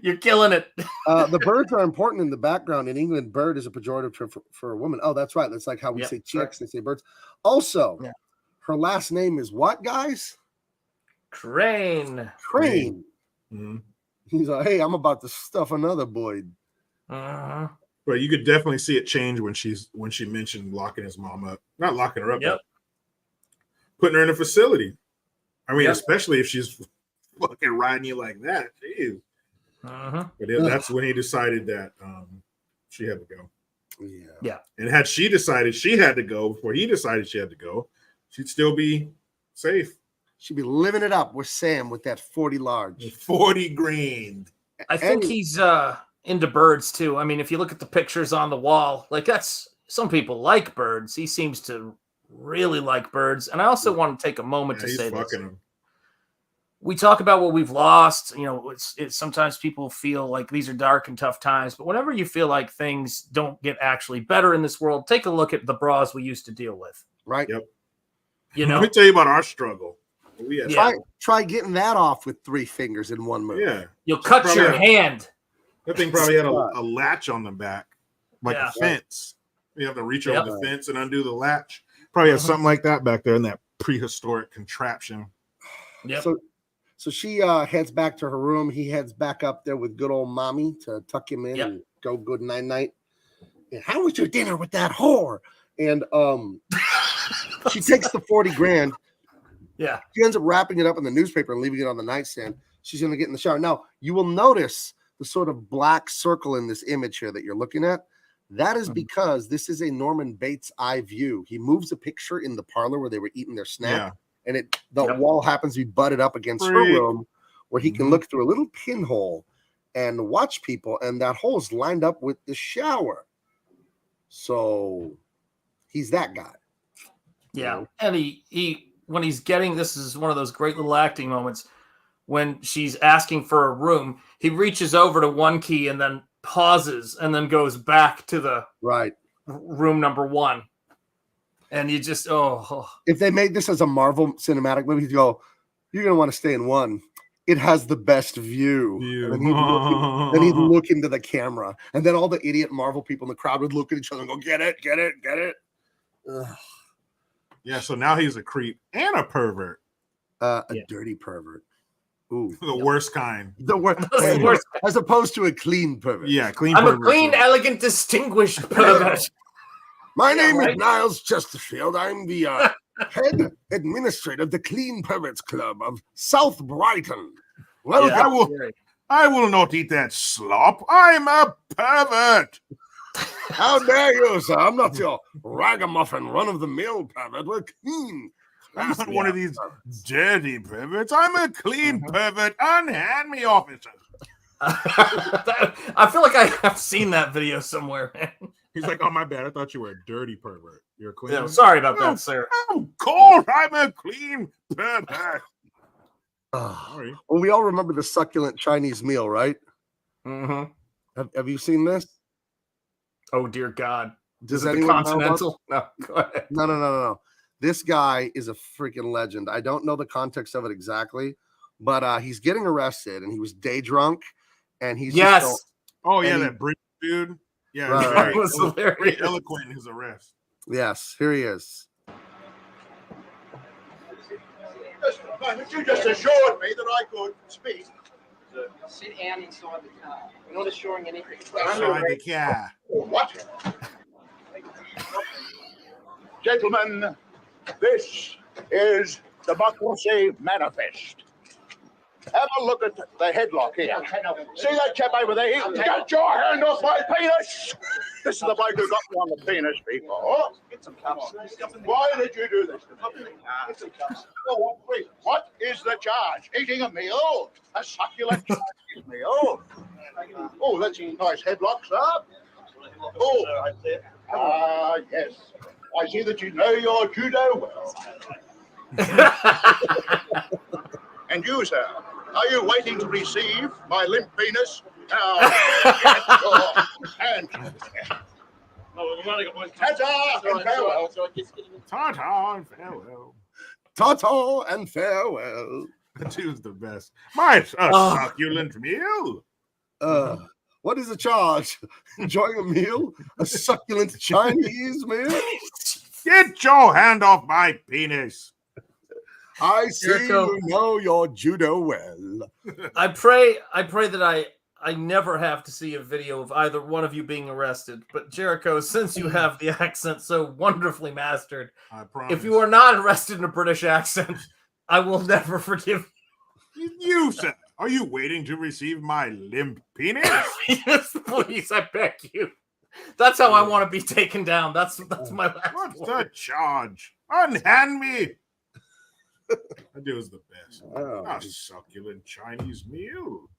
S8: you're killing it.
S7: The birds are important in the background. In England, bird is a pejorative term for a woman. Oh, that's right. That's like how we say chicks. They say birds. Also, her last name is what, guys?
S8: Crane.
S4: Mm-hmm.
S7: He's like, hey, I'm about to stuff another boy.
S4: But you could definitely see it change when she mentioned locking his mom up. Not locking her up, but putting her in a facility. I mean, especially if she's fucking riding you like that. Jeez. But that's when he decided that she had to go.
S7: Yeah.
S4: And had she decided she had to go before he decided she had to go, she'd still be safe.
S7: She'd be living it up with Sam with that 40 large.
S4: 40 grand.
S8: I think he's into birds too. I mean, if you look at the pictures on the wall, like that's some people like birds. He seems to really like birds. And I also want to take a moment to say this. We talk about what we've lost. You know, it's sometimes people feel like these are dark and tough times, but whenever you feel like things don't get actually better in this world, take a look at the bras we used to deal with.
S7: Right.
S4: Yep.
S8: You know,
S4: let me tell you about our struggle.
S7: Try getting that off with 3 fingers in one move.
S4: Yeah.
S8: You'll cut your hand.
S4: That thing probably had a latch on the back, like a fence. You have to reach over the fence and undo the latch. Probably has something like that back there in that prehistoric contraption.
S8: Yep.
S7: So she heads back to her room. He heads back up there with good old mommy to tuck him in and go good night. And how was your dinner with that whore? And she takes the 40 grand.
S8: Yeah.
S7: She ends up wrapping it up in the newspaper and leaving it on the nightstand. She's going to get in the shower. Now, you will notice the sort of black circle in this image here that you're looking at. That is because this is a Norman Bates eye view. He moves a picture in the parlor where they were eating their snack, and the wall happens to be butted up against her room where he can look through a little pinhole and watch people, and that hole is lined up with the shower. So he's that guy.
S8: Yeah. And he when he's getting, this is one of those great little acting moments when she's asking for a room, he reaches over to one key and then pauses and then goes back to the room number 1. And you just,
S7: if they made this as a Marvel cinematic movie, you go, you're going to want to stay in 1. It has the best view. And then he'd look into the camera. And then all the idiot Marvel people in the crowd would look at each other and go, get it, get it, get it. Ugh.
S4: Yeah, so now he's a creep and a pervert.
S7: A dirty pervert. Ooh.
S4: The worst kind.
S7: The worst. As opposed to a clean pervert.
S4: Yeah, clean
S8: I'm
S4: pervert.
S8: a clean, elegant, distinguished pervert.
S7: My name is Niles Chesterfield. I'm the head administrator of the Clean Perverts Club of South Brighton. Well,
S6: I will not eat that slop. I'm a pervert.
S7: How dare you, sir? I'm not your ragamuffin, run-of-the-mill pervert. We're clean.
S6: I'm not one of these dirty perverts. I'm a clean pervert. Unhand me, officer.
S8: I feel like I have seen that video somewhere, man.
S4: He's like, oh, my bad. I thought you were a dirty pervert. You're a clean.
S8: Yeah, sorry about that, sir.
S6: Of course, I'm a clean pervert.
S7: Well, we all remember the succulent Chinese meal, right?
S8: Mm-hmm.
S7: Have you seen this?
S8: Oh, dear God.
S7: Does
S8: it
S7: anyone
S8: the Continental? No, go ahead.
S7: No. This guy is a freaking legend. I don't know the context of it exactly, but he's getting arrested, and he was day drunk, and he's
S4: that British dude. Yeah,
S7: right.
S8: That was hilarious.
S4: Very eloquent in his arrest.
S7: Yes, here he is.
S11: You just assured me that I could speak.
S12: Sit down inside the car. We're not assuring anything.
S6: Inside the car.
S11: What? Gentlemen, this is Democracy Manifest. Have a look at the headlock here. See that chap over there? Get your hand off my penis! This is the bloke who got me on the penis before.
S12: Get some cups.
S11: Why did you do this? Get some cups. What is the charge? Eating a meal? A succulent Chinese meal? Oh, that's a nice headlock, sir. Oh, yes. I see that you know your judo well. And you, sir, are you waiting to receive my limp penis? Now, get your hand. Ta-ta and farewell.
S4: Ta-ta and farewell.
S7: Ta-ta and farewell.
S4: That dude's the best. My succulent meal.
S7: What is the charge? Enjoying a meal? A succulent Chinese meal?
S4: Get your hand off my penis.
S7: I see
S8: Jericho.
S7: you know your judo well.
S8: I pray that I never have to see a video of either one of you being arrested. But Jericho, since you have the accent so wonderfully mastered,
S4: I promise.
S8: if you are not arrested in a British accent, I will never forgive
S4: you. You said, are you waiting to receive my limp penis?
S8: Yes, please, I beg you. That's how I want to be taken down. That's my last
S4: What's
S8: word.
S4: the charge? Unhand me. That dude was the best. A succulent Chinese meal.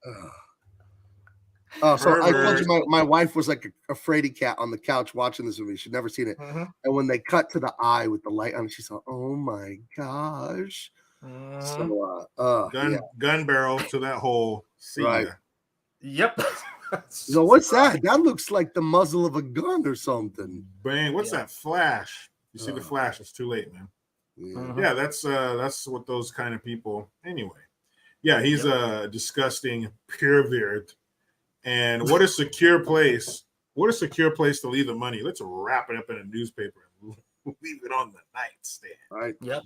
S7: So I told you my wife was like a fraidy cat on the couch watching this movie. She'd never seen it. And when they cut to the eye with the light on it, she saw, oh my gosh. So
S4: gun barrel to that hole. See
S7: Right.
S4: ya.
S8: Yep.
S7: So what's that? That looks like the muzzle of a gun or something.
S4: Bang. What's that flash? You see the flash. It's too late, man. Yeah, that's what those kind of people anyway. Yeah, he's a disgusting pervert. And what a secure place. What a secure place to leave the money. Let's wrap it up in a newspaper and leave it on the nightstand.
S7: Right.
S8: Yep.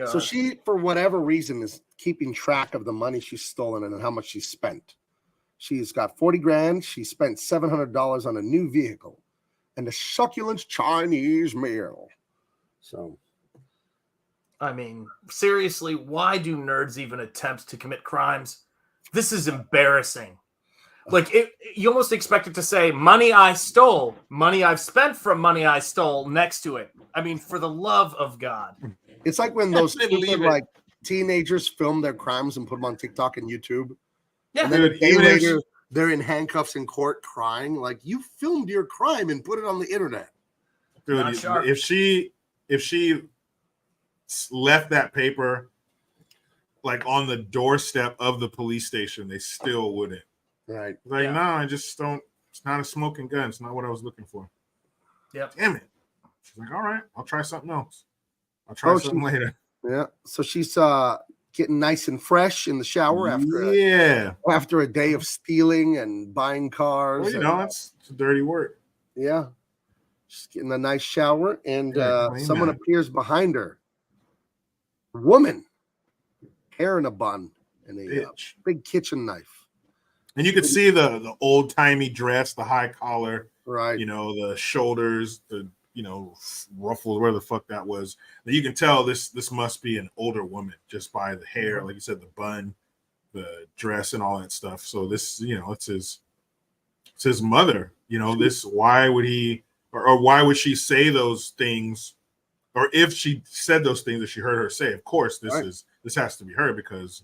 S7: So she, for whatever reason, is keeping track of the money she's stolen and how much she spent. She's got 40 grand. She spent $700 on a new vehicle and a succulent Chinese meal. So,
S8: I mean, seriously, why do nerds even attempt to commit crimes? This is embarrassing. Like, you almost expect it to say, money I stole, money I've spent from money I stole next to it. I mean, for the love of God.
S7: it's like when those stupid, like teenagers film their crimes and put them on TikTok and YouTube.
S8: Yeah,
S7: and then
S4: dude,
S7: a day
S4: even if-
S7: later, they're in handcuffs in court crying. Like, you filmed your crime and put it on the internet.
S4: Dude,
S8: Not sharp.
S4: if she left that paper like on the doorstep of the police station, they still wouldn't.
S7: Right.
S4: Like,
S8: Yeah.
S4: no, I just don't. It's not a smoking gun. It's not what I was looking for.
S8: Yep.
S4: Damn it. She's like, all right, I'll try something else. I'll try something later.
S7: Yeah. So she's getting nice and fresh in the shower after a day of stealing and buying cars.
S4: Well, you know, it's dirty work.
S7: Yeah. She's getting a nice shower, and
S4: claim
S7: someone
S4: that.
S7: appears behind her. Woman, hair in a bun, and a
S4: Bitch.
S7: big kitchen knife.
S4: And you could see the old timey dress, the high collar,
S7: Right.
S4: you know, the shoulders, the ruffles, where the fuck that was. And you can tell this must be an older woman just by the hair, like you said, the bun, the dress, and all that stuff. So this, it's his mother. Why would he or why would she say those things? Or if she said those things that she heard her say, of course, this has to be her because,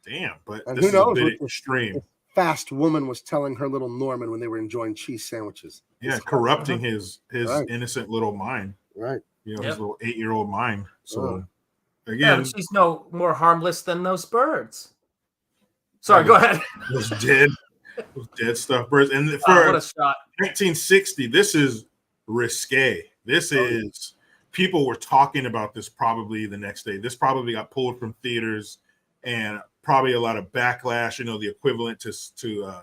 S4: damn. But
S7: And
S4: this
S7: who
S4: is
S7: knows
S4: a
S7: what
S4: bit
S7: the
S4: extreme.
S7: fast woman was telling her little Norman when they were enjoying cheese sandwiches.
S4: Yeah, corrupting his
S7: Right.
S4: innocent little mind.
S7: Right.
S4: His
S8: Yep.
S4: little 8-year-old mind. So
S8: Yeah,
S4: again,
S8: but she's no more harmless than those birds. Sorry, go ahead.
S4: those dead stuff birds. And
S8: Wow,
S4: for
S8: what a shot.
S4: 1960, this is risque. This is people were talking about this probably the next day. This probably got pulled from theaters and probably a lot of backlash. The equivalent to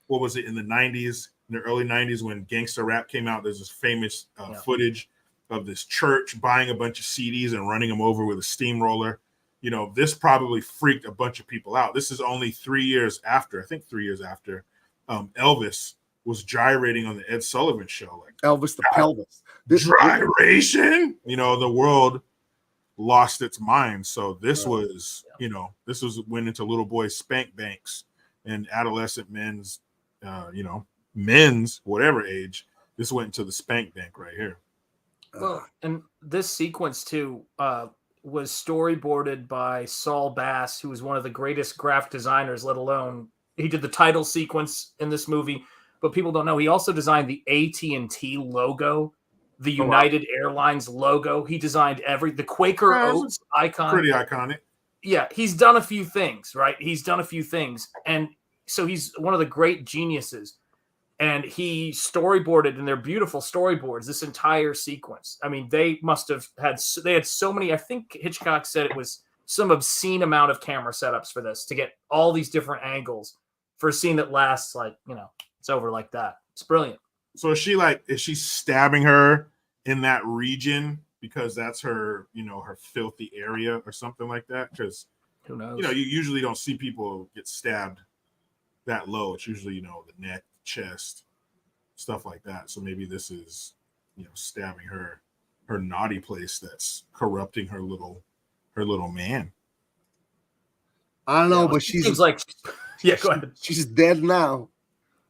S4: what was it in the 90s, in the early 90s when gangster rap came out. There's this famous footage of this church buying a bunch of CDs and running them over with a steamroller. This probably freaked a bunch of people out. This is only 3 years after, I think 3 years after Elvis was gyrating on the Ed Sullivan show. Like
S7: Elvis the pelvis.
S4: gyration, the world lost its mind. So this was, went into little boys' spank banks and adolescent men's, men's whatever age. This went into the spank bank right here.
S8: Well, and this sequence too was storyboarded by Saul Bass, who was one of the greatest graphic designers, let alone he did the title sequence in this movie. But people don't know he also designed the AT&T logo, the United Airlines logo. He designed the Quaker Oats icon.
S4: Pretty iconic.
S8: Yeah, he's done a few things, right? He's done a few things, and so he's one of the great geniuses. and he storyboarded, and they're beautiful storyboards, this entire sequence. I mean, they must have had so many. I think Hitchcock said it was some obscene amount of camera setups for this to get all these different angles for a scene that lasts like, it's over like that. It's brilliant.
S4: So is she stabbing her in that region because that's her, her filthy area or something like that? Because
S8: who knows?
S4: You usually don't see people get stabbed that low. It's usually, the neck, chest, stuff like that. So maybe this is, stabbing her naughty place that's corrupting her little man.
S7: I don't know, but she's
S8: seems like go ahead.
S7: She's dead now.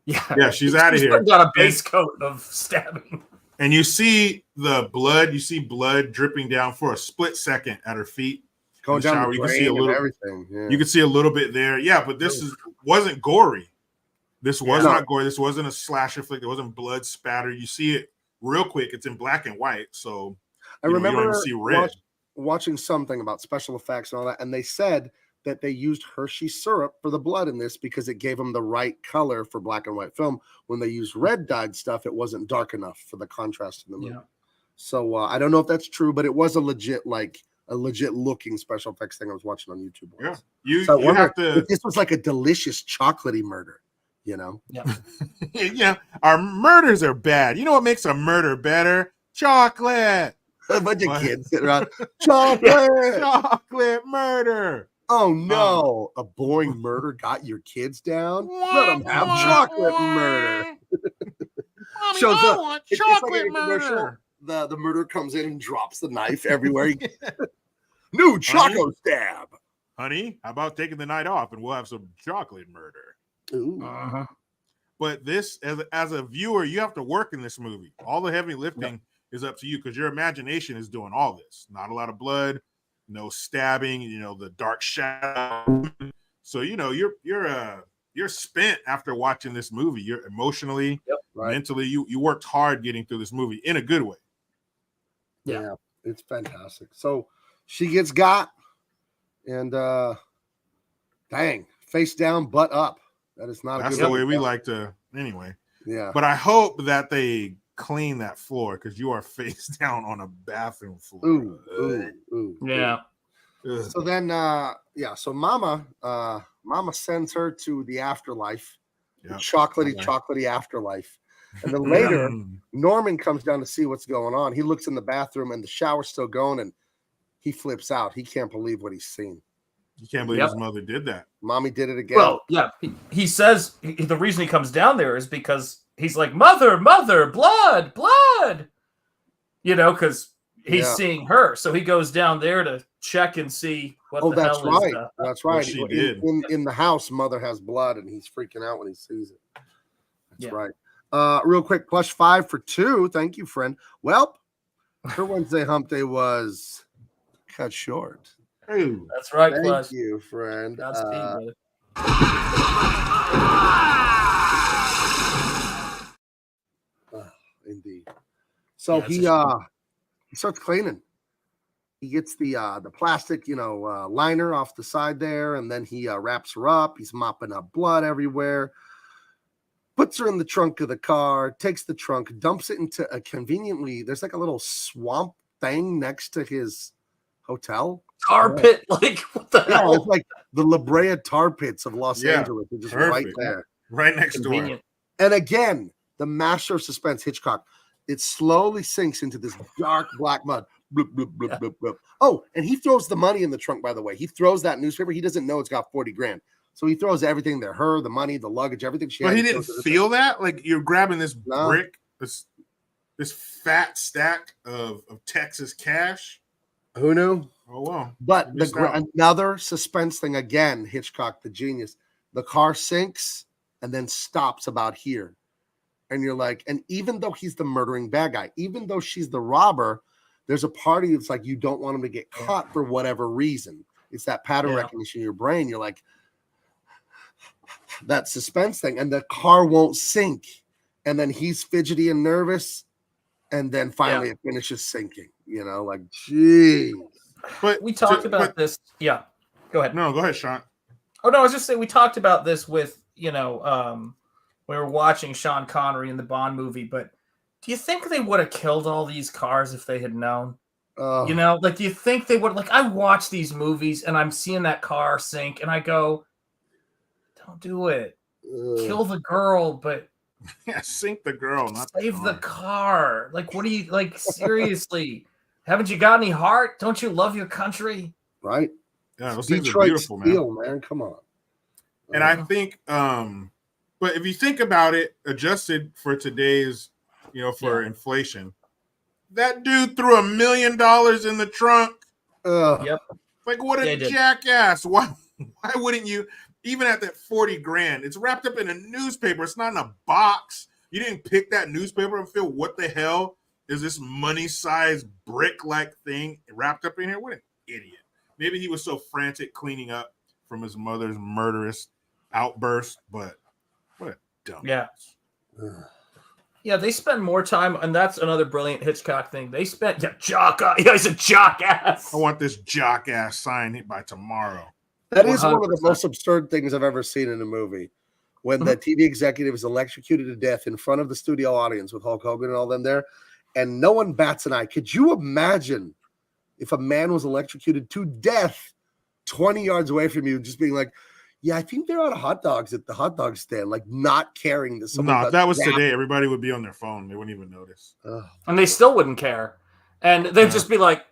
S4: Yeah, she's out of here.
S8: Got a base coat of stabbing.
S4: And you see the blood. You see blood dripping down for a split second at her feet.
S7: Going down the
S4: you can see a little
S7: everything. Yeah.
S4: You can see a little bit there. Yeah, but this wasn't gory. This was not gory. This wasn't a slasher flick. There wasn't blood spatter. You see it real quick. It's in black and white. So
S7: I remember
S4: you don't even see red.
S7: Watching something about special effects and all that, and they said that they used Hershey syrup for the blood in this because it gave them the right color for black and white film. When they used red dyed stuff, it wasn't dark enough for the contrast in the movie. Yeah. So I don't know if that's true, but it was a legit looking special effects thing I was watching on YouTube.
S4: Yeah,
S7: you have to. This was like a delicious chocolatey murder,
S8: Yeah.
S4: Yeah, our murders are bad. You know what makes a murder better? Chocolate.
S7: A bunch of kids sitting around. Chocolate
S4: murder.
S7: Oh no, a boring murder got your kids down? Let them have chocolate murder. Shows up. It's like a commercial. The murderer comes in and drops the knife everywhere. New Choco stab.
S4: Honey, how about taking the night off and we'll have some chocolate murder?
S7: Ooh.
S4: But this, as a viewer, you have to work in this movie. All the heavy lifting is up to you because your imagination is doing all this. Not a lot of blood, no stabbing, the dark shadow. So you're spent after watching this movie. You're emotionally, mentally, you worked hard getting through this movie in a good way.
S7: Yeah, it's fantastic. So she gets got, and dang, face down, butt up. That is not.
S4: That's
S7: a good
S4: the way we like to. Anyway.
S7: Yeah.
S4: But I hope that they clean that floor because you are face down on a bathroom floor.
S7: Ooh.
S8: Yeah.
S7: So then, so Mama sends her to the afterlife, the chocolatey afterlife. And then later, Norman comes down to see what's going on. He looks in the bathroom and the shower's still going and he flips out. He can't believe what he's seen.
S4: You can't believe his mother did that.
S7: Mommy did it again.
S8: Well, yeah. He says the reason he comes down there is because he's like, mother, blood. Because he's seeing her. So he goes down there to check and see what the hell is.
S7: That's right.
S4: She did.
S7: In the house, mother has blood and he's freaking out when he sees it. That's right. Real quick, +5 for 2. Thank you, friend. Well, her Wednesday hump day was cut short.
S4: Ooh.
S8: That's right.
S7: Thank you, friend.
S8: That's brother.
S7: Indeed. So he starts cleaning. He gets the plastic, liner off the side there, and then he wraps her up. He's mopping up blood everywhere. Puts her in the trunk of the car, takes the trunk, dumps it into a there's like a little swamp thing next to his hotel.
S8: Tar pit, like what the hell?
S7: It's like the La Brea tar pits of Los Angeles. They're just right there.
S4: Right next door.
S7: And again, the master of suspense, Hitchcock, it slowly sinks into this dark black mud. Bloop, bloop, bloop, bloop, bloop. Oh, and he throws the money in the trunk, by the way. He throws that newspaper. He doesn't know it's got 40 grand. So he throws everything there, her, the money, the luggage, everything she had.
S4: But he didn't feel that? Like you're grabbing this brick, this fat stack of Texas cash.
S7: Who knew?
S4: Oh, wow.
S7: But another suspense thing again, Hitchcock, the genius. The car sinks and then stops about here. And you're like, and even though he's the murdering bad guy, even though she's the robber, there's a party that's like, you don't want him to get caught for whatever reason. It's that pattern recognition in your brain. You're like, that suspense thing. And the car won't sink. And then he's fidgety and nervous. And then finally it finishes sinking. Like, geez.
S4: But
S8: we talked about this. Yeah. Go ahead.
S4: No, go ahead, Sean.
S8: Oh, no, I was just saying we talked about this with, we were watching Sean Connery in the Bond movie, but do you think they would have killed all these cars if they had known? You know, like, do you think they would? Like, I watch these movies and I'm seeing that car sink and I go, don't do it. Kill the girl, but
S4: yeah, sink the girl, not
S8: save the car. Like, what do you, like, seriously? Haven't you got any heart? Don't you love your country?
S7: Right?
S4: Yeah, those things are
S7: Detroit
S4: beautiful,
S7: Steel,
S4: man.
S7: Come on.
S4: And I think, but if you think about it, adjusted for today's, you know, for inflation, that dude threw $1 million in the trunk.
S8: Yep.
S4: Like, what a jackass. Why wouldn't you, even at that 40 grand, it's wrapped up in a newspaper. It's not in a box. You didn't pick that newspaper and feel, what the hell is this money-sized brick-like thing wrapped up in here? What an idiot. Maybe he was so frantic cleaning up from his mother's murderous outburst, but what a dumb.
S8: Yeah. Yeah, they spend more time, and that's another brilliant Hitchcock thing. They spent he's a jock ass.
S4: I want this jock ass sign by tomorrow.
S7: That is 100%. One of the most absurd things I've ever seen in a movie. When the TV executive is electrocuted to death in front of the studio audience with Hulk Hogan and all them there, and no one bats an eye. Could you imagine if a man was electrocuted to death 20 yards away from you, just being like, yeah, I think they're out of hot dogs at the hot dog stand, like not caring that someone.
S4: No, if that was today, everybody would be on their phone. They wouldn't even notice.
S8: And they still wouldn't care. And they'd just be like,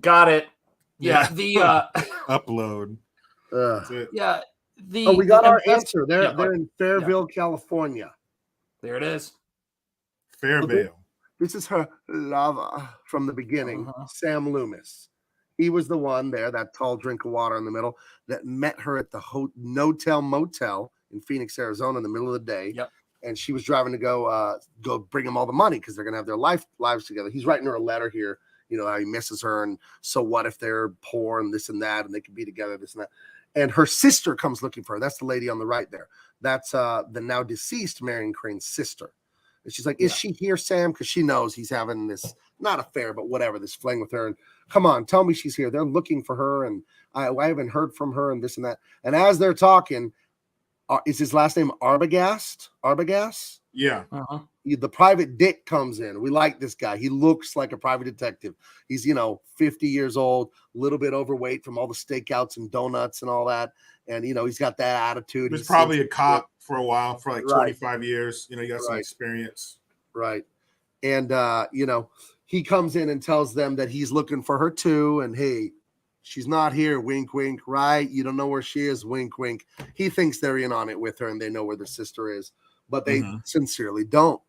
S8: got it. Yeah. The
S4: upload.
S8: Yeah.
S7: We got our answer. They're in Fairville, California.
S8: There it is.
S4: Fairville.
S7: This is her lover from the beginning, Sam Loomis. He was the one there, that tall drink of water in the middle, that met her at the No-Tell Motel in Phoenix, Arizona in the middle of the day.
S8: Yep.
S7: And she was driving to go bring him all the money because they're going to have their lives together. He's writing her a letter here, you know, how he misses her. And so what if they're poor and this and that, and they can be together, this and that. And her sister comes looking for her. That's the lady on the right there. That's the now deceased Marion Crane's sister. And she's like, is she here, Sam? Because she knows he's having this, not affair, but whatever, this fling with her. And come on, tell me she's here. They're looking for her. And I haven't heard from her and this and that. And as they're talking, is his last name Arbogast? Arbogast?
S4: Yeah.
S7: The private dick comes in. We like this guy. He looks like a private detective. He's, 50 years old, a little bit overweight from all the stakeouts and donuts and all that. And, he's got that attitude.
S4: He was probably a cop for a while, for like 25 years. You got some experience.
S7: Right. And, he comes in and tells them that he's looking for her too. And, hey, she's not here. Wink, wink. Right. You don't know where she is. Wink, wink. He thinks they're in on it with her and they know where their sister is, but they sincerely don't.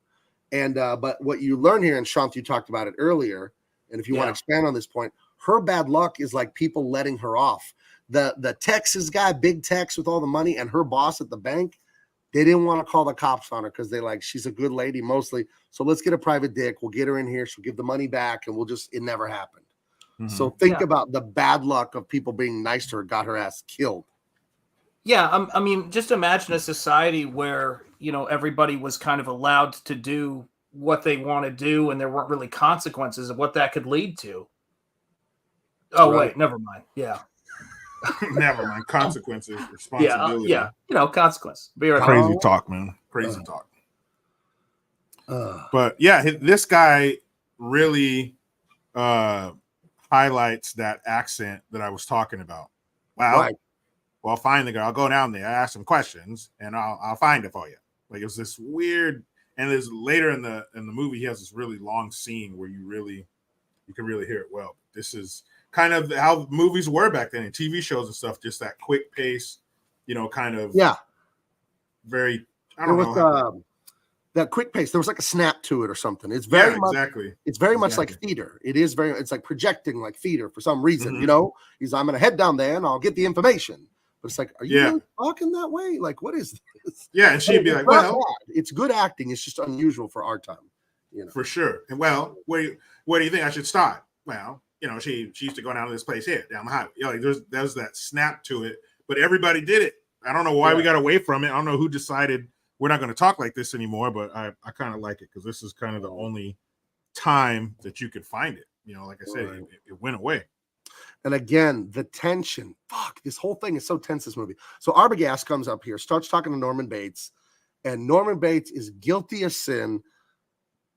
S7: And, but what you learn here, and Shant, you talked about it earlier, and if you want to expand on this point, her bad luck is like people letting her off. The Texas guy, big Tex with all the money, and her boss at the bank, they didn't want to call the cops on her because they she's a good lady mostly. So let's get a private dick. We'll get her in here. She'll give the money back, and it never happened. So think about the bad luck of people being nice to her, got her ass killed.
S8: Yeah, I mean, just imagine a society where, everybody was kind of allowed to do what they want to do and there weren't really consequences of what that could lead to. Oh, wait, never mind. Yeah.
S4: Never mind. Consequences, responsibility.
S8: Yeah, consequence.
S4: Crazy talk, man. Crazy talk. But yeah, this guy really highlights that accent that I was talking about. Well, I'll find the girl. I'll go down there. I ask some questions, and I'll find it for you. Like, it was this weird. And there's later in the movie, he has this really long scene where you can really hear it well. This is kind of how movies were back then, and TV shows and stuff. Just that quick pace, kind of very. I don't know.
S7: That quick pace. There was like a snap to it or something. It's very much
S4: exactly.
S7: It's very much like theater. It's like projecting like theater for some reason. I'm gonna head down there and I'll get the information. But it's like, are you really talking that way? Like, what is this?
S4: Yeah, and she'd be like, well,
S7: it's good acting. It's just unusual for our time.
S4: For sure. And well, where do you think I should start? Well, she used to go down to this place here, down the highway. There's that snap to it, but everybody did it. I don't know why we got away from it. I don't know who decided we're not going to talk like this anymore, but I kind of like it because this is kind of the only time that you could find it. Like I said, it went away.
S7: And again, the tension. Fuck, this whole thing is so tense, this movie. So Arbogast comes up here, starts talking to Norman Bates, And Norman Bates is guilty of sin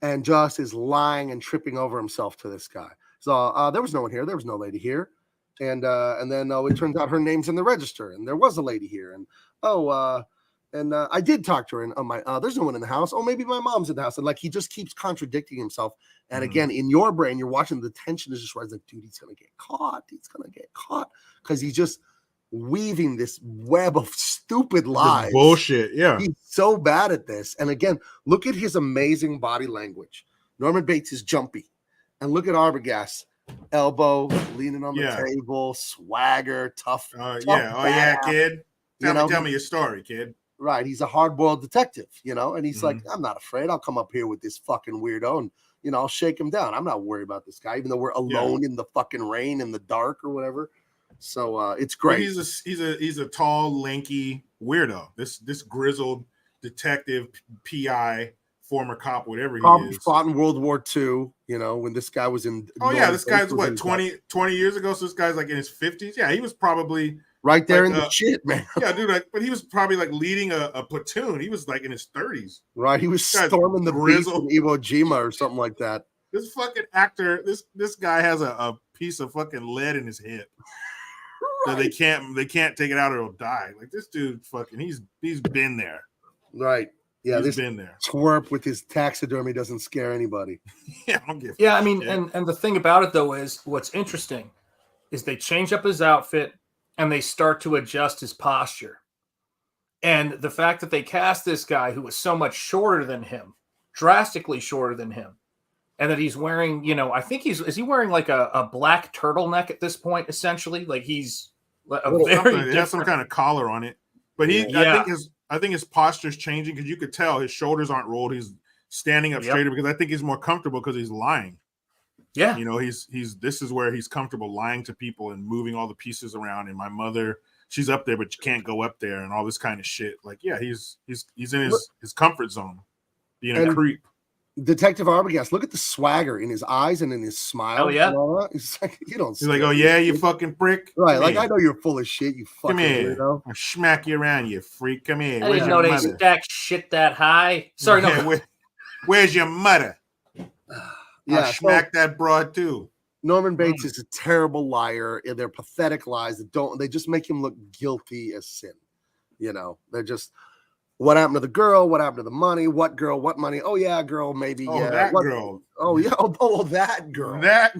S7: and just is lying and tripping over himself to this guy. So there was no one here. There was no lady here. And then it turns out her name's in the register, and there was a lady here. And I did talk to her, and there's no one in the house. Oh, maybe my mom's in the house. And like he just keeps contradicting himself. And again, in your brain, you're watching, the tension is just rising. Like, dude, he's gonna get caught. He's gonna get caught because he's just weaving this web of stupid lies.
S4: This bullshit. Yeah,
S7: he's so bad at this. And again, look at his amazing body language. Norman Bates is jumpy, and look at Arbogast. Elbow leaning on the table, swagger, tough.
S4: Kid. Tell me your story, kid.
S7: Right, he's a hard-boiled detective, and he's like, I'm not afraid. I'll come up here with this fucking weirdo, and I'll shake him down. I'm not worried about this guy, even though we're alone in the fucking rain in the dark or whatever. So it's great.
S4: But he's a tall, lanky weirdo. This grizzled detective, PI. Former cop, whatever he is.
S7: Fought in World War II, when this guy was in.
S4: This guy's what, 20 years ago? So this guy's like in his 50s. Yeah, he was probably
S7: right there in the shit, man.
S4: Yeah, dude, but he was probably like leading a platoon. He was like in his 30s.
S7: Right, he was storming the beach in Iwo Jima or something like that.
S4: This fucking actor, this guy has a piece of fucking lead in his hip. Right. So they can't take it out or he'll die. Like this dude fucking he's been there.
S7: Right. Yeah,
S4: he's been there.
S7: Twerp with his taxidermy doesn't scare anybody.
S4: Yeah, I don't give
S8: I mean, and the thing about it though is what's interesting is they change up his outfit and they start to adjust his posture. And the fact that they cast this guy who was so much shorter than him, drastically shorter than him, and that he's wearing, I think is he wearing like a black turtleneck at this point, essentially? Like he's
S4: it has some kind of collar on it. But I think his posture's changing because you could tell his shoulders aren't rolled. He's standing up straighter because I think he's more comfortable because he's lying.
S8: Yeah.
S4: This is where he's comfortable lying to people and moving all the pieces around. And my mother, she's up there, but you can't go up there and all this kind of shit. Like, yeah, he's in his comfort zone, being a creep.
S7: Detective Arbogast, look at the swagger in his eyes and in his smile.
S8: Oh yeah,
S7: he's like, you don't.
S4: He's like, oh yeah, you fucking prick.
S7: Right, come like here. I know you're full of shit. You fucking
S4: come here.
S7: Weirdo.
S4: I'll smack you around, you freak. Come here.
S8: I didn't know they stack shit that high. Sorry, no.
S4: Where's your mother? I'll smack that broad too.
S7: Norman Bates is a terrible liar. They're pathetic lies that they just make him look guilty as sin. They're just. What happened to the girl? What happened to the money? What girl? What money? Oh yeah, girl, maybe.
S4: Oh,
S7: yeah,
S4: that girl.
S7: Oh yeah. Oh, that girl.
S4: That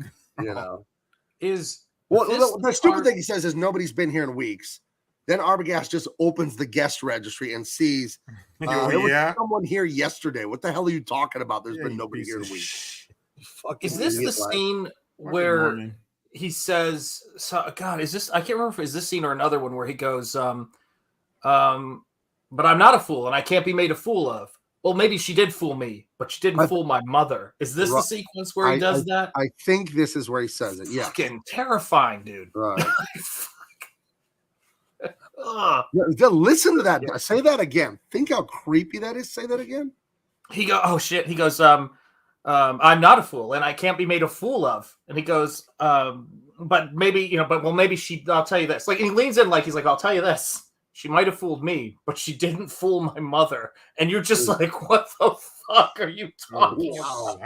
S8: is.
S7: Well, the stupid thing he says is nobody's been here in weeks. Then Arbogast just opens the guest registry and sees there was someone here yesterday. What the hell are you talking about? There's been nobody here in weeks.
S8: Is this the scene where he says? So, God, is this? I can't remember if it's this scene or another one where he goes, but I'm not a fool, and I can't be made a fool of. Well, maybe she did fool me, but she didn't fool my mother. Is this the sequence where he does that?
S7: I think this is where he says it. Yeah,
S8: fucking terrifying, dude.
S7: Right. Listen to that. Yeah. Say that again. Think how creepy that is. Say that again.
S8: He goes, oh shit. He goes, I'm not a fool, and I can't be made a fool of. And he goes, but maybe maybe she. I'll tell you this. Like, and he leans in, like he's like, I'll tell you this. She might have fooled me, but she didn't fool my mother. And you're just like, what the fuck are you talking about?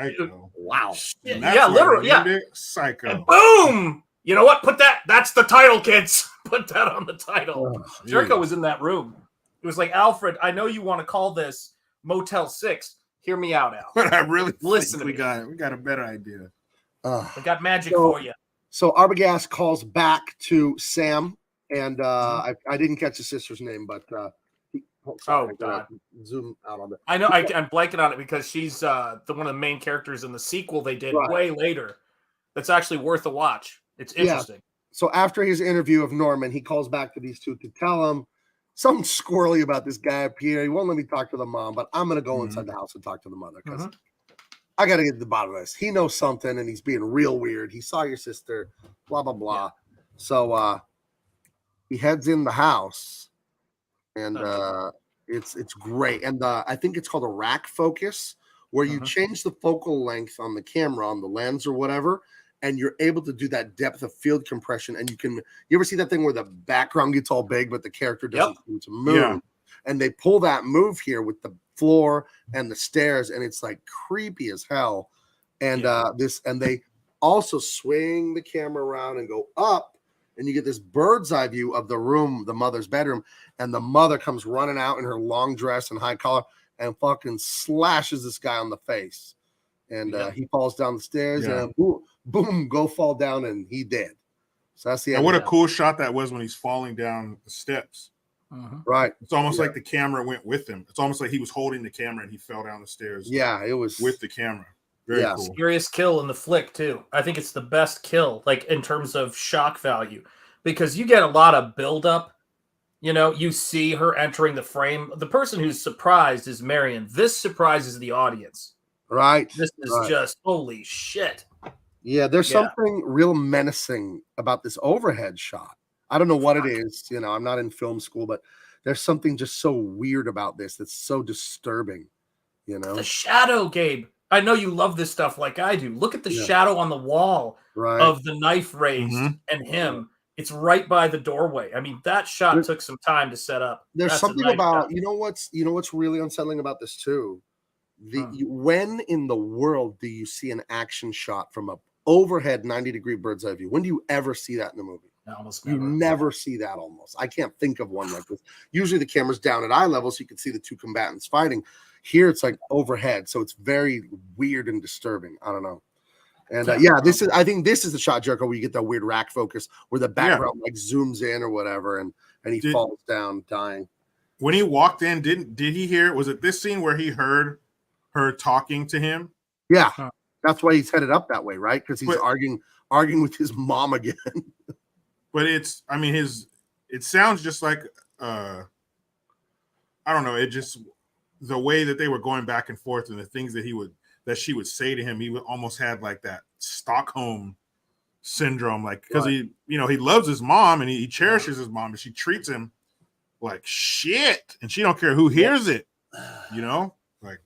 S7: Wow.
S8: Yeah, literally. Yeah.
S4: Psycho.
S8: And boom. You know what? That's the title, kids. Put that on the title. Jericho was in that room. It was like, Alfred, I know you want to call this Motel 6. Hear me out, Al.
S4: But I really
S8: listen to
S4: we got a better idea.
S8: I got magic for you.
S7: So Arbogast calls back to Sam. And I didn't catch his sister's name, but
S8: God.
S7: Zoom out on it.
S8: I know I'm blanking on it because she's one of the main characters in the sequel they did way later. That's actually worth a watch. It's interesting.
S7: Yeah. So after his interview of Norman, he calls back to these two to tell him something squirrely about this guy up here. He won't let me talk to the mom, but I'm going to go inside the house and talk to the mother because I got to get to the bottom of this. He knows something, and he's being real weird. He saw your sister, blah, blah, blah. Yeah. So he heads in the house, and it's great. And I think it's called a rack focus, where you change the focal length on the camera, on the lens or whatever, and you're able to do that depth of field compression. And you ever see that thing where the background gets all big, but the character doesn't seem to move? Yeah. And they pull that move here with the floor and the stairs, and it's like creepy as hell. And they also swing the camera around and go up, and you get this bird's eye view of the room, the mother's bedroom, and the mother comes running out in her long dress and high collar and fucking slashes this guy on the face. And he falls down the stairs and boom, boom, go fall down, and he dead. So that's the end.
S4: And what a cool shot that was when he's falling down the steps.
S7: Right.
S4: It's almost like the camera went with him. It's almost like he was holding the camera and he fell down the stairs.
S7: Yeah, it was
S4: with the camera. Very cool.
S8: Scariest kill in the flick too. I think it's the best kill, like in terms of shock value, because you get a lot of buildup. You know, you see her entering the frame. The person who's surprised is Marion. This surprises the audience.
S7: Right.
S8: This is just holy shit.
S7: Yeah, there's something real menacing about this overhead shot. I don't know what it is. You know, I'm not in film school, but there's something just so weird about this that's so disturbing. You know,
S8: the shadow, Gabe. I know you love this stuff like I do. Look at the shadow on the wall of the knife raised and him. It's right by the doorway. I mean, that shot took some time to set up.
S7: There's something about you know what's really unsettling about this too. When in the world do you see an action shot from a overhead 90-degree bird's eye view? When do you ever see that in a movie?
S8: Almost
S7: never. You never see that almost. I can't think of one like this. Usually the camera's down at eye level so you can see the two combatants fighting. Here it's like overhead, so it's very weird and disturbing. I don't know. And I think this is the shot, Jericho, where you get that weird rack focus where the background like zooms in or whatever, and he falls down dying.
S4: When he walked in, did he hear? Was it this scene where he heard her talking to him?
S7: Yeah, that's why he's headed up that way, right? Because he's arguing with his mom again.
S4: But it sounds just like I don't know. It just the way that they were going back and forth and the things that she would say to him, he would almost had like that Stockholm syndrome, like because he loves his mom and he cherishes his mom, and she treats him like shit, and she don't care who hears it. You know, like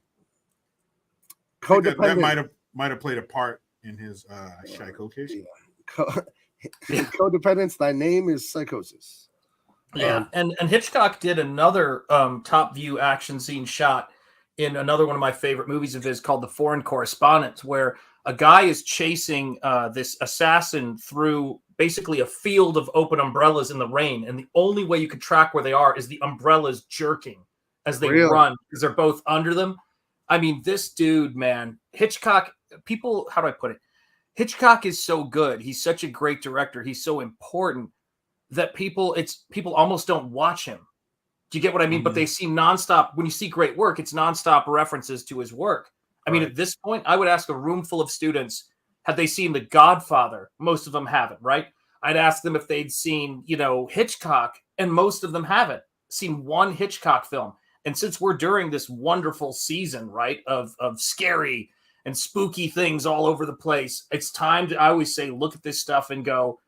S4: that might have played a part in his psychosis.
S7: Codependence, thy name is psychosis.
S8: Yeah, and Hitchcock did another top view action scene shot in another one of my favorite movies of his called The Foreign Correspondent, where a guy is chasing this assassin through basically a field of open umbrellas in the rain, and the only way you could track where they are is the umbrellas jerking as they run because they're both under them. I mean, this dude, man, Hitchcock, how do I put it? Hitchcock is so good. He's such a great director. He's so important that people almost don't watch him. Do you get what I mean? But they see nonstop. When you see great work, it's nonstop references to his work. I mean, at this point, I would ask a room full of students, have they seen The Godfather? Most of them haven't, right? I'd ask them if they'd seen, Hitchcock, and most of them haven't seen one Hitchcock film. And since we're during this wonderful season, right, of scary and spooky things all over the place, it's time to, I always say, look at this stuff and go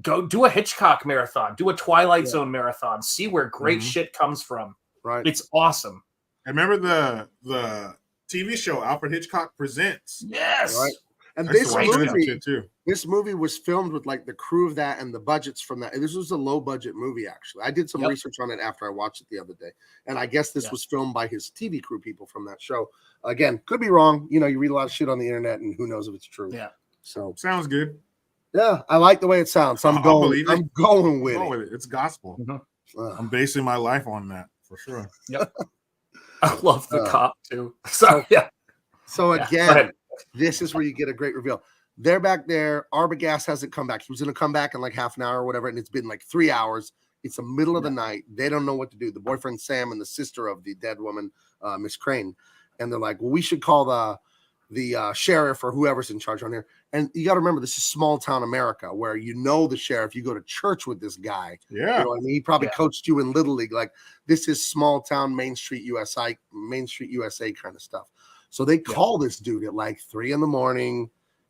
S8: do a Hitchcock marathon, do a Twilight Zone marathon, see where great shit comes from.
S7: Right.
S8: It's awesome.
S4: I remember the TV show Alfred Hitchcock Presents.
S8: Yes.
S7: Right. And this movie was filmed with like the crew of that and the budgets from that. This was a low budget movie, actually. I did some research on it after I watched it the other day. And I guess this was filmed by his TV crew people from that show. Again, could be wrong. You read a lot of shit on the internet and who knows if it's true.
S8: Yeah.
S7: So
S4: sounds good.
S7: Yeah, I like the way it sounds. I'm going with it.
S4: It's gospel. I'm basing my life on that for sure.
S8: Yep. I love the cop too. So
S7: again, this is where you get a great reveal. They're back there. Arbogast hasn't come back. He was going to come back in like half an hour or whatever, and it's been like 3 hours. It's the middle of the night. They don't know what to do. The boyfriend Sam and the sister of the dead woman, Miss Crane, and they're like, "Well, we should call the sheriff or whoever's in charge on here." And you got to remember, this is small town America where the sheriff, you go to church with this guy.
S4: Yeah.
S7: You know what I mean? He probably coached you in Little League. Like, this is small town Main Street USA kind of stuff. So they call this dude at like 3 a.m.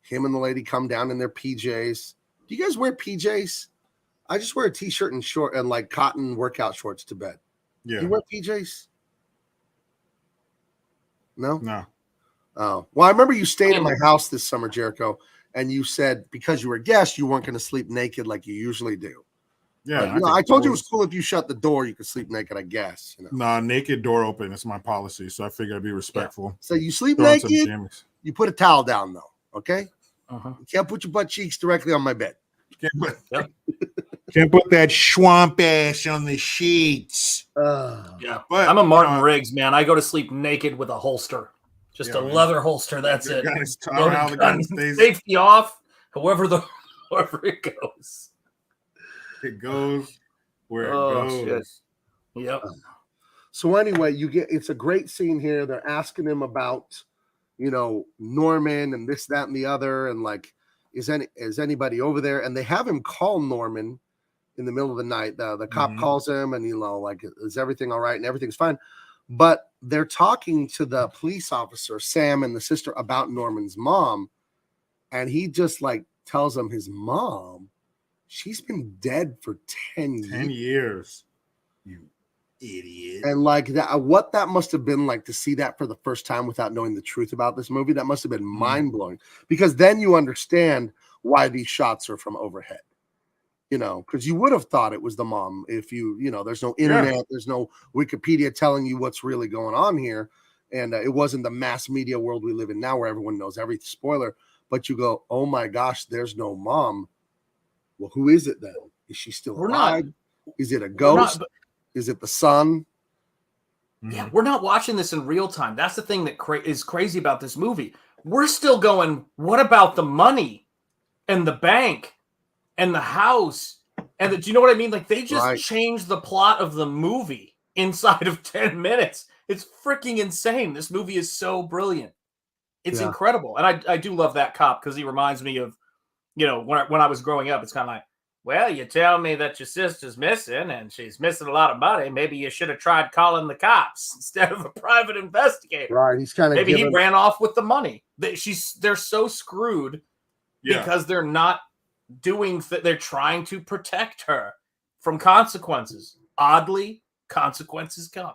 S7: Him and the lady come down in their PJs. Do you guys wear PJs? I just wear a t-shirt and short and like cotton workout shorts to bed.
S4: Yeah.
S7: Do you wear PJs? No?
S4: No.
S7: Oh, well, I remember you stayed in my house this summer, Jericho, and you said because you were a guest, you weren't going to sleep naked like you usually do.
S4: Yeah,
S7: I told you it was cool if you shut the door, you could sleep naked, I guess.
S4: Nah, naked door open. It's my policy, so I figure I'd be respectful.
S7: Yeah. So you sleep naked, you put a towel down, though, okay? You can't put your butt cheeks directly on my bed.
S4: Can't put that swamp ass on the sheets.
S8: Yeah,
S4: but
S8: I'm a Martin Riggs, man. I go to sleep naked with a holster. Just a leather holster, that's it. Safety off, however it goes.
S4: It goes where it goes.
S8: Shit. Yep.
S7: So anyway, it's a great scene here. They're asking him about, Norman and this, that, and the other, and like, is anybody over there? And they have him call Norman in the middle of the night. The cop calls him, and like, is everything all right? And everything's fine. But they're talking to the police officer, Sam, and the sister about Norman's mom, and he just like tells them his mom, she's been dead for 10 years.
S4: 10 years. You idiot.
S7: And like that, what that must have been like to see that for the first time without knowing the truth about this movie, that must have been mind-blowing, because then you understand why these shots are from overhead. Because you would have thought it was the mom if there's no internet, there's no Wikipedia telling you what's really going on here. And it wasn't the mass media world we live in now where everyone knows every spoiler. But you go, oh my gosh, there's no mom. Well, who is it then? Is she still alive? Is it a ghost? Is it the son?
S8: Yeah, we're not watching this in real time. That's the thing that is crazy about this movie. We're still going, what about the money and the bank and the house? And do you know what I mean? Like, they just changed the plot of the movie inside of 10 minutes. It's freaking insane. This movie is so brilliant. It's incredible. And I do love that cop because he reminds me of, when I was growing up, it's kind of like, well, you tell me that your sister's missing and she's missing a lot of money. Maybe you should have tried calling the cops instead of a private investigator.
S7: Right. He's kind of
S8: maybe he ran off with the money. They're so screwed because they're not doing they're trying to protect her from consequences. Oddly, consequences come.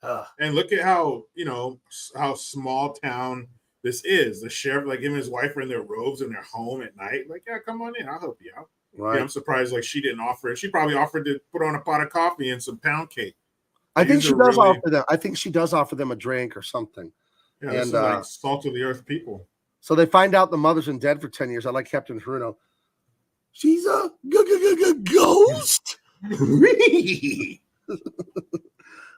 S4: And look at how small town this is. The sheriff, like him and his wife, are in their robes in their home at night. Like, yeah, come on in, I'll help you out. Right. Yeah, I'm surprised like she didn't offer it. She probably offered to put on a pot of coffee and some pound cake.
S7: I think she does offer them. I think she does offer them a drink or something.
S4: Yeah, this is like salt of the earth people.
S7: So they find out the mother's been dead for 10 years. I like Captain Haruno. She's a ghost.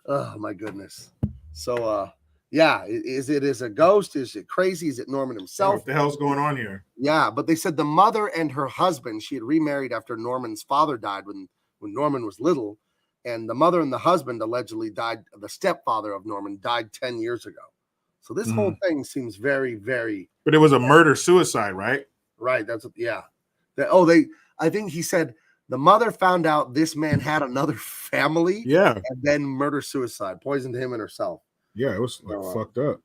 S7: Oh my goodness. So is it a ghost? Is it crazy? Is it Norman himself?
S4: What the hell's going on here?
S7: Yeah, but they said the mother and her husband, she had remarried after Norman's father died when Norman was little, and the mother and the husband allegedly died. The stepfather of Norman died 10 years ago. So this whole thing seems very, very.
S4: But it was a murder-suicide, right?
S7: Right. That's I think he said the mother found out this man had another family.
S4: Yeah.
S7: And then murder-suicide, poisoned him and herself.
S4: Yeah, it was like fucked up.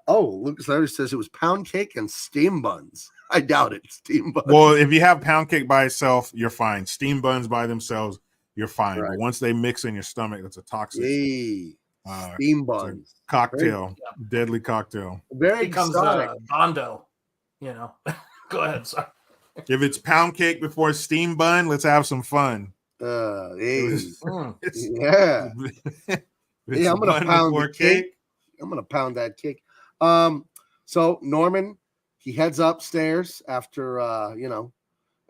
S7: Lucas Larry says it was pound cake and steam buns. I doubt it. Steam buns.
S4: Well, if you have pound cake by itself, you're fine. Steam buns by themselves, you're fine. Right. But once they mix in your stomach, that's a toxic.
S7: Steam buns.
S4: Cocktail. Deadly cocktail.
S7: Very
S8: becomes Bondo. Go ahead. Sorry.
S4: If it's pound cake before steam bun, let's have some fun.
S7: Yeah.
S4: Yeah,
S7: I'm gonna pound the cake. I'm gonna pound that cake. So Norman, he heads upstairs after and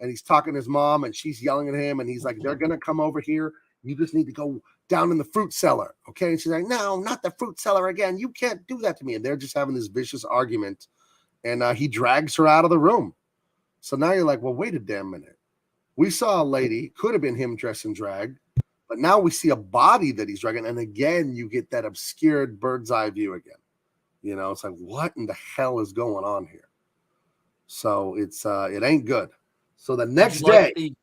S7: he's talking to his mom, and she's yelling at him, and he's like, "They're gonna come over here. You just need to go down in the fruit cellar, okay?" And she's like, "No, not the fruit cellar again. You can't do that to me." And they're just having this vicious argument, and he drags her out of the room. So now you're like, well, wait a damn minute. We saw a lady, could have been him dressed in drag, but now we see a body that he's dragging. And again, you get that obscured bird's eye view again. It's like, what in the hell is going on here? So it ain't good. So the next day,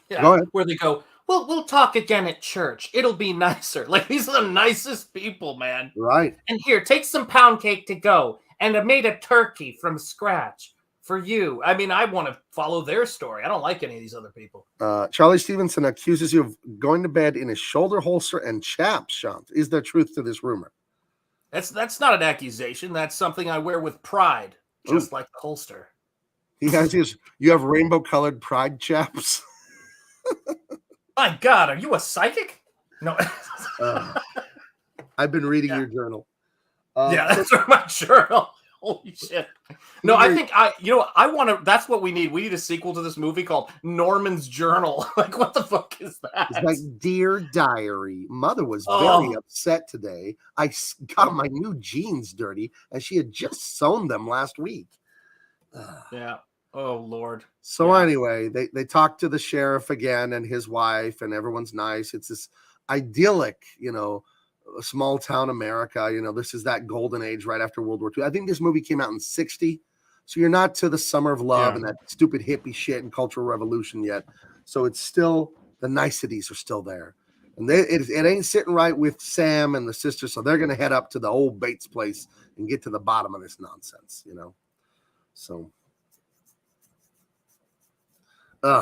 S7: go ahead.
S8: Where they go, well, we'll talk again at church. It'll be nicer. Like, these are the nicest people, man.
S7: Right.
S8: And here, take some pound cake to go. And I made a turkey from scratch for you. I mean, I want to follow their story. I don't like any of these other people.
S7: Charlie Stevenson accuses you of going to bed in a shoulder holster and chaps, Shant. Is there truth to this rumor?
S8: That's not an accusation. That's something I wear with pride, just like the holster.
S7: You have rainbow colored pride chaps.
S8: My God, are you a psychic? No.
S7: I've been reading your journal.
S8: Yeah, that's my journal. Holy shit. No, I think I want to. That's what we need. We need a sequel to this movie called Norman's Journal. Like, what the fuck is that?
S7: It's like, Dear Diary, Mother was very upset today. I got my new jeans dirty, and she had just sewn them last week.
S8: Yeah. Oh, Lord.
S7: So anyway, they talk to the sheriff again and his wife, and everyone's nice. It's this idyllic, small town America. This is that golden age right after World War II. I think this movie came out in 1960. So you're not to the Summer of Love and that stupid hippie shit and Cultural Revolution yet. So it's still, the niceties are still there. And it ain't sitting right with Sam and the sister. So they're going to head up to the old Bates place and get to the bottom of this nonsense, So.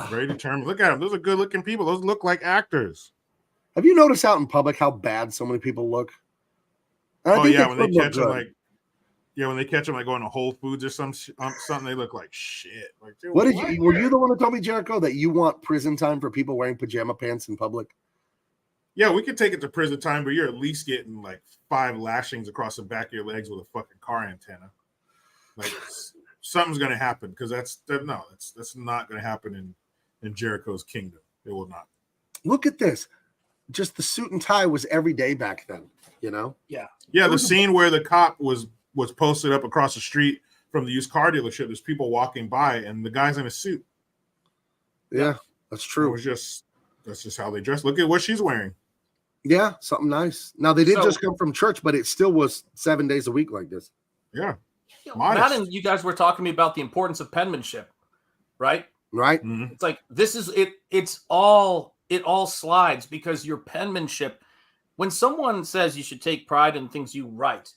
S4: Very determined. Look at them. Those are good looking people. Those look like actors.
S7: Have you noticed out in public how bad so many people look?
S4: When they catch them, when they catch them like going to Whole Foods or something, they look like shit. Like, dude,
S7: were you the one who told me, Jericho, that you want prison time for people wearing pajama pants in public?
S4: Yeah, we could take it to prison time, but you're at least getting like 5 lashings across the back of your legs with a fucking car antenna. Like, something's gonna happen because that's not gonna happen in Jericho's kingdom. It will not.
S7: Look at this. Just the suit and tie was every day back then,
S8: Yeah.
S4: Yeah, the scene where the cop was posted up across the street from the used car dealership. There's people walking by, and the guy's in a suit.
S7: Yeah, that's true.
S4: That's just how they dress. Look at what she's wearing.
S7: Yeah, something nice. Now they did just come from church, but it still was 7 days a week like this.
S4: Yeah.
S8: Matt and you guys were talking to me about the importance of penmanship, right?
S7: Right.
S4: Mm-hmm.
S8: It's like, this is it. It all slides because your penmanship, when someone says you should take pride in things you write,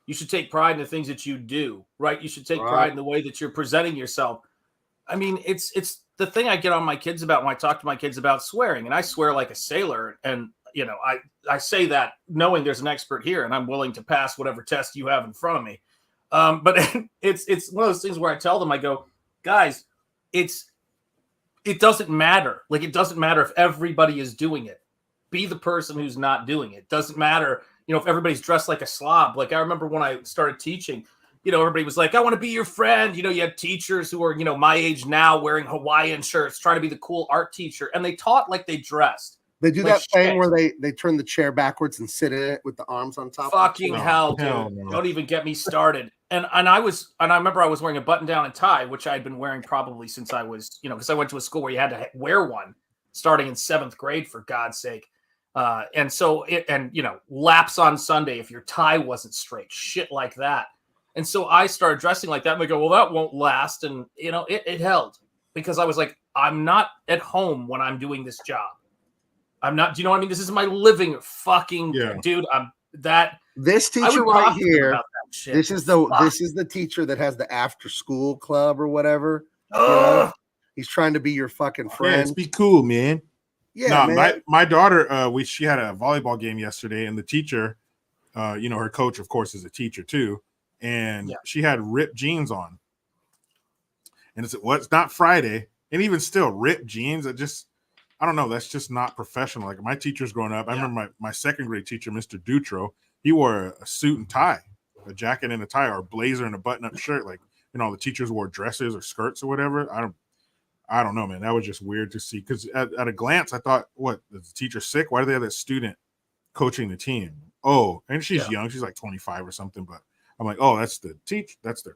S8: you should take pride in the things that you do, right? You should take pride in the way that you're presenting yourself. I mean, it's the thing I get on my kids about when I talk to my kids about swearing, and I swear like a sailor. And, I say that knowing there's an expert here and I'm willing to pass whatever test you have in front of me. But it's one of those things where I tell them, I go, guys, it doesn't matter. Like, it doesn't matter if everybody is doing it. Be the person who's not doing it. Doesn't matter, if everybody's dressed like a slob. Like, I remember when I started teaching, everybody was like, I want to be your friend. You had teachers who were, my age now wearing Hawaiian shirts, trying to be the cool art teacher. And they taught like they dressed.
S7: They do that thing where they turn the chair backwards and sit in it with the arms on top.
S8: Fucking hell, dude. No. Don't even get me started. And I remember I was wearing a button down and tie, which I had been wearing probably since I was, because I went to a school where you had to wear one starting in 7th grade, for God's sake. And so laps on Sunday if your tie wasn't straight, shit like that. And so I started dressing like that. And they go, well, that won't last. And it held because I was like, I'm not at home when I'm doing this job. I'm not. Do you know what I mean? This is my living fucking dude.
S7: This teacher right here. This is the teacher that has the after school club or whatever. He's trying to be your fucking friend.
S4: Let's be cool, man.
S7: Yeah, man.
S4: My daughter, she had a volleyball game yesterday, and the teacher, her coach, of course, is a teacher too, and she had ripped jeans on. And it's not Friday, and even still, ripped jeans. I don't know. That's just not professional. Like, my teachers growing up, I remember my 2nd grade teacher, Mr. Dutro, he wore a suit and tie, a jacket and a tie, or a blazer and a button-up shirt. Like, the teachers wore dresses or skirts or whatever. I don't know, man. That was just weird to see. Because at a glance, I thought, what, is the teacher sick? Why do they have that student coaching the team? Oh, and she's young. She's like 25 or something. But I'm like, oh, that's their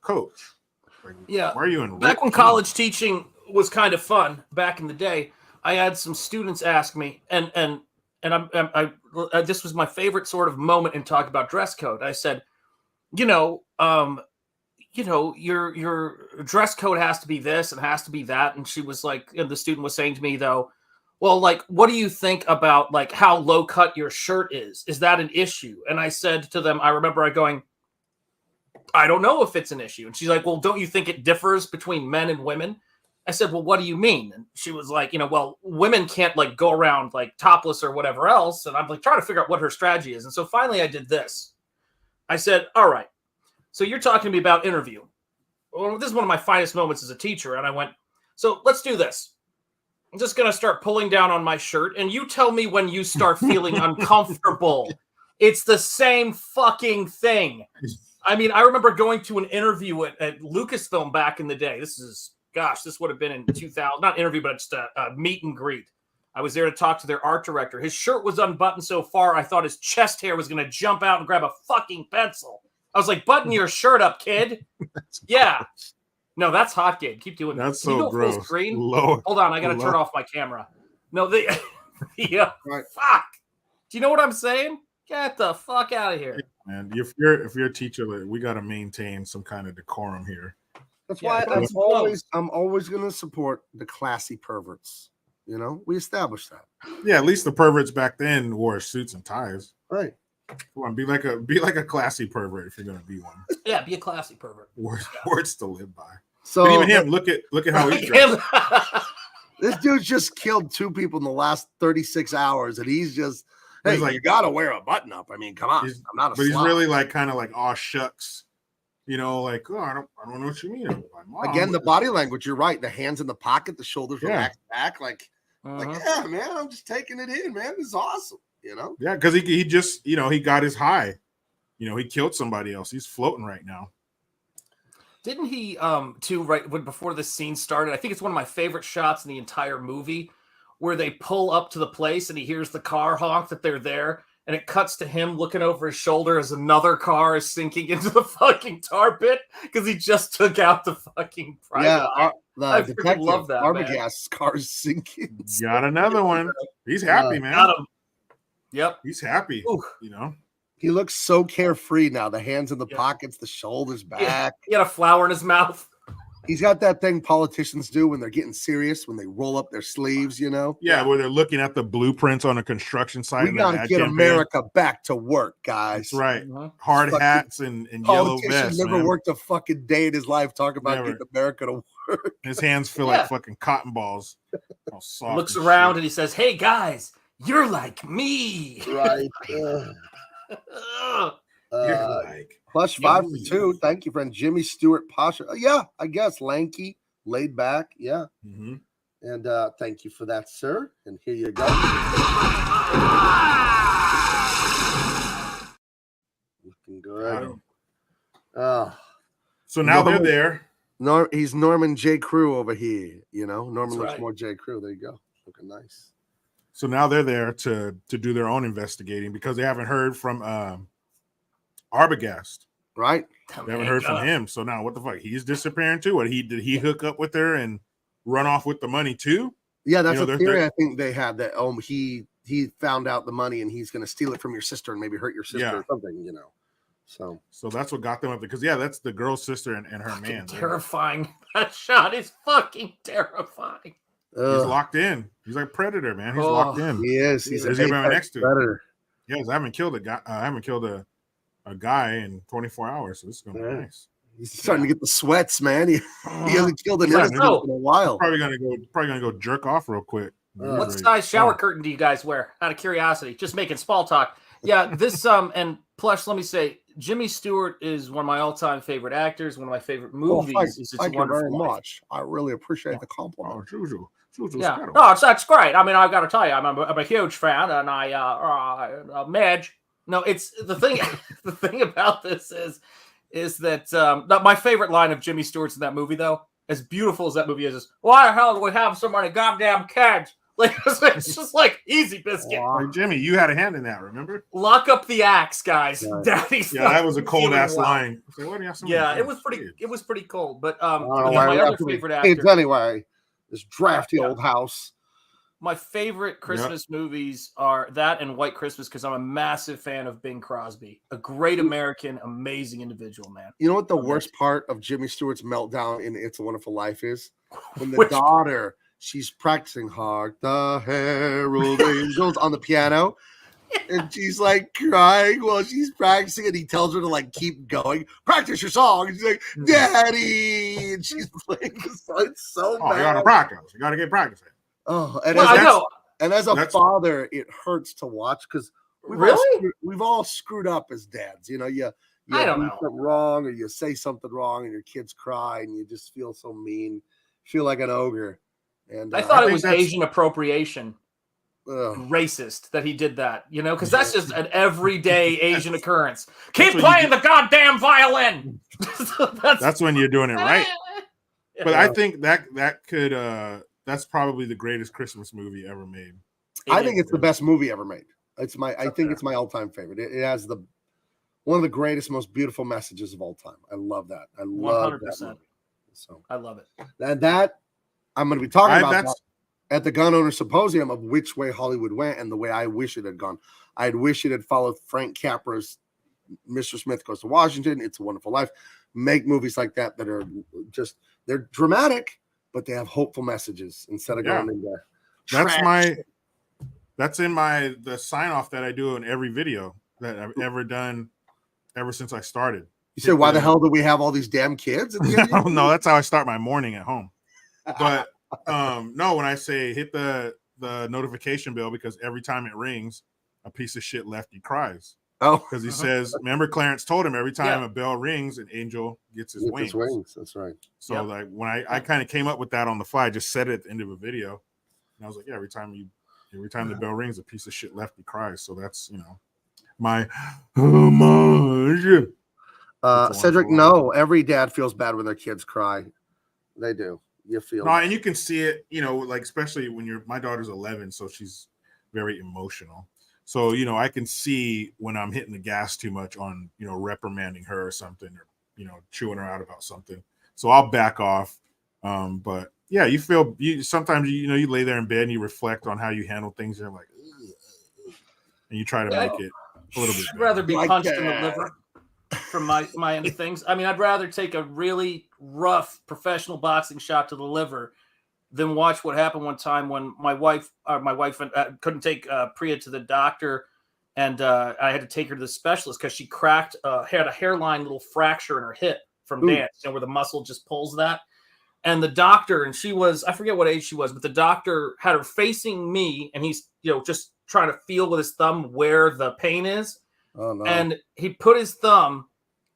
S4: coach. Like,
S8: yeah.
S4: Why are you in?
S8: Back when college teaching was kind of fun back in the day, I had some students ask me, and I this was my favorite sort of moment in talking about dress code. I said, your dress code has to be this and has to be that. And she was like, and the student was saying to me though, well, like, what do you think about like how low cut your shirt is? Is that an issue? And I said to them, I remember going, I don't know if it's an issue. And she's like, well, don't you think it differs between men and women? I said, well, what do you mean? And she was like, well, women can't like go around like topless or whatever else. And I'm like trying to figure out what her strategy is. And so finally I did this. I said, all right, so you're talking to me about interview. Well, this is one of my finest moments as a teacher. And I went, so let's do this. I'm just going to start pulling down on my shirt, and you tell me when you start feeling uncomfortable. It's the same fucking thing. I mean, I remember going to an interview at Lucasfilm back in the day. This would have been in 2000, not interview, but just a meet and greet. I was there to talk to their art director. His shirt was unbuttoned so far, I thought his chest hair was going to jump out and grab a fucking pencil. I was like, button your shirt up, kid. Yeah. No, that's hot, Gabe. Keep doing that.
S4: That's so gross.
S8: Screen?
S4: Lord.
S8: Hold on, I got to turn off my camera. No, yeah.
S7: Right.
S8: Fuck. Do you know what I'm saying? Get the fuck out of here.
S4: Man, if you're a teacher, we got to maintain some kind of decorum here.
S7: That's why I'm always going to support the classy perverts. You know, we established that.
S4: Yeah, at least the perverts back then wore suits and ties.
S7: Right.
S4: Come on, be like a classy pervert if you're gonna be one.
S8: Yeah, be a classy pervert.
S4: Words to live by.
S7: So
S4: but even him, look at how he's dressed.
S7: This dude just killed 2 people in the last 36 hours, and he's just
S4: He's like,
S7: you gotta wear a button up. I mean, come on. I'm not a
S4: But he's
S7: slob.
S4: really like kind of like, oh shucks. You know, like, oh, I don't know what you mean.
S7: Again, the body language, you're right. The hands in the pocket, the shoulders relaxed back, like yeah, man, I'm just taking it in, man. This is awesome. You know?
S4: Yeah, because he just, you know, he got his high. You know, he killed somebody else. He's floating right now.
S8: Didn't he too, right when before the scene started? I think it's one of my favorite shots in the entire movie where they pull up to the place and he hears the car honk that they're there, and it cuts to him looking over his shoulder as another car is sinking into the fucking tar pit because he just took out the fucking private eye. I freaking love that.
S7: Arbogast car's sinking.
S4: Got another one. He's happy, man.
S8: Got him. Yep.
S4: He's happy.
S8: Ooh.
S4: You know?
S7: He looks so carefree now. The hands in the pockets, the shoulders back.
S8: He got a flower in his mouth.
S7: He's got that thing politicians do when they're getting serious, when they roll up their sleeves, you know?
S4: Yeah, where they're looking at the blueprints on a construction site.
S7: We got to get America back to work, guys.
S4: That's right. Hard hats and yellow vests.
S7: Never worked a fucking day in his life talking about getting America to work.
S4: His hands feel like fucking cotton balls. All soft.
S8: Looks around and he says, "Hey, guys, you're like me."
S7: Right. Plus 5 for 2. Thank you, friend. Jimmy Stewart Pasha. Yeah, I guess lanky, laid back. Yeah.
S4: Mm-hmm.
S7: And thank you for that, sir. And here you go. Looking good.
S4: So now they're there.
S7: He's Norman J. Crew over here. You know, Norman looks
S8: right.
S7: more J. Crew. There you go. Looking nice.
S4: So now they're there to do their own investigating because they haven't heard from Arbogast.
S7: Right.
S4: They haven't heard from him. So now what the fuck? He's disappearing too? What did he hook up with her and run off with the money too?
S7: Yeah, that's a theory I think they had that he found out the money and he's gonna steal it from your sister and maybe hurt your sister or something, you know. So
S4: that's what got them up there. Because that's the girl's sister and her man.
S8: Terrifying. That shot is fucking terrifying.
S4: He's locked in. He's like Predator, man. He's locked in.
S7: He is. He's
S4: a next to
S7: Predator.
S4: Yes, I haven't killed a guy. I haven't killed a guy in 24 hours. So this is gonna be nice.
S7: He's starting to get the sweats, man. He hasn't killed an innocent in a while.
S4: Probably gonna go jerk off real quick.
S8: What size shower curtain do you guys wear? Out of curiosity, just making small talk. Yeah, this and Plush. Let me say, Jimmy Stewart is one of my all-time favorite actors. One of my favorite movies.
S7: Thank you very much. I really appreciate the compliment.
S8: Yeah, no, that's great. I mean, I've got to tell you, I'm a huge fan, and Madge. No, it's the thing. The thing about this is that my favorite line of Jimmy Stewart's in that movie, though, as beautiful as that movie is why the hell do we have so many goddamn kids? Like it's just like easy biscuit.
S4: Like, Jimmy, you had a hand in that, remember?
S8: Lock up the axe, guys.
S7: Right.
S8: Daddy's
S4: that was a cold ass line. Like,
S8: it was pretty cold. But my other favorite actor.
S7: Anyway, this drafty old house.
S8: My favorite Christmas movies are that and White Christmas because I'm a massive fan of Bing Crosby. A great American, amazing individual, man.
S7: You know what the worst part of Jimmy Stewart's meltdown in It's a Wonderful Life is? When the daughter, she's practicing Hark the Herald Angels on the piano. And she's like crying while she's practicing, and he tells her to like keep going, practice your song. And she's like, Daddy, and she's playing the song. It's so bad.
S4: You gotta practice. You gotta get practicing.
S7: Oh, and as a father, it hurts to watch because we've all screwed up as dads. You know, you do something wrong or you say something wrong, and your kids cry, and you just feel so mean, feel like an ogre. And
S8: I thought it was
S4: that's-
S8: Asian appropriation. Racist that he did that, you know, because that's just an everyday Asian occurrence. Keep playing the goddamn violin.
S4: That's when you're doing it right. But I think that could that's probably the greatest Christmas movie ever made.
S7: I think it's the best movie ever made. I think it's my all-time favorite. It has one of the greatest, most beautiful messages of all time. I love that. I love 100%. That movie. So
S8: I love it.
S7: And that I'm going to be talking about that at the Gun Owner Symposium of which way Hollywood went and the way I wish it had gone. I'd wish it had followed Frank Capra's Mr. Smith Goes to Washington, It's a Wonderful Life. Make movies like that are just, they're dramatic, but they have hopeful messages instead of going in there.
S4: That's in the sign off that I do in every video that I've ever done ever since I started.
S7: You said, why the hell do we have all these damn kids?
S4: No, that's how I start my morning at home. But no, when I say hit the notification bell, because every time it rings, a piece of shit lefty cries.
S7: Oh,
S4: because he says, remember Clarence told him every time a bell rings, an angel gets his wings.
S7: That's right.
S4: So like when I kind of came up with that on the fly, I just said it at the end of a video, and I was like, yeah, every time the bell rings, a piece of shit lefty cries. So that's my homage.
S7: Cedric, no, every dad feels bad when their kids cry. They do. You feel
S4: and you can see it, like especially when my daughter's 11, so she's very emotional. So I can see when I'm hitting the gas too much on reprimanding her or something, or chewing her out about something. So I'll back off. But yeah, you sometimes you lay there in bed and you reflect on how you handle things, and you're like, ugh, and you try to make it a little bit.
S8: I'd rather be punched in the liver from my end of things. I mean, I'd rather take a really rough professional boxing shot to the liver than watch what happened one time when my wife couldn't take Priya to the doctor, and I had to take her to the specialist because she had a hairline little fracture in her hip from dance, where the muscle just pulls that. And the doctor, and she was, I forget what age she was, but the doctor had her facing me, and he's just trying to feel with his thumb where the pain is.
S7: Oh, no.
S8: And he put his thumb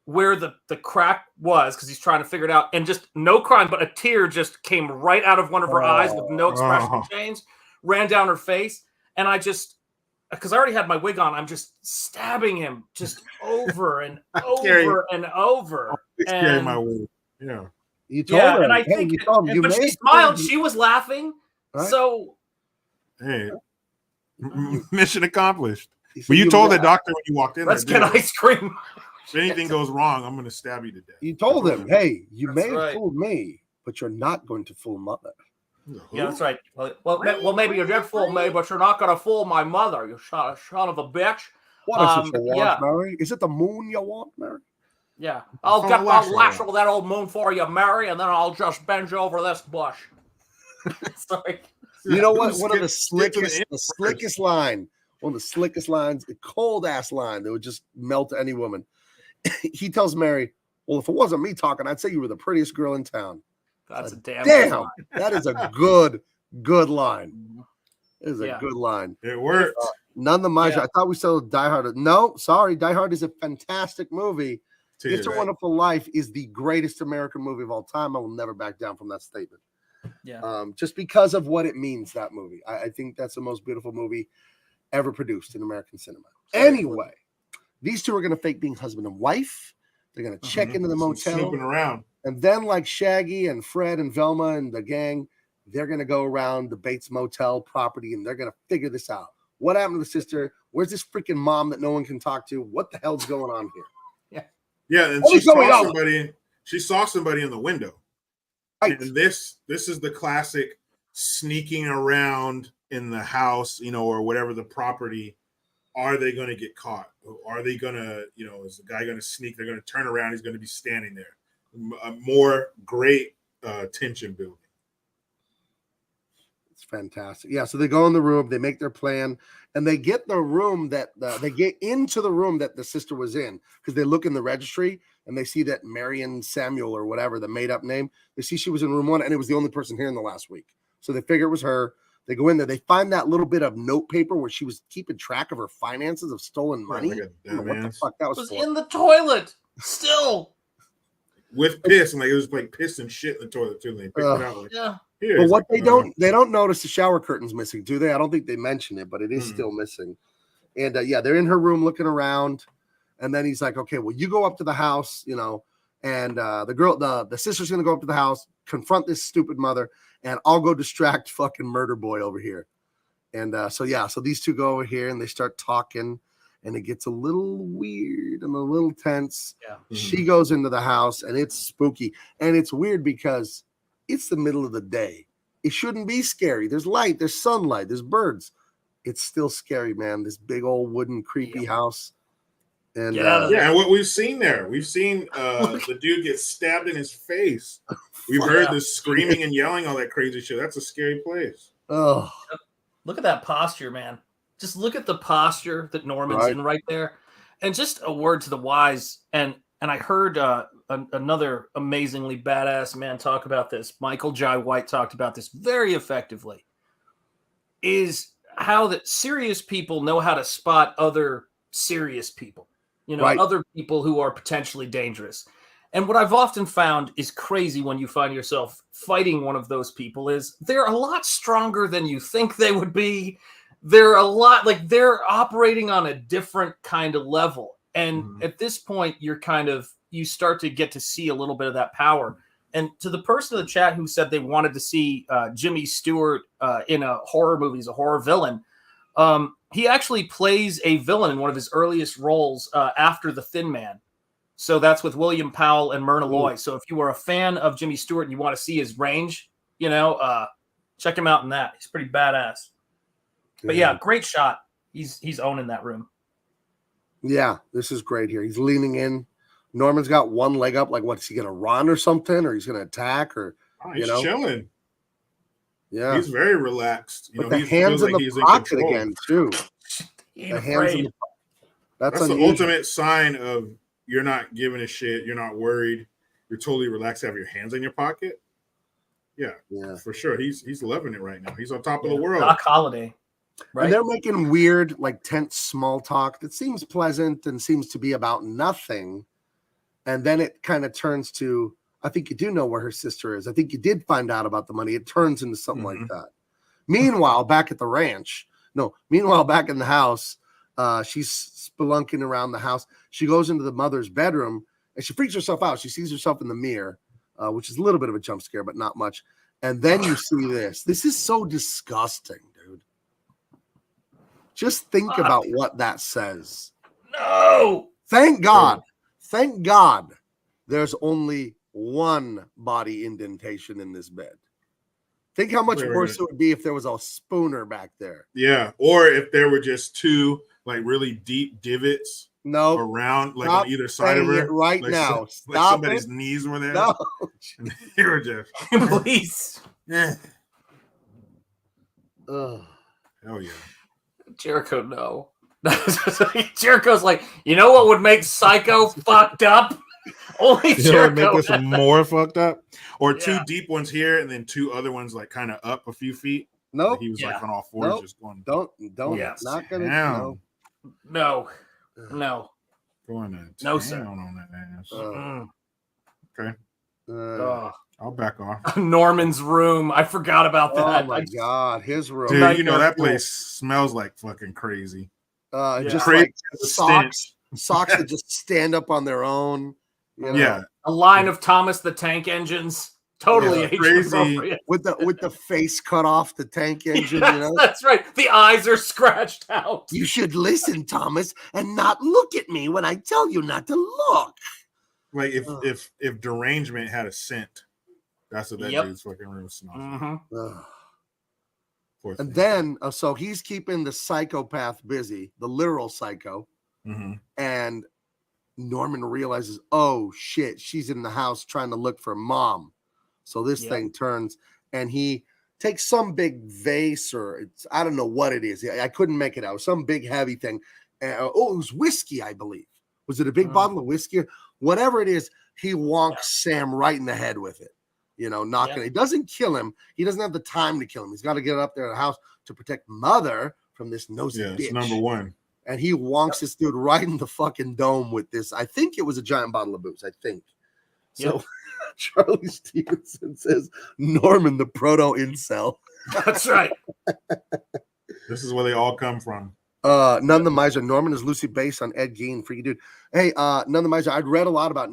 S8: where the crack was because he's trying to figure it out, and just no crying, but a tear just came right out of one of her eyes with no expression change, ran down her face, and I just, because I already had my wig on, I'm just stabbing him just over and over and over.
S4: And my wig. Yeah.
S7: You told her.
S8: And I think, but she smiled. She was laughing. Right? So,
S4: hey, mission accomplished. But you told the doctor when you walked in.
S8: Let's get ice cream.
S4: If anything goes wrong, I'm going to stab you to death.
S7: You told him, hey, you may have fooled me, but you're not going to fool mother.
S8: Yeah, that's right. Well, maybe you did fool me, but you're not going to fool my mother, you son of a bitch.
S7: What is it you want, Mary? Is it the moon you want, Mary?
S8: Yeah. I'll lasso that old moon for you, Mary, and then I'll just bend you over this bush. Sorry.
S7: You know what? One of the slickest line. One of the slickest lines, a cold ass line that would just melt any woman. He tells Mary, well, if it wasn't me talking, I'd say you were the prettiest girl in town.
S8: That's a damn
S7: line. That is a good line. It is a good line.
S4: It worked.
S7: None the Maja. I thought we saw Die Hard. No, sorry. Die Hard is a fantastic movie. It's a Wonderful Life is the greatest American movie of all time. I will never back down from that statement.
S8: Yeah.
S7: Just because of what it means, that movie. I think that's the most beautiful movie ever produced in American cinema. Anyway, these two are going to fake being husband and wife. They're going to check into the motel.
S4: Snooping around.
S7: And then, like Shaggy and Fred and Velma and the gang, they're going to go around the Bates Motel property, and they're going to figure this out. What happened to the sister? Where's this freaking mom that no one can talk to? What the hell's going on here?
S4: Yeah, and she saw somebody in the window. Right. And this is the classic sneaking around in the house, or whatever the property. Are they going to get caught? Are they going to, is the guy going to sneak? They're going to turn around. He's going to be standing there. More great tension building.
S7: It's fantastic. Yeah, so they go in the room, they make their plan, and they get the room they get into the room that the sister was in, because they look in the registry and they see that Marion Samuel or whatever, the made-up name, they see she was in room 1, and it was the only person here in the last week. So they figure it was her. They go in there. They find that little bit of note paper where she was keeping track of her finances of stolen money. What the fuck that was
S8: in the toilet still.
S4: With piss, and it was like piss and shit in the toilet too. And they picked it out.
S7: But what they don't notice the shower curtain's missing, do they? I don't think they mention it, but it is still missing. And yeah, they're in her room looking around, and then he's like, "Okay, well, you go up to the house, you know, and the sister's gonna go up to the house, confront this stupid mother, and I'll go distract fucking murder boy over here." And so these two go over here and they start talking, and it gets a little weird and a little tense.
S8: Yeah.
S7: She goes into the house, and it's spooky, and it's weird because it's the middle of the day. It shouldn't be scary. There's light, there's sunlight, there's birds. It's still scary, man. This big old wooden creepy house. And
S4: and what we've seen there, we've seen the dude get stabbed in his face. We've heard the screaming and yelling, all that crazy shit. That's a scary place.
S7: Oh,
S8: look at that posture, man. Just look at the posture that Norman's in right there. And just a word to the wise. And I heard another amazingly badass man talk about this. Michael Jai White talked about this very effectively. Is how that serious people know how to spot other serious people. You know, other people who are potentially dangerous. And what I've often found is crazy when you find yourself fighting one of those people is they're a lot stronger than you think they would be. They're a lot like they're operating on a different kind of level. And at this point, you start to get to see a little bit of that power. And to the person in the chat who said they wanted to see Jimmy Stewart in a horror movie as a horror villain, he actually plays a villain in one of his earliest roles after The Thin Man. So that's with William Powell and Myrna Loy. So if you are a fan of Jimmy Stewart and you want to see his range, check him out in that. He's pretty badass. But yeah, great shot. He's owning that room.
S7: Yeah, this is great here. He's leaning in. Norman's got one leg up. Like, what, is he going to run or something? Or he's going to attack? Or,
S4: he's chilling.
S7: Yeah.
S4: He's very relaxed.
S7: But the hands in the pocket again, too. The hands in the pocket.
S4: That's the ultimate sign of you're not giving a shit. You're not worried. You're totally relaxed to have your hands in your pocket. Yeah, for sure. He's loving it right now. He's on top of the world.
S8: Doc Holliday. Right?
S7: And they're making weird, like, tense small talk that seems pleasant and seems to be about nothing. And then it kind of turns to, I think you do know where her sister is. I think you did find out about the money. It turns into something like that. Meanwhile, back at the ranch, back in the house, she's spelunking around the house. She goes into the mother's bedroom and she freaks herself out. She sees herself in the mirror, which is a little bit of a jump scare, but not much. And then you see this. This is so disgusting, dude. Just think about what that says.
S8: No.
S7: Thank God. Thank God there's only one body indentation in this bed. Think how much worse it would be if there was a spooner back there.
S4: Yeah, or if there were just two like really deep divots around, like on either side of her.
S7: Right like now.
S4: Like somebody's knees were there.
S7: No.
S4: And they were just
S8: please.
S4: Yeah.
S7: Ugh.
S4: Hell yeah.
S8: Jericho, no. Jericho's like, you know what would make Psycho fucked up? Only Jericho.
S4: Make this more fucked up, or two deep ones here, and then two other ones like kind of up a few feet.
S7: Nope.
S4: Like he was like on all fours, just going.
S7: Don't. Not gonna.
S8: No.
S4: Going to
S8: no, sir.
S4: On that ass. Okay. I'll back off.
S8: Norman's room. I forgot about that.
S7: Oh my God, his room.
S4: Dude, you know that place smells like fucking crazy.
S7: Just
S4: crazy
S7: like socks that just stand up on their own. You know?
S4: Yeah.
S8: A line of Thomas the Tank Engines. Totally
S4: crazy.
S7: With the face cut off the tank engine, you know?
S8: That's right. The eyes are scratched out.
S7: You should listen, Thomas, and not look at me when I tell you not to look.
S4: Like if derangement had a scent, that's what that dude's fucking room smells.
S7: And then, so he's keeping the psychopath busy, the literal psycho. And Norman realizes, oh shit, she's in the house trying to look for mom. So this thing turns, and he takes some big vase, or I don't know what it is. I couldn't make it out. Some big heavy thing. It was whiskey, I believe. Was it a big bottle of whiskey? Whatever it is, he wonks Sam right in the head with it. You know, knocking. It doesn't kill him. He doesn't have the time to kill him. He's got to get up there to the house to protect mother from this nosy bitch.
S4: It's number one.
S7: And he wonks this dude right in the fucking dome with this. I think it was a giant bottle of booze. I think. So Charlie Stevenson says Norman, the proto incel.
S8: That's right.
S4: This is where they all come from.
S7: None the Miser. Norman is loosely based on Ed Gein. Freaky dude. Hey, None the Miser. I'd read a lot about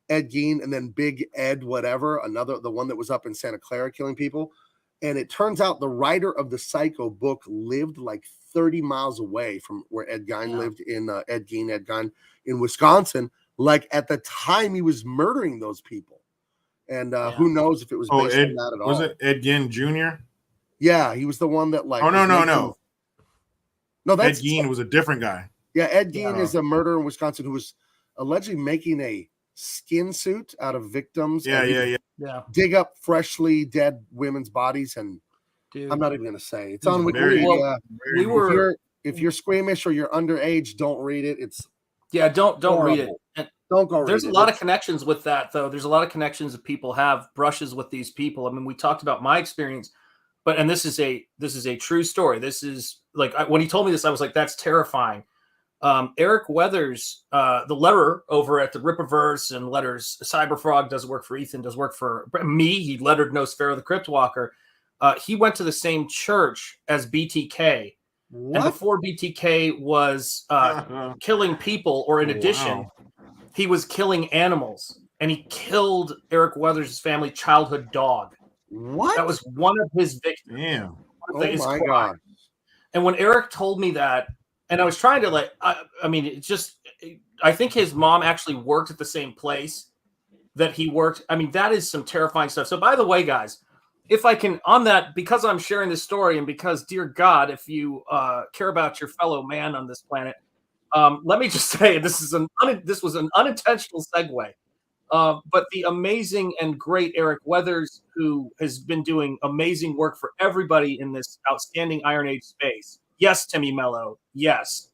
S7: Ed Gein and then Big Ed, whatever, the one that was up in Santa Clara killing people. And it turns out the writer of the Psycho book lived like 30 miles away from where Ed Gein lived in Ed Gein in Wisconsin, like at the time he was murdering those people. And who knows if it was based on that at all.
S4: Was it Ed Gein Jr.?
S7: Yeah, he was the one that like.
S4: Oh, no.
S7: No, that's
S4: Ed Gein was a different guy.
S7: Yeah, Ed Gein is a murderer in Wisconsin who was allegedly making a skin suit out of victims.
S8: Yeah.
S7: Dig up freshly dead women's bodies, and
S8: Dude.
S7: I'm not even gonna say it's on Wikipedia. If you're squeamish or you're underage, don't read it. It's
S8: don't read it. And
S7: don't go.
S8: There's a lot of connections with that, though. There's a lot of connections that people have brushes with these people. I mean, we talked about my experience, and this is a true story. This is like when he told me this, I was like, that's terrifying. Eric Weathers, the letterer over at the Rippaverse and Letters Cyberfrog, does work for Ethan, does work for me. He lettered Nosferatu the Crypt Walker. He went to the same church as BTK. What? And before BTK was killing people, or in addition, he was killing animals. And he killed Eric Weathers' family childhood dog.
S7: What?
S8: That was one of his victims.
S4: Yeah.
S7: Oh my God.
S8: And when Eric told me that, and I was trying to I think his mom actually worked at the same place that he worked. I mean, that is some terrifying stuff. So by the way, guys, if I can, on that, because I'm sharing this story and because, dear God, if you care about your fellow man on this planet, let me just say, this was an unintentional segue. But the amazing and great Eric Weathers, who has been doing amazing work for everybody in this outstanding Iron Age space. Yes, Timmy Mello. Yes.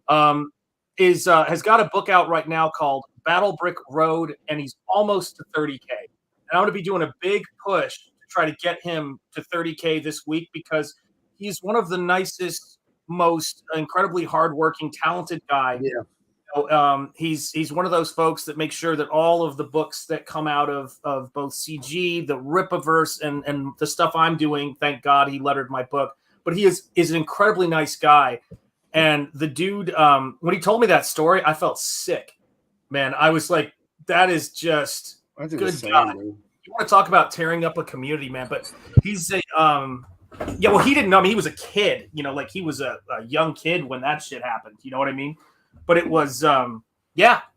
S8: Has got a book out right now called Battle Brick Road, and he's almost to 30K. And I'm going to be doing a big push to try to get him to 30K this week, because he's one of the nicest, most incredibly hardworking, talented guy.
S7: Yeah.
S8: He's one of those folks that makes sure that all of the books that come out of both CG, the Rippaverse, and the stuff I'm doing, thank God he lettered my book. But he is an incredibly nice guy. And the dude, when he told me that story, I felt sick, man. I was like, that is just good God. You want to talk about tearing up a community, man. But he's a, he didn't know. I mean, he was a kid, like he was a young kid when that shit happened. You know what I mean? But it was,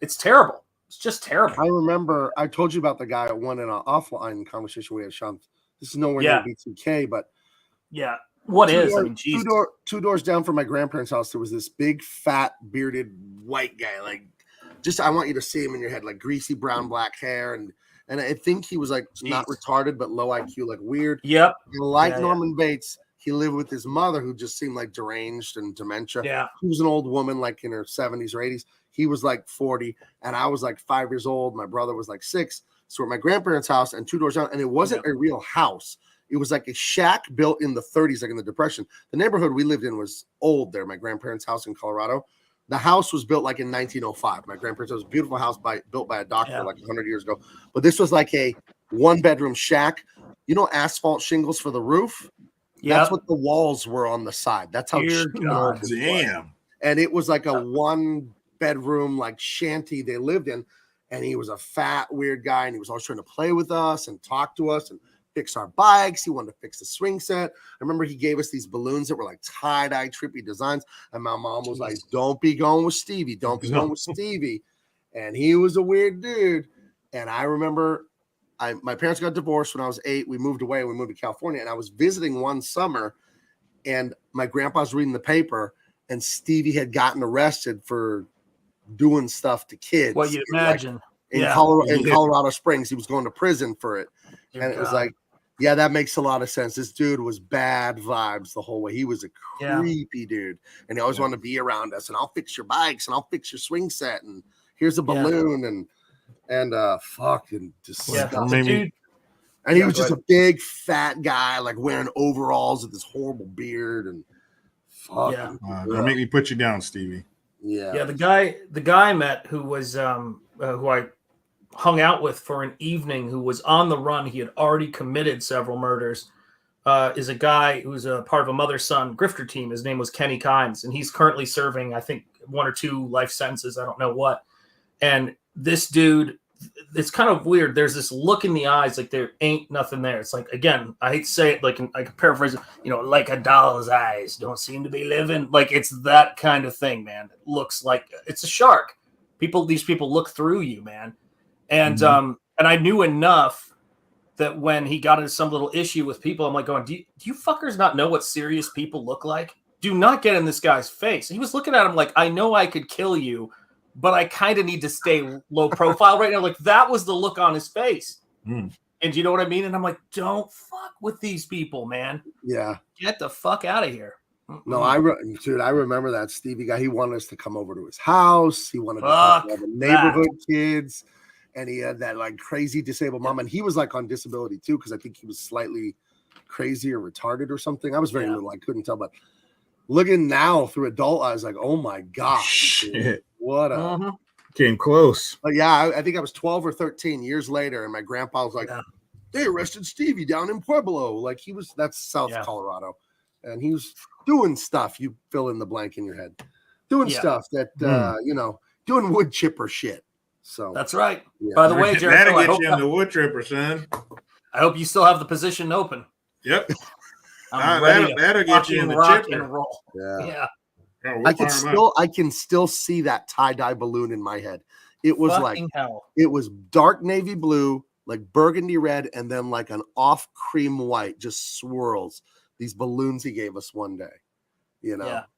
S8: it's terrible. It's just terrible.
S7: I remember I told you about the guy at one in an offline conversation we had, Sean. This is nowhere near B2K, but two doors down from my grandparents' house, there was this big, fat, bearded white guy. Like, just I want you to see him in your head, like greasy brown, black hair, and I think he was like not retarded, but low IQ, like weird.
S8: Yep.
S7: And Norman Bates, he lived with his mother, who just seemed like deranged and dementia.
S8: Yeah.
S7: She was an old woman, like in her 70s or 80s. He was like 40, and I was like 5 years old. My brother was like 6. So we're at my grandparents' house, and two doors down, and it wasn't a real house. It was like a shack built in the 30s, like in the Depression. The neighborhood we lived in was old there, my grandparents' house in Colorado. The house was built like in 1905. My grandparents' house was a beautiful house built by a doctor like 100 years ago. But this was like a one-bedroom shack. You know, asphalt shingles for the roof? That's what the walls were on the side. That's how
S4: damn.
S7: And it was like a one-bedroom like shanty they lived in. And he was a fat, weird guy, and he was always trying to play with us and talk to us and fix our bikes. He wanted to fix the swing set. I remember he gave us these balloons that were like tie-dye, trippy designs. And my mom was like, don't be going with Stevie. Don't be going with Stevie. And he was a weird dude. And I remember my parents got divorced when I was 8. We moved away. We moved to California. And I was visiting one summer, and my grandpa's reading the paper, and Stevie had gotten arrested for doing stuff to kids.
S8: Well, you imagine.
S7: In Colorado Springs. He was going to prison for it. And it was like, yeah, that makes a lot of sense. This dude was bad vibes the whole way. He was a creepy dude. And he always wanted to be around us. And I'll fix your bikes and I'll fix your swing set. And here's a balloon and fucking disgusting.
S8: Dude.
S7: And he was just a big fat guy, like wearing overalls with this horrible beard and fucking.
S4: Don't make me put you down, Stevie.
S7: Yeah.
S8: The guy I met who was who I hung out with for an evening who was on the run. He had already committed several murders. Is a guy who's a part of a mother-son grifter team. His name was Kenny Kynes, and he's currently serving, I think, 1 or 2 life sentences. I don't know what. And this dude, it's kind of weird. There's this look in the eyes like there ain't nothing there. It's like, again, I hate to say it, like I can paraphrase it, like a doll's eyes don't seem to be living. Like it's that kind of thing, man. It looks like it's a shark. These people look through you, man. And and I knew enough that when he got into some little issue with people, I'm like going, do you fuckers not know what serious people look like? Do not get in this guy's face. He was looking at him like, I know I could kill you, but I kind of need to stay low profile right now. Like that was the look on his face. And you know what I mean? And I'm like, don't fuck with these people, man.
S7: Yeah.
S8: Get the fuck out of here.
S7: No, I remember that Stevie guy. He wanted us to come over to his house. He wanted to talk to all the neighborhood kids. And he had that like crazy disabled mom. And he was like on disability too, because I think he was slightly crazy or retarded or something. I was very little. I couldn't tell. But looking now through adult eyes, like, oh my gosh. Dude, what a
S4: came close.
S7: But yeah, I think I was 12 or 13 years later, and my grandpa was like, they arrested Stevie down in Pueblo. Like that's South Colorado. And he was doing stuff. You fill in the blank in your head. Doing stuff that doing wood chipper shit. So
S8: that's right. Yeah. By the way, Jericho,
S4: that'll get you in the wood chipper, son.
S8: I hope you still have the position open.
S4: Yep. That'll get you in the chipper.
S8: And roll.
S7: Yeah. I can still see that tie-dye balloon in my head. It was it was dark navy blue, like burgundy red, and then like an off cream white, just swirls. These balloons he gave us one day.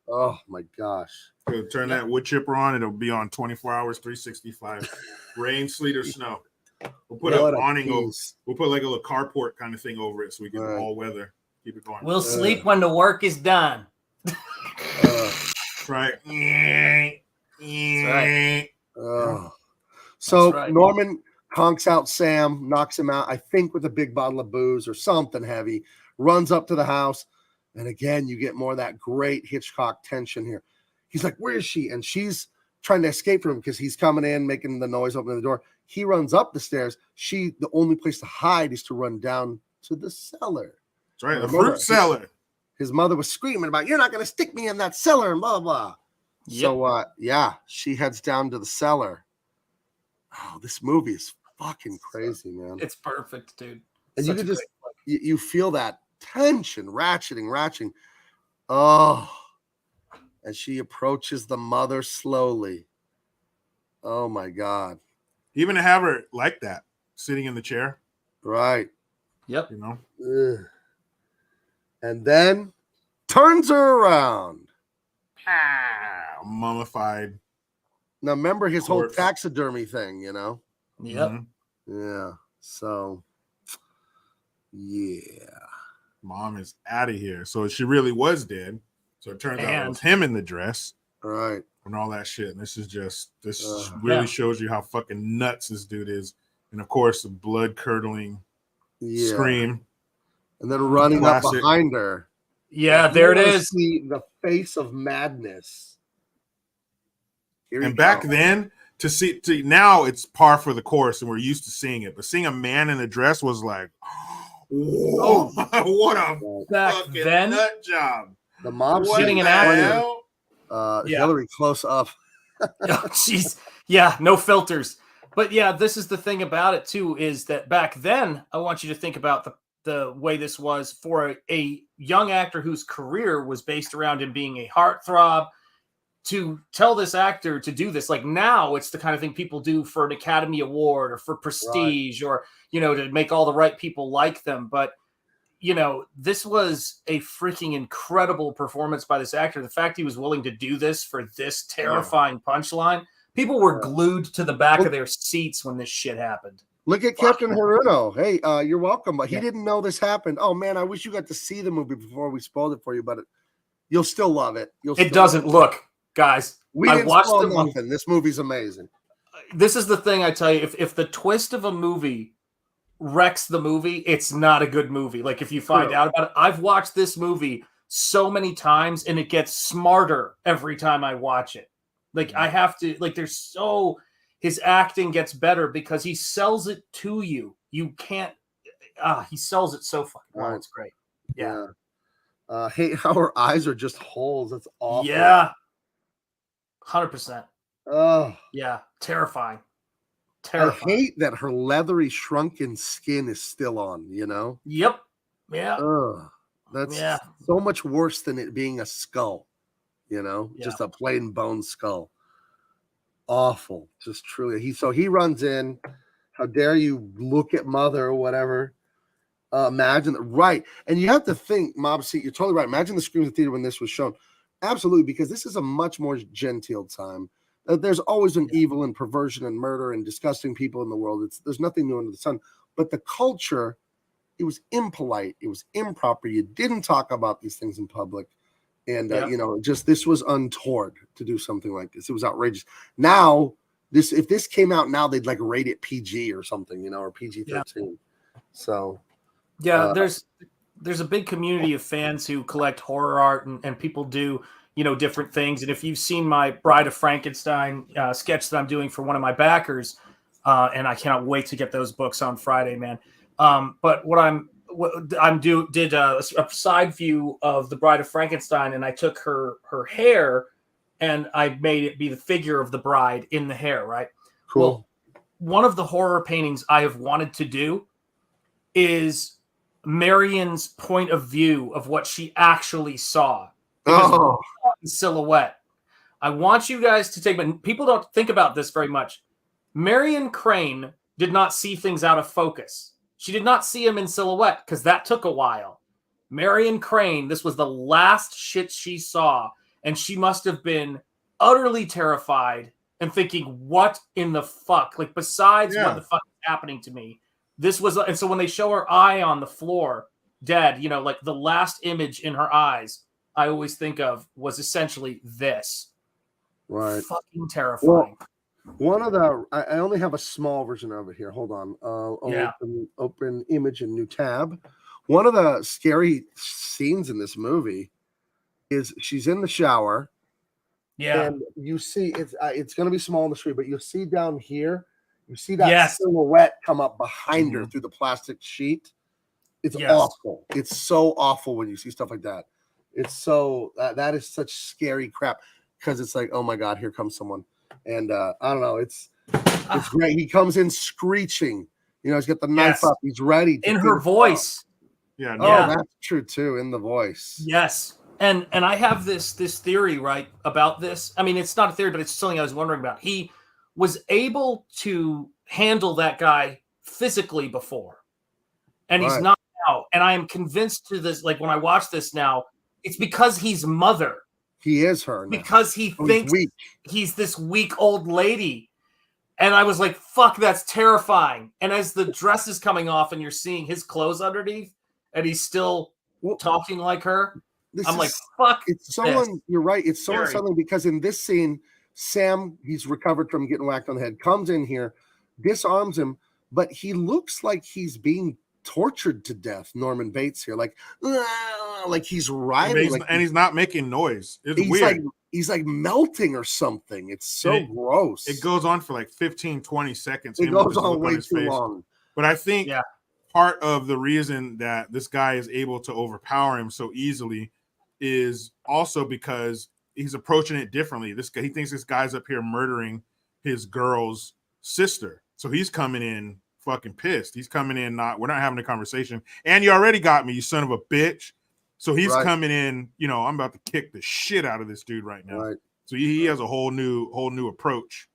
S7: Oh my gosh.
S4: Turn that wood chipper on, it'll be on 24 hours, 365. Rain, sleet, or snow. We'll put an awning over. We'll put like a little carport kind of thing over it so we can all weather. Keep it going.
S8: We'll sleep when the work is done.
S4: Right.
S7: So Norman conks out Sam, knocks him out, I think with a big bottle of booze or something heavy, runs up to the house. And again, you get more of that great Hitchcock tension here. He's like, where is she? And she's trying to escape from him because he's coming in, making the noise, opening the door. He runs up the stairs. The only place to hide is to run down to the cellar.
S4: That's right, the fruit cellar.
S7: His mother was screaming about, you're not going to stick me in that cellar and blah, blah. Yep. So, she heads down to the cellar. Oh, this movie is fucking crazy, man.
S8: It's perfect, dude.
S7: And you can just, you feel that tension, ratcheting. Oh, and she approaches the mother slowly. Oh my God.
S4: Even to have her like that, sitting in the chair.
S7: Right.
S8: Yep.
S7: And then turns her around.
S4: Mummified.
S7: Now remember his whole taxidermy thing,
S8: Yep.
S7: Yeah. So, yeah.
S4: Mom is out of here. So she really was dead. So it turns out it was him in the dress.
S7: Right.
S4: And all that shit. And this really shows you how fucking nuts this dude is. And of course, the blood curdling scream.
S7: And then running up behind her.
S8: Yeah, there it is.
S7: The face of madness.
S4: And back then, now it's par for the course, and we're used to seeing it. But seeing a man in a dress was like, whoa, what a fucking nut job.
S7: The mom
S8: shooting an actor.
S7: Hillary close up.
S8: Oh, jeez. Yeah, no filters. But yeah, this is the thing about it too, is that back then, I want you to think about the way this was for a young actor whose career was based around him being a heartthrob, to tell this actor to do this. Like now it's the kind of thing people do for an Academy Award or for prestige or, to make all the right people like them. But, this was a freaking incredible performance by this actor. The fact he was willing to do this for this terrifying punchline, people were glued to the back of their seats when this shit happened.
S7: Look at Captain Haruno. Hey, you're welcome. But he didn't know this happened. Oh man, I wish you got to see the movie before we spoiled it for you, but you'll still love it.
S8: It doesn't look, guys.
S7: I watched nothing. This movie's amazing.
S8: This is the thing I tell you. If the twist of a movie wrecks the movie, it's not a good movie. Like if you find out about it, I've watched this movie so many times and it gets smarter every time I watch it. Like I have to, like there's so, his acting gets better because he sells it to you. You can't. He sells it so fucking well.
S7: Right.
S8: It's great. Yeah.
S7: Hate how her eyes are just holes. That's awful.
S8: Yeah. 100%.
S7: Oh.
S8: Yeah. Terrifying.
S7: I hate that her leathery, shrunken skin is still on, you know?
S8: Yep. Yeah.
S7: Ugh. That's so much worse than it being a skull, you know?
S8: Yeah.
S7: Just a plain bone skull. Awful. Just truly. He runs in. How dare you look at mother or whatever. Imagine that, right? And you have to think, Mob Seat, you're totally right. Imagine the screams of theater when this was shown. Absolutely, because this is a much more genteel time. There's always been evil and perversion and murder and disgusting people in the world. There's nothing new under the sun. But the culture, it was impolite, it was improper. You didn't talk about these things in public, and you know, just this was untoward to do something like this. It was outrageous. Now, if this came out now, they'd like rate it PG or something, you know, or PG-13. So.
S8: Yeah, there's a big community of fans who collect horror art and people do, you know, different things. And if you've seen my Bride of Frankenstein sketch that I'm doing for one of my backers, and I cannot wait to get those books on Friday, man. But did a side view of the Bride of Frankenstein, and I took her hair and I made it be the figure of the bride in the hair, right?
S7: Cool.
S8: Well, one of the horror paintings I have wanted to do is Marion's point of view of what she actually saw. Silhouette. I want you guys to take, but people don't think about this very much. Marion Crane did not see things out of focus. She did not see him in silhouette because that took a while. Marion Crane, this was the last shit she saw, and she must have been utterly terrified and thinking, what in the fuck? Like, besides what the fuck is happening to me? This was, and so when they show her eye on the floor, dead, you know, like the last image in her eyes, I always think of was essentially this.
S7: Right.
S8: Fucking terrifying.
S7: Well, one of the, I only have a small version of it here. Hold on. Open image and new tab. One of the scary scenes in this movie is she's in the shower.
S8: Yeah.
S7: And you see, it's going to be small on the screen, but you'll see down here, you see that silhouette come up behind her through the plastic sheet. It's awful. It's so awful when you see stuff like that. It's so that is such scary crap because it's like, oh my God, here comes someone. And I don't know, it's great. He comes in screeching. You know, he's got the knife up. He's ready
S8: in her voice.
S7: Yeah. Oh, that's true too. In the voice.
S8: Yes. And I have this theory, right, about this. I mean, it's not a theory, but it's something I was wondering about. He was able to handle that guy physically before, and he's not now. And I am convinced to this, like when I watch this now, it's because he's mother.
S7: He is her now.
S8: Because he thinks he's this weak old lady. And I was like, fuck, that's terrifying. And as the dress is coming off and you're seeing his clothes underneath, and he's still talking like her, I'm like, fuck.
S7: It's someone, you're right. It's so unsettling because in this scene, Sam, he's recovered from getting whacked on the head, comes in here, disarms him, but he looks like he's being tortured to death. Norman Bates here, like he's writhing,
S4: and he's not making noise. It's weird.
S7: He's like melting or something. It's so gross.
S4: It goes on for like 15, 20 seconds.
S7: It goes on way too long.
S4: But I think part of the reason that this guy is able to overpower him so easily is also because he's approaching it differently. This guy, he thinks this guy's up here murdering his girl's sister. So he's coming in fucking pissed. He's coming in we're not having a conversation. And you already got me, you son of a bitch. So he's coming in, you know, I'm about to kick the shit out of this dude right now. Right. So he has a whole new approach.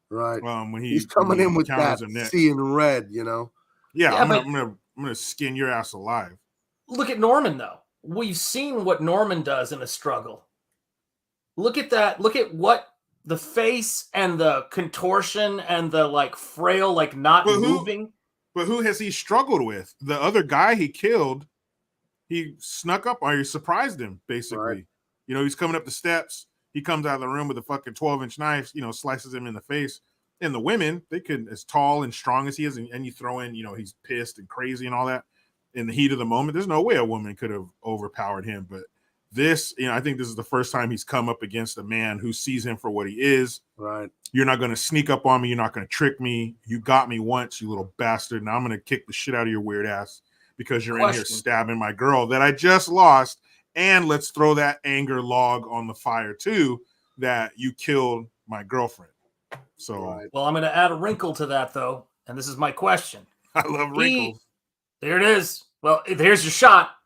S7: Right.
S4: When
S7: he's coming in with that seeing red, you know.
S4: Yeah, I'm gonna skin your ass alive.
S8: Look at Norman though. We've seen what Norman does in a struggle. Look at that. Look at what the face and the contortion and the like frail, like not moving.
S4: But who has he struggled with? The other guy he killed, he snuck up or he surprised him, basically. Right. You know, he's coming up the steps. He comes out of the room with a fucking 12-inch knife, you know, slices him in the face. And the women, they could, as tall and strong as he is, and you throw in, you know, he's pissed and crazy and all that. In the heat of the moment, there's no way a woman could have overpowered him. But
S6: This, I think this is the first time he's come up against a man who sees him for what he is.
S7: Right.
S6: You're not going to sneak up on me. You're not going to trick me. You got me once, you little bastard. Now I'm going to kick the shit out of your weird ass because you're in here stabbing my girl that I just lost. And let's throw that anger log on the fire too, that you killed my girlfriend. So,
S8: well, I'm going to add a wrinkle to that though. And this is my question.
S6: I love wrinkles.
S8: There it is. Well, here's your shot.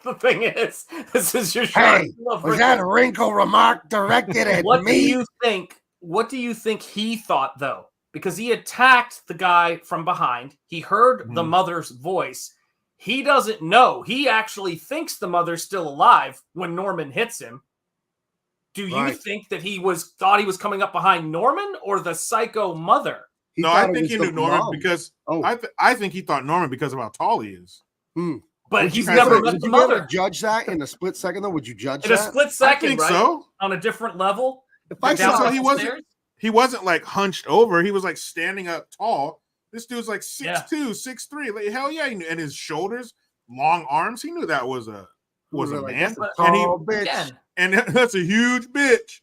S8: The thing is, this is your shot.
S7: Hey, was that a wrinkle remark directed at
S8: what
S7: me?
S8: Do you think? What do you think he thought though? Because he attacked the guy from behind. He heard the mother's voice. He doesn't know. He actually thinks the mother's still alive when Norman hits him. Do you think that thought he was coming up behind Norman or the psycho mother?
S6: No, I think he knew Norman because I think he thought Norman because of how tall he is.
S8: But he's never met the mother.
S7: Would you judge that in a split second, though? Would you judge
S8: in
S7: that?
S8: a split second?
S6: I think
S8: right?
S6: so.
S8: On a different level.
S7: If I saw
S6: he wasn't like hunched over. He was like standing up tall. This dude's like 6'2", 6'3". Like, hell yeah, he knew. And his shoulders, long arms. He knew that was a man. And that's a huge bitch.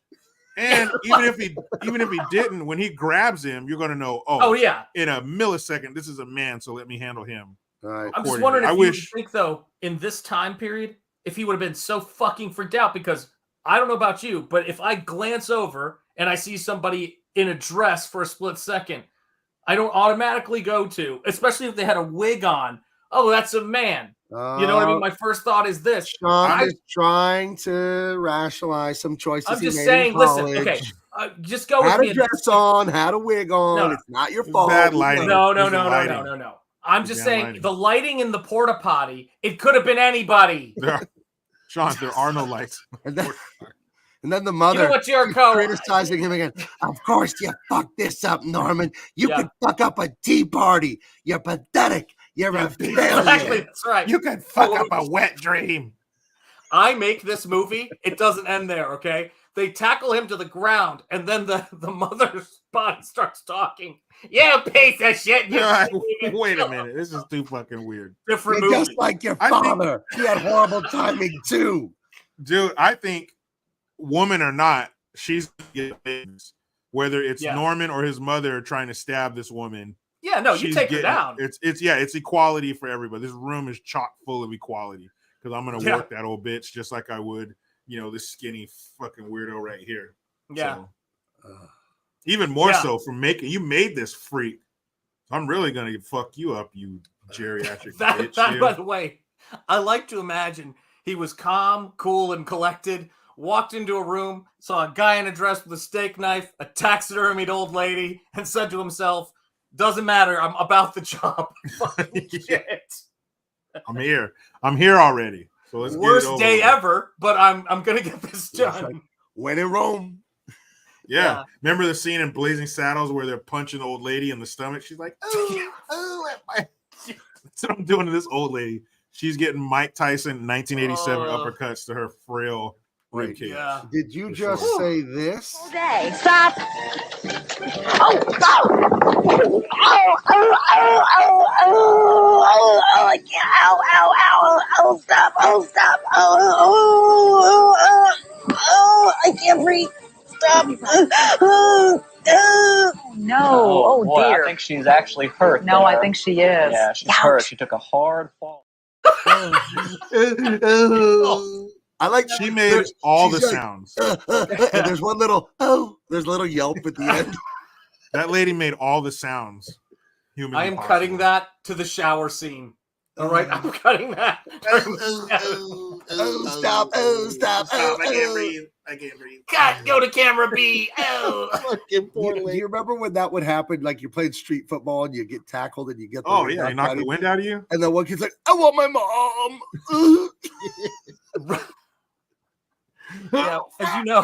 S6: And even if he didn't, when he grabs him, you're gonna know. Oh yeah, in a millisecond, this is a man. So let me handle him.
S7: Right.
S8: I'm just wondering if you think though, in this time period, if he would have been so fucking freaked out, because I don't know about you, but if I glance over and I see somebody in a dress for a split second, I don't automatically go to, especially if they had a wig on. Oh, that's a man. You know what I mean? My first thought is this.
S7: Sean is trying to rationalize some choices.
S8: I'm just saying, listen, okay, just go with me.
S7: Had a dress on, had a wig on. No, it's not your fault.
S6: Bad lighting.
S8: No. I'm just saying the lighting in the porta potty, it could have been anybody.
S6: Sean, there are no lights.
S7: And then the mother,
S8: you know what, Jericho,
S7: criticizing him again. Of course you fucked this up, Norman. You could fuck up a tea party. You're pathetic. You're a failure.
S8: Exactly, that's right.
S6: You could fuck up a wet dream.
S8: I make this movie. It doesn't end there, okay? They tackle him to the ground, and then the mother's body starts talking. You piece of shit.
S6: Wait a minute. This is too fucking weird.
S8: Different movie.
S7: Just like your father. He had horrible timing, too.
S6: Dude, I think, woman or not, she's whether it's Norman or his mother trying to stab this woman.
S8: Yeah, no, you take her down.
S6: It's equality for everybody. This room is chock full of equality because I'm gonna work that old bitch just like I would, this skinny fucking weirdo right here.
S8: Yeah.
S6: So, even more so for you made this freak. I'm really gonna fuck you up, you geriatric bitch.
S8: That, by the way, I like to imagine he was calm, cool, and collected. Walked into a room, saw a guy in a dress with a steak knife, a taxidermied old lady, and said to himself, "Doesn't matter. I'm about the job." Shit.
S6: I'm here already. So let's
S8: worst
S6: get it over
S8: day
S6: with.
S8: ever, but I'm gonna get this done.
S7: Like, when in Rome.
S6: Yeah. Remember the scene in Blazing Saddles where they're punching the old lady in the stomach? She's like, oh, that's what I'm doing to this old lady. She's getting Mike Tyson 1987 uppercuts to her frail rib cage.
S8: Yeah.
S7: Did you just say this?
S2: Day. Stop. Stop. I can't breathe. Stop. No. Oh,
S12: boy,
S2: dear.
S12: I think she's actually hurt.
S2: No,
S12: there.
S2: I think she is.
S12: Yeah, she's hurt. She took a hard fall.
S7: I like
S6: she made all the sounds.
S7: And there's one little there's a little yelp at the end.
S6: That lady made all the sounds.
S8: I am cutting that to the shower scene. All right, I'm cutting that.
S7: Stop.
S6: I can't breathe.
S8: God, go to camera B.
S7: Do you remember when that would happen? Like you're playing street football and you get tackled and you get
S6: you knock the wind out of you?
S7: And then one kid's like, I want my mom.
S8: Yeah, as you know.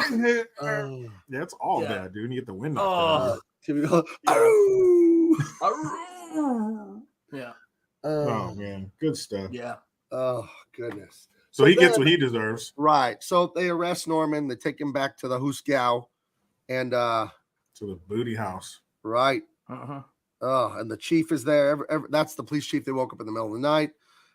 S6: Yeah, it's all bad, dude. You get the wind knocked out.
S8: Yeah.
S6: Oh man, good stuff.
S8: Yeah.
S7: Oh goodness.
S6: So he gets what he deserves.
S7: Right. So they arrest Norman. They take him back to the Husgau and
S6: to the booty house.
S7: Right.
S8: Uh-huh.
S7: Oh, and the chief is there. That's the police chief. They woke up in the middle of the night.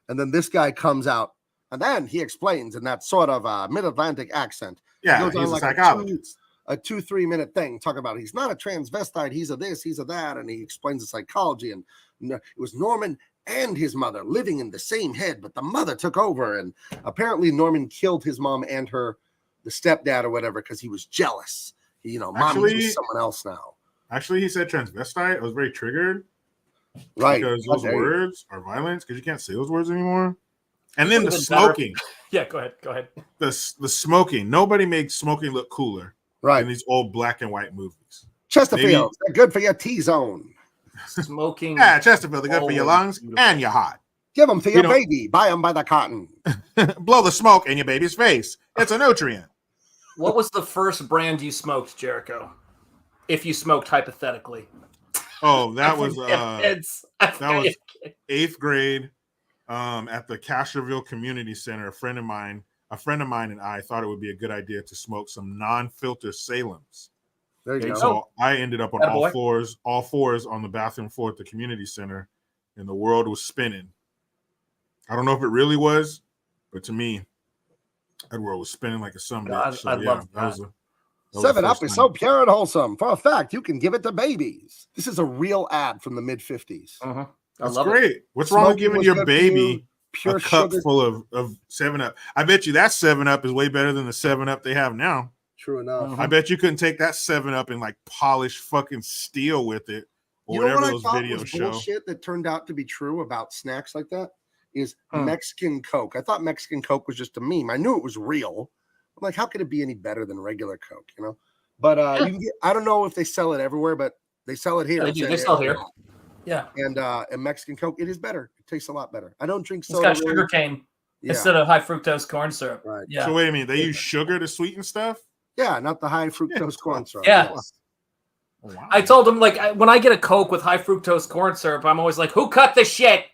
S7: And then this guy comes out And then he explains in that sort of mid-Atlantic accent.
S4: Yeah,
S7: He goes
S4: he's
S7: on
S4: a
S7: like
S4: psychologist.
S7: a 2-3 minute thing talking about he's not a transvestite, he's a this, he's a that, and he explains the psychology. And it was Norman and his mother living in the same head, but the mother took over, and apparently Norman killed his mom and the stepdad or whatever, because he was jealous. Mom is with someone else now.
S4: Actually, he said transvestite. I was very triggered,
S7: right?
S4: Because those words are violence. Because you can't say those words anymore. And then the smoking.
S8: Yeah, go ahead.
S4: The smoking. Nobody makes smoking look cooler,
S7: right?
S4: In these old black and white movies.
S7: Chesterfield, they're good for your T-zone.
S8: Smoking.
S4: Yeah, Chesterfield, they're good for your lungs and your heart.
S7: Give them to your baby. Buy them by the cotton.
S4: Blow the smoke in your baby's face. It's a nutrient.
S8: What was the first brand you smoked, Jericho? If you smoked hypothetically.
S4: Oh, that was 8th grade at the Castroville Community Center. A friend of mine and I thought it would be a good idea to smoke some non-filter Salems.
S7: There you go.
S4: So I ended up on all fours on the bathroom floor at the community center, and the world was spinning. I don't know if it really was, but to me, that world was spinning like a sunbed. So,
S8: love that.
S7: 7-Up is so pure and wholesome. For a fact, you can give it to babies. This is a real ad from the mid-50s.
S4: That's great. What's wrong with giving your baby
S7: pure
S4: a cup
S7: sugar
S4: full of 7-Up? I bet you that 7-Up is way better than the 7-Up they have now.
S7: True enough.
S4: I bet you couldn't take that 7-Up and like polish fucking steel with it, or whatever those videos show.
S7: Bullshit that turned out to be true about snacks like that is Mexican Coke. I thought Mexican Coke was just a meme. I knew it was real. I'm like, how could it be any better than regular Coke? But you can get, I don't know if they sell it everywhere, but they sell it here.
S8: They sell here. Yeah.
S7: And Mexican Coke, it is better. It tastes a lot better. I don't drink
S8: It's
S7: soda.
S8: got sugar cane instead of high fructose corn syrup.
S7: Right.
S8: Yeah.
S4: So wait a minute, they use sugar to sweeten stuff?
S7: Yeah, not the high fructose corn syrup.
S8: Yeah.
S4: Oh, wow.
S8: I told him, when I get a Coke with high fructose corn syrup, I'm always like, who cut the shit?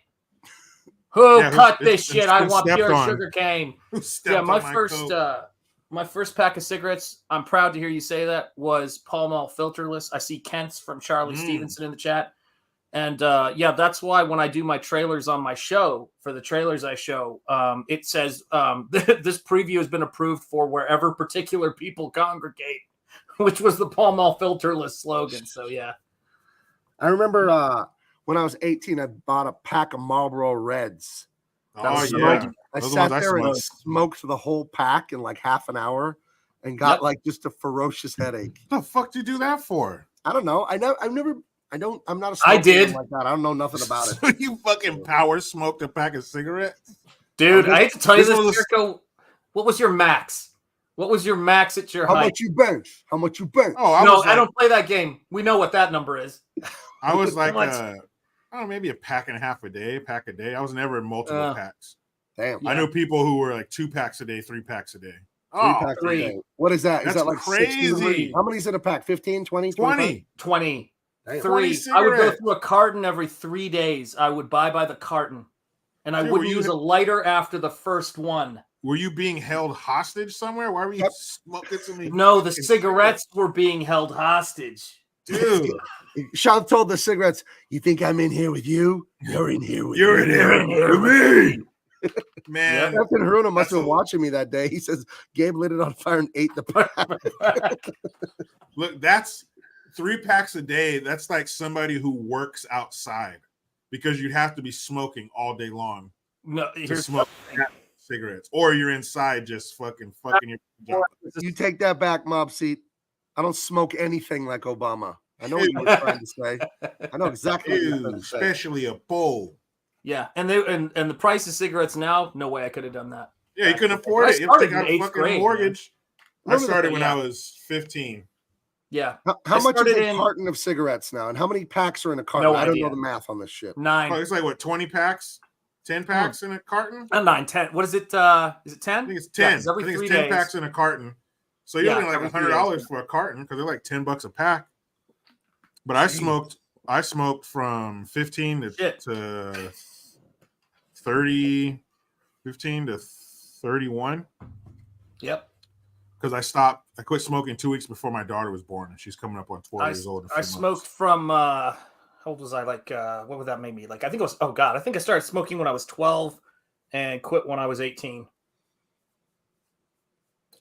S8: Who cut this shit? I want pure sugar cane. Yeah, my first pack of cigarettes, I'm proud to hear you say that, was Pall Mall filterless. I see Kent's from Charlie Stevenson in the chat. And that's why when I do my trailers on my show, for the trailers I show, it says this preview has been approved for wherever particular people congregate, which was the Pall Mall filterless slogan. So, yeah.
S7: I remember when I was 18, I bought a pack of Marlboro Reds.
S4: Oh, yeah.
S7: I sat there and smoked the whole pack in like half an hour and got like just a ferocious headache.
S4: What the fuck do you do that for?
S7: I don't know. I'm not a smoker
S8: I did
S7: like that. I don't know nothing about it.
S4: So you fucking power smoked a pack of cigarettes?
S8: Dude, I hate to tell you this, Jericho. What was your max? What was your max at your height?
S7: How much you bench? How much you bench?
S4: Oh,
S8: I don't play that game. We know what that number is.
S4: I was like, I don't know, maybe a pack and a half a day, pack a day. I was never in multiple packs.
S7: Damn.
S4: I knew people who were like 2 packs a day, 3 packs a day.
S7: Three packs a day. What is that? Is
S4: That's
S7: that like
S4: crazy.
S7: 60? How many is in a pack? 15, 20?
S8: 20.
S7: 20.
S8: 3. I would go through a carton every 3 days. I would buy by the carton. And I wouldn't use a lighter after the first one.
S4: Were you being held hostage somewhere? Why were you smoking to me?
S8: No, the cigarettes were being held hostage.
S4: Dude.
S7: Sean told the cigarettes, "You think I'm in here with you? You're in here with
S4: You're
S7: me.
S4: in here with me." Man.
S7: Captain Haruna must have been watching me that day. He says, Gabe lit it on fire and ate the pack.
S4: Look, that's 3 packs a day. That's like somebody who works outside, because you'd have to be smoking all day long to smoke cigarettes, or you're inside just fucking your job.
S7: You take that back, Mob Seat. I don't smoke anything like Obama. I know what you were trying to say. I know exactly what you're trying to say.
S4: Especially a bowl.
S8: Yeah, and the price of cigarettes now, no way I could have done that.
S4: Yeah, you couldn't afford it. You have to take out a fucking mortgage.
S8: Man.
S4: I started when I was 15.
S8: Yeah.
S7: How much is a carton of cigarettes now? And how many packs are in a carton? I don't know the math on this shit.
S8: 9.
S4: Oh, it's like what, 20 packs? 10 packs in a carton?
S8: 9, 10. What is it? Is it 10?
S4: I think it's 10.
S8: Yeah,
S4: I think it's 10 packs in a carton. So you're looking like $100 for a carton, because they're like $10 a pack. But I smoked from 15 to 30, 15 to 31.
S8: Yep.
S4: Because I quit smoking 2 weeks before my daughter was born, and she's coming up on 12 years old.
S8: I smoked from, how old was I? Like, what would that make me? Like, I think it was, I think I started smoking when I was 12, and quit when I was 18.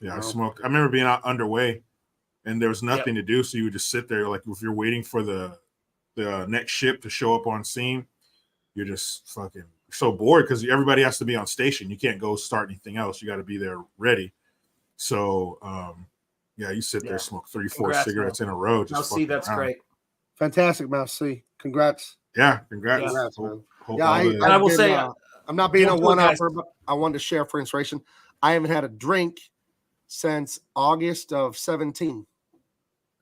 S4: Yeah, I smoked. I remember being out underway, and there was nothing to do, so you would just sit there. Like if you're waiting for the next ship to show up on scene, you're just fucking so bored because everybody has to be on station. You can't go start anything else. You got to be there ready. So, yeah, you sit there, smoke 3-4 cigarettes in a row. Just
S8: see, that's
S4: around.
S8: great.
S7: Fantastic, Mouse C. Congrats.
S4: Yeah, congrats.
S7: Congrats, man.
S4: Hope
S7: Yeah,
S8: I will say,
S7: I'm not being a
S8: don't do it,
S7: one-upper, but I wanted to share for inspiration. I haven't had a drink since August of 17.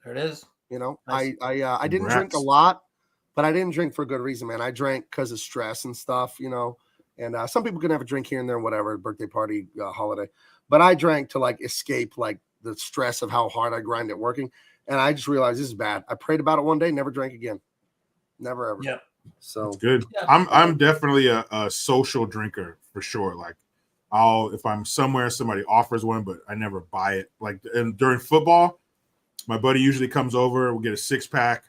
S8: There it is.
S7: You know,
S8: Nice.
S7: I didn't drink a lot, but I didn't drink for a good reason, man. I drank because of stress and stuff, you know. And some people can have a drink here and there, whatever, birthday party, holiday. But I drank to like escape like the stress of how hard I grind at working. And I just realized this is bad. I prayed about it one day, never drank again. Never ever.
S8: Yeah.
S7: So
S4: that's good. Yeah. I'm definitely a social drinker for sure. Like if I'm somewhere, somebody offers one, but I never buy it. Like and during football, my buddy usually comes over, we'll get a 6-pack,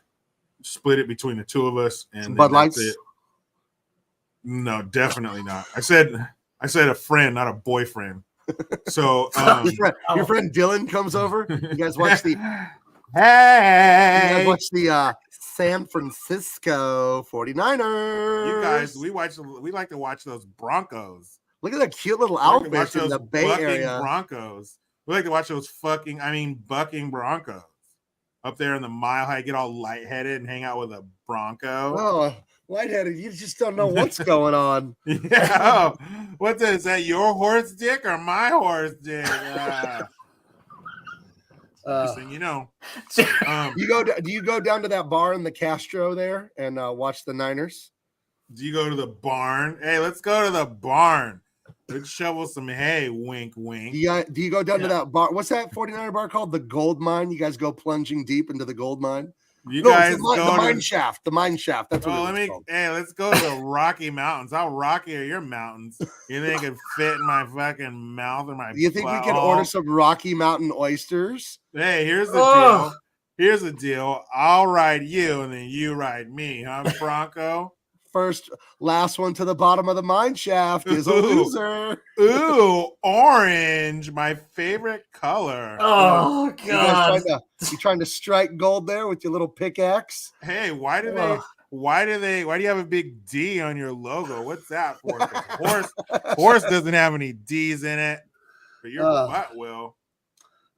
S4: split it between the two of us, and
S7: Bud Lights.
S4: It. No, definitely not. I said a friend, not a boyfriend. So
S7: your friend Dylan comes over. You guys watch the
S4: Hey,
S7: you guys watch the San Francisco 49ers.
S4: You guys, we like to watch those Broncos.
S7: Look at that cute little outfit in the Bay Area.
S4: Broncos. We like to watch those bucking Broncos up there in the Mile High. Get all lightheaded and hang out with a Bronco.
S7: Oh, lightheaded! You just don't know what's going on.
S4: Yeah. Oh, what's that? Is that your horse dick or my horse dick? Just thing you know.
S7: Do you go down to that bar in the Castro there and watch the Niners?
S4: Do you go to the barn? Hey, let's go to the barn. Let's shovel some hay. Wink, wink.
S7: Do you go down to that bar? What's that 49er bar called? The Gold Mine. You guys go plunging deep into the gold mine. The mine shaft. The mine shaft. That's what it's called.
S4: Hey, let's go to the Rocky Mountains. How rocky are your mountains? You think it could fit in my fucking mouth or my?
S7: You think we can order some Rocky Mountain oysters?
S4: Hey, here's the deal. Here's the deal. I'll ride you, and then you ride me, huh, Bronco?
S7: Last one to the bottom of the mine shaft is a loser.
S4: Ooh, orange, my favorite color.
S8: Oh God!
S7: You trying to strike gold there with your little pickaxe?
S4: Hey, why do you have a big D on your logo? What's that for? Horse doesn't have any D's in it, but your butt will.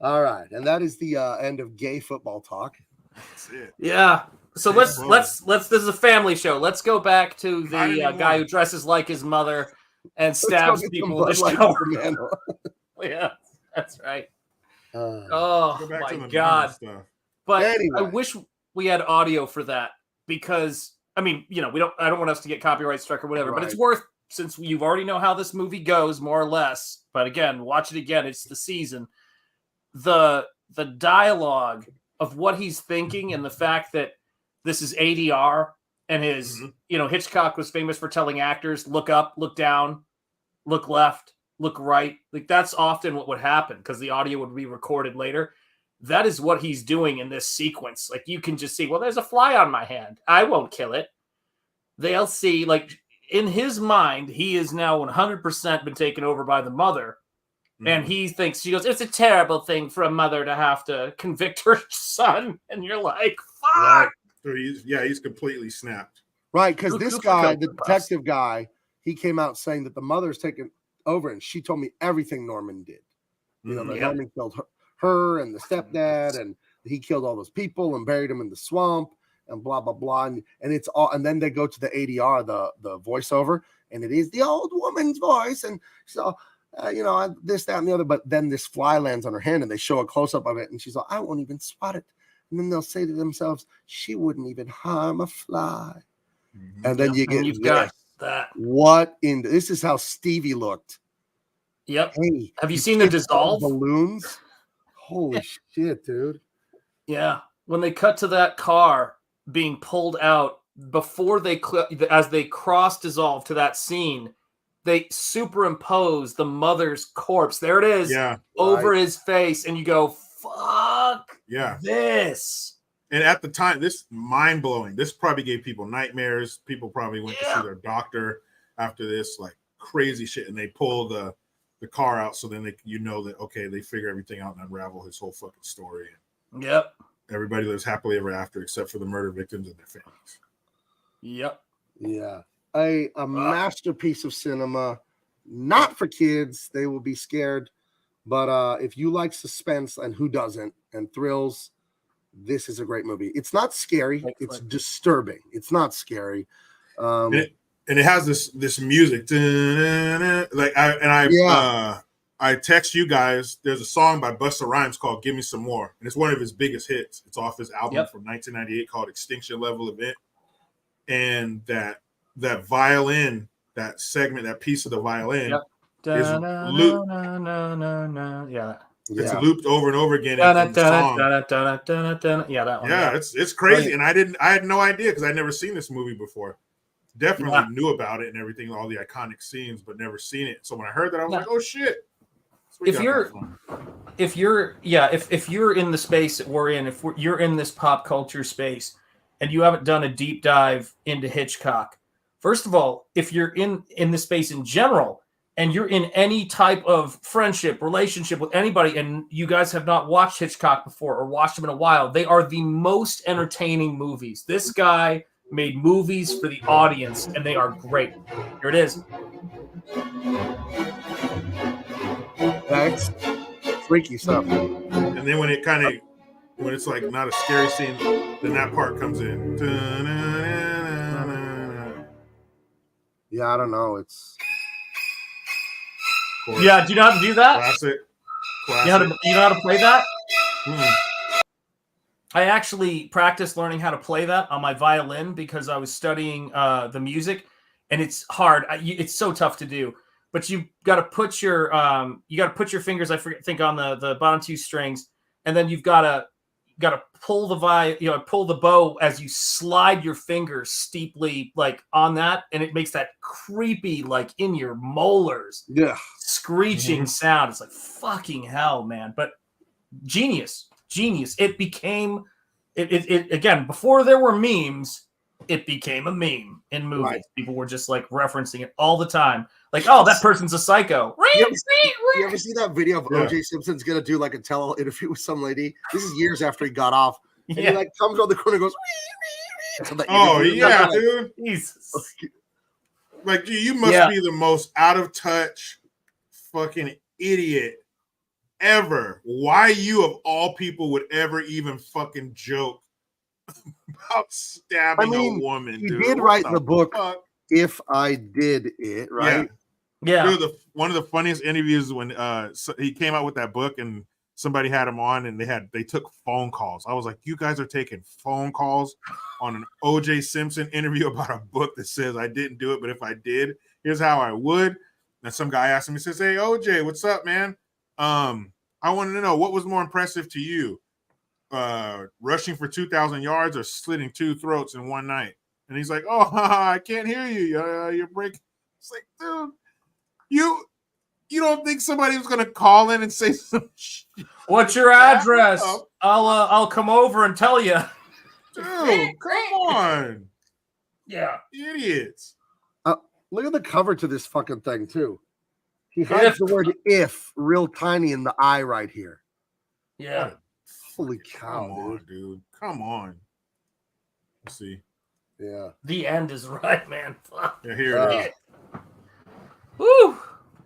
S7: All right, and that is the end of gay football talk.
S4: That's it.
S8: Yeah. So let's this is a family show. Let's go back to the guy who dresses like his mother and stabs people in the shower. Yeah, that's right. Oh my God. But anyway. I wish we had audio for that because I mean, you know, I don't want us to get copyright struck or whatever, but it's worth since you've already know how this movie goes more or less. But again, watch it again. It's the season. The dialogue of what he's thinking and the fact that this is ADR and his, you know, Hitchcock was famous for telling actors, look up, look down, look left, look right. Like that's often what would happen because the audio would be recorded later. That is what he's doing in this sequence. Like you can just see, well, there's a fly on my hand. I won't kill it. They'll see, like in his mind, he is now 100% been taken over by the mother. And he thinks, she goes, it's a terrible thing for a mother to have to convict her son. And you're like, fuck.
S4: Right. So he's completely snapped.
S7: Right, because this guy, the detective guy, he came out saying that the mother's taken over, and she told me everything Norman did. You know, that Norman killed her and the stepdad, and he killed all those people and buried them in the swamp, and blah blah blah. And it's all, and then they go to the ADR, the voiceover, and it is the old woman's voice, and so. You know, this, that, and the other, but then this fly lands on her hand and they show a close up of it, and she's like, I won't even spot it. And then they'll say to themselves, she wouldn't even harm a fly. And then you've got
S8: that.
S7: What in this is how Stevie looked.
S8: Yep.
S7: Hey,
S8: have you seen the dissolve
S7: balloons? Holy shit, dude.
S8: Yeah. When they cut to that car being pulled out before as they cross dissolve to that scene, they superimpose the mother's corpse. There it is. Over his face. And you go, fuck this.
S4: And at the time, this mind-blowing. This probably gave people nightmares. People probably went to see their doctor after this, like crazy shit, and they pull the car out, so then that okay, they figure everything out and unravel his whole fucking story.
S8: Yep.
S4: Everybody lives happily ever after, except for the murder victims and their families.
S8: Yep.
S7: Yeah. A masterpiece of cinema, not for kids. They will be scared. But if you like suspense, and who doesn't, and thrills, this is a great movie. It's not scary. It's disturbing. It's not scary.
S4: And it has this music. I text you guys. There's a song by Busta Rhymes called "Give Me Some More," and it's one of his biggest hits. It's off his album from 1998 called "Extinction Level Event." And that violin, that segment, that piece of the violin is looped. It's looped over and over again in the song.
S8: Yeah, that one.
S4: Yeah, it's crazy, and I had no idea because I'd never seen this movie before. Definitely knew about it and everything, all the iconic scenes, but never seen it. So when I heard that, I was like, "Oh shit!"
S8: If you're in the space that we're in, you're in this pop culture space, and you haven't done a deep dive into Hitchcock, first of all, if you're in the space in general, and you're in any type of friendship, relationship with anybody, and you guys have not watched Hitchcock before or watched them in a while, they are the most entertaining movies. This guy made movies for the audience, and they are great. Here it is.
S7: That's freaky stuff.
S4: And then when it's like not a scary scene, then that part comes in.
S7: Yeah, I don't know. It's
S8: Yeah, do you know how to do that?
S4: Classic.
S8: You know how to play that? I actually practiced learning how to play that on my violin because I was studying the music, and it's hard. It's so tough to do. But you got to put your fingers, think on the bottom two strings, and then you've got to pull pull the bow as you slide your fingers steeply like on that, and it makes that creepy like in your molars screeching sound. It's like fucking hell, man. But genius. It became it again before there were memes. It became a meme in movies. Right. People were just like referencing it all the time. Like, oh, that person's a psycho.
S7: You ever see that video of OJ Simpson's gonna do like a tell interview with some lady? This is years after he got off. And he like comes around the corner and goes,
S4: dude. Jesus. Like, dude, you must be the most out of touch fucking idiot ever. Why you of all people would ever even fucking joke about stabbing a woman?
S7: He
S4: dude.
S7: did write the book If I Did It, right?
S8: Yeah.
S4: Dude, one of the funniest interviews when he came out with that book and somebody had him on and they took phone calls. I was like, you guys are taking phone calls on an OJ Simpson interview about a book that says I didn't do it, but if I did, here's how I would. And some guy asked him, he says, "Hey OJ, what's up, man? I wanted to know what was more impressive to you, rushing for 2,000 yards or slitting 2 throats in one night?" And he's like, "Oh, I can't hear you. You're breaking." It's like, dude, you don't think somebody was gonna call in and say some shit?
S8: What's your address? I'll come over and tell you.
S4: Dude, come on.
S8: Yeah,
S7: idiots. Look at the cover to this fucking thing too. He hides the word "if" real tiny in the eye right here.
S8: Yeah.
S7: Holy cow,
S4: dude. Come on. Let's see.
S7: Yeah.
S8: The end is right, man. Fuck.
S4: Yeah, here it is.
S8: Woo.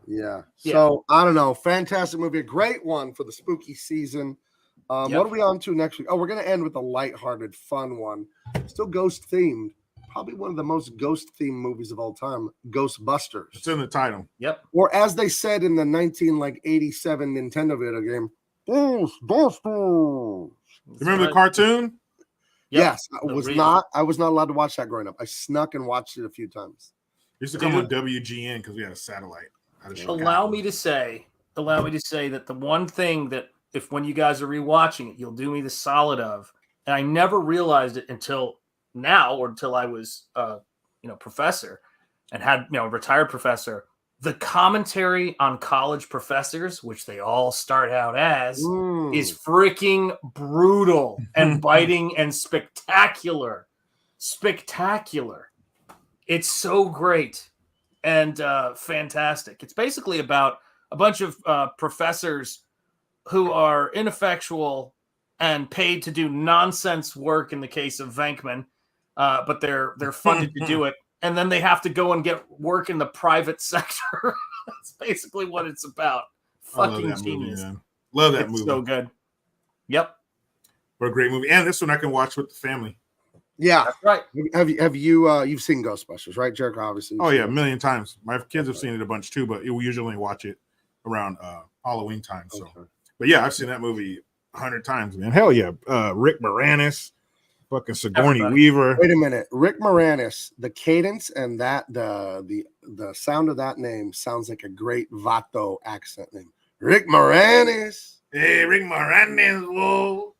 S7: Yeah. So I don't know. Fantastic movie. A great one for the spooky season. What are we on to next week? Oh, we're gonna end with a lighthearted, fun one. Still ghost themed. Probably one of the most ghost themed movies of all time, Ghostbusters.
S4: It's in the title.
S8: Yep.
S7: Or as they said in the 1987 Nintendo video game, Ghostbusters.
S4: Remember the cartoon?
S7: Yes, I was not allowed to watch that growing up. I snuck and watched it a few times.
S4: It used to come on WGN because we had a satellite.
S8: Allow me to say that the one thing that when you guys are rewatching it, you'll do me the solid of, and I never realized it until now or until I was professor and had retired professor. The commentary on college professors, which they all start out as, is freaking brutal and biting and spectacular. Spectacular. It's so great. and fantastic. It's basically about a bunch of professors who are ineffectual and paid to do nonsense work in the case of Venkman, but they're funded to do it, and then they have to go and get work in the private sector. That's basically what it's about. Fucking genius.
S4: Movie, love that movie.
S8: So good. Yep.
S4: What a great movie. And this one I can watch with the family.
S7: Yeah.
S8: That's right.
S7: Have you you've seen Ghostbusters, right, Jericho? Obviously.
S4: Oh yeah, a million times. My kids have seen it a bunch too, but we usually watch it around Halloween time. So but yeah, I've seen that movie 100 times, man. Hell yeah. Rick Moranis, fucking Sigourney Weaver.
S7: Wait a minute. Rick Moranis, the cadence and that the sound of that name sounds like a great Vato accent name. Rick Moranis.
S4: Hey, Rick Moranis, whoa.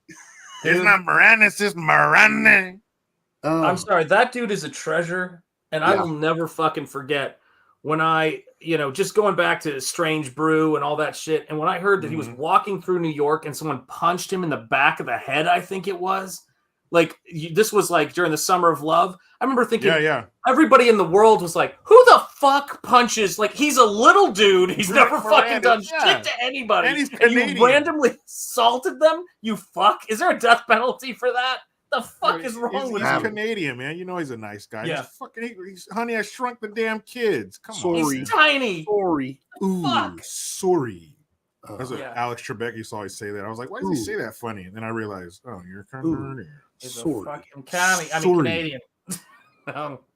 S4: It's not Moranis, it's Moranis.
S8: I'm sorry, that dude is a treasure, and I will never fucking forget when I, just going back to Strange Brew and all that shit, and when I heard that he was walking through New York and someone punched him in the back of the head, I think it was, this was like during the Summer of Love. I remember thinking, everybody in the world was like, who the fuck punches? Like, he's a little dude. He's never fucking done shit to anybody.
S4: And he's
S8: Canadian. You randomly assaulted them? You fuck? Is there a death penalty for that? The fuck is wrong with him?
S4: He's Canadian, man. You know he's a nice guy.
S8: Yeah.
S4: He's Honey, I Shrunk the Damn Kids. Come on.
S8: He's tiny.
S7: Sorry.
S4: Ooh, sorry. That's what Alex Trebek used to always say that. I was like, why does he say that funny? And then I realized, oh, you're Canadian.
S8: He's a fucking Canadian.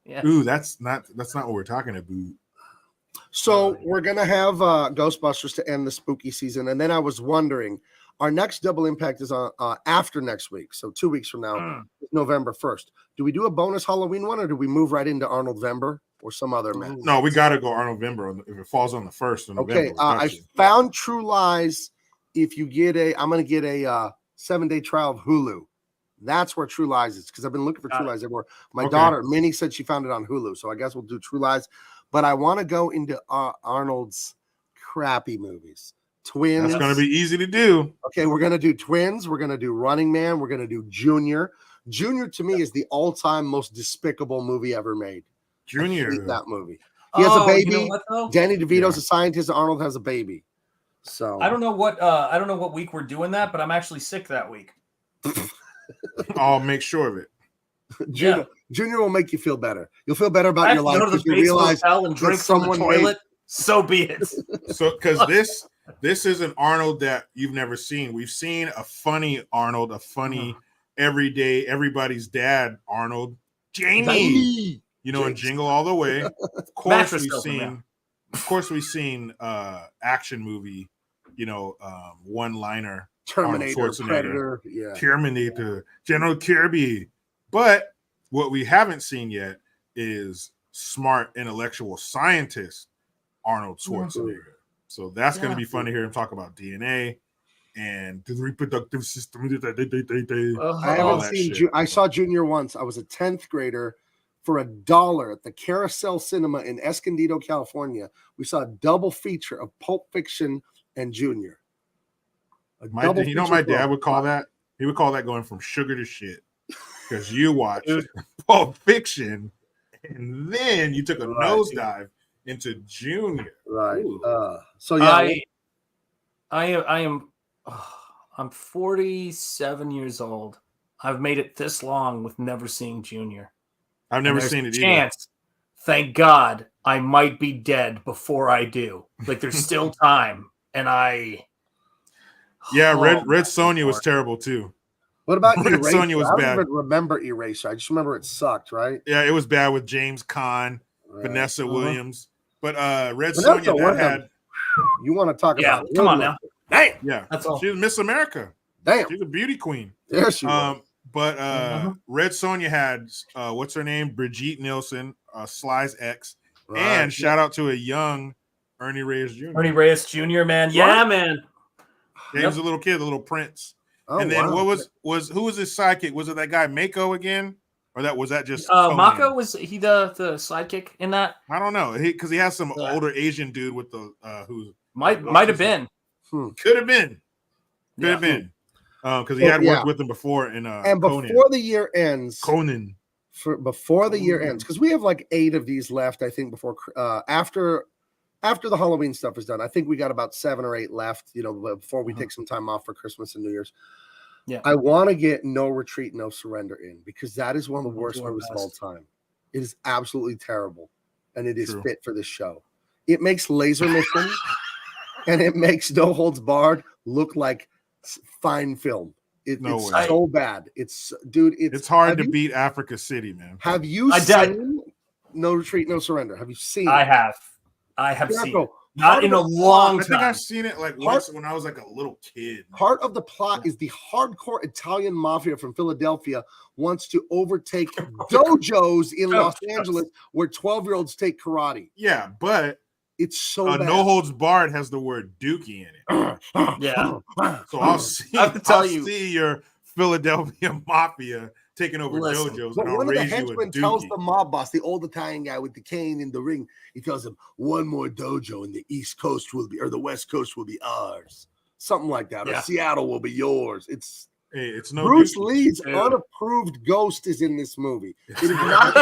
S8: Yeah.
S4: Ooh, that's not what we're talking about.
S7: So we're gonna have Ghostbusters to end the spooky season, and then I was wondering, our next double impact is on after next week, so 2 weeks from now, November 1st. Do we do a bonus Halloween one, or do we move right into Arnold Vember or some other man?
S4: No, we gotta go Arnold Vember if it falls on the 1st of November.
S7: Okay, I found True Lies. If you get I'm gonna get a 7-day trial of Hulu. That's where True Lies is, because I've been looking for True Lies everywhere. My daughter, Minnie, said she found it on Hulu, so I guess we'll do True Lies. But I want to go into Arnold's crappy movies. Twins.
S4: That's going to be easy to do.
S7: Okay, we're going to do Twins. We're going to do Running Man. We're going to do Junior. Junior, to me, is the all-time most despicable movie ever made.
S4: Junior.
S7: I hate that movie. He has a baby.
S8: You know what,
S7: Danny DeVito's a scientist. Arnold has a baby. So
S8: I don't know what week we're doing that, but I'm actually sick that week.
S4: I'll make sure of it.
S7: Junior will make you feel better. You'll feel better about your life
S8: because
S7: you realize
S8: and drink from the toilet. So be it.
S4: So because this is an Arnold that you've never seen. We've seen a funny Arnold, a funny everyday everybody's dad Arnold, Jamie. And Jingle All the Way. Of course we've seen action movie. One-liner.
S7: Terminator, Predator,
S4: Terminator, General Kirby. But what we haven't seen yet is smart intellectual scientist Arnold Schwarzenegger. So that's going to be fun to hear him talk about DNA and the reproductive system.
S7: I haven't seen. I saw Junior once. I was a 10th grader. For $1 at the Carousel Cinema in Escondido, California, we saw a double feature of Pulp Fiction and Junior.
S4: My dad would call that? He would call that going from sugar to shit. Because you watched Pulp Fiction and then you took a nosedive into Junior.
S7: Right. So yeah.
S8: I'm 47 years old. I've made it this long with never seeing Junior.
S4: I've never seen it
S8: either. Thank God I might be dead before I do. Like there's still time. And
S4: Red Sonja was terrible too.
S7: What about
S4: Red
S7: Eraser?
S4: Sonja was
S7: I
S4: bad.
S7: don't even remember Eraser. I just remember it sucked, right?
S4: Yeah, it was bad with James Caan, Vanessa Williams. But Red Sonja that had.
S7: You want to talk about?
S8: Come on now.
S7: Damn.
S4: Yeah,
S8: that's all.
S4: She was Miss America.
S7: Damn.
S4: She's a beauty queen.
S7: There she was.
S4: But Red Sonja had what's her name? Brigitte Nielsen, Sly's ex, and shout out to a young Ernie Reyes Jr.
S8: Ernie Reyes Jr. Man, yeah, man.
S4: Yeah, he was a little kid, a little prince. And then who was his sidekick? Was it that guy Mako again, or was that just
S8: Mako? Was he the sidekick in that?
S4: I don't know. Because he has some older Asian dude with the who
S8: might have been.
S4: Could have been. Could have been. Because he had worked with him before in
S7: and
S4: Conan.
S7: before the year ends,
S4: Conan.
S7: before the year ends, because we have like 8 of these left, I think, before after the Halloween stuff is done. I think we got about 7 or 8 left, before we take some time off for Christmas and New Year's.
S8: Yeah.
S7: I want to get No Retreat, No Surrender in, because that is one of the worst movies of all time. It is absolutely terrible, and it is fit for this show. It makes Laser Mission and it makes No Holds Barred look like fine film. It's so bad. It's
S6: hard to beat Africa City, man.
S7: Have you seen No Retreat, No Surrender? Have you seen it?
S8: I have seen it. Not in a long time.
S6: I think I've seen it like once when I was like a little kid.
S7: Part of the plot is the hardcore Italian mafia from Philadelphia wants to overtake dojos in Los Angeles where 12-year-olds take karate.
S6: Yeah, but
S7: it's so bad.
S6: No Holds Barred has the word dookie in it.
S8: Yeah.
S6: So I'll see your Philadelphia mafia taking over dojos.
S7: But
S6: and
S7: one
S6: I'll
S7: of the
S6: raise you a
S7: henchmen
S6: dookie.
S7: tells the mob boss, the old Italian guy with the cane in the ring, he tells him, one more dojo and the East Coast will be, or the West Coast will be ours. Something like that. Or Seattle will be yours. It's
S6: no
S7: Bruce
S6: dookie.
S7: Lee's unapproved ghost is in this movie. It is not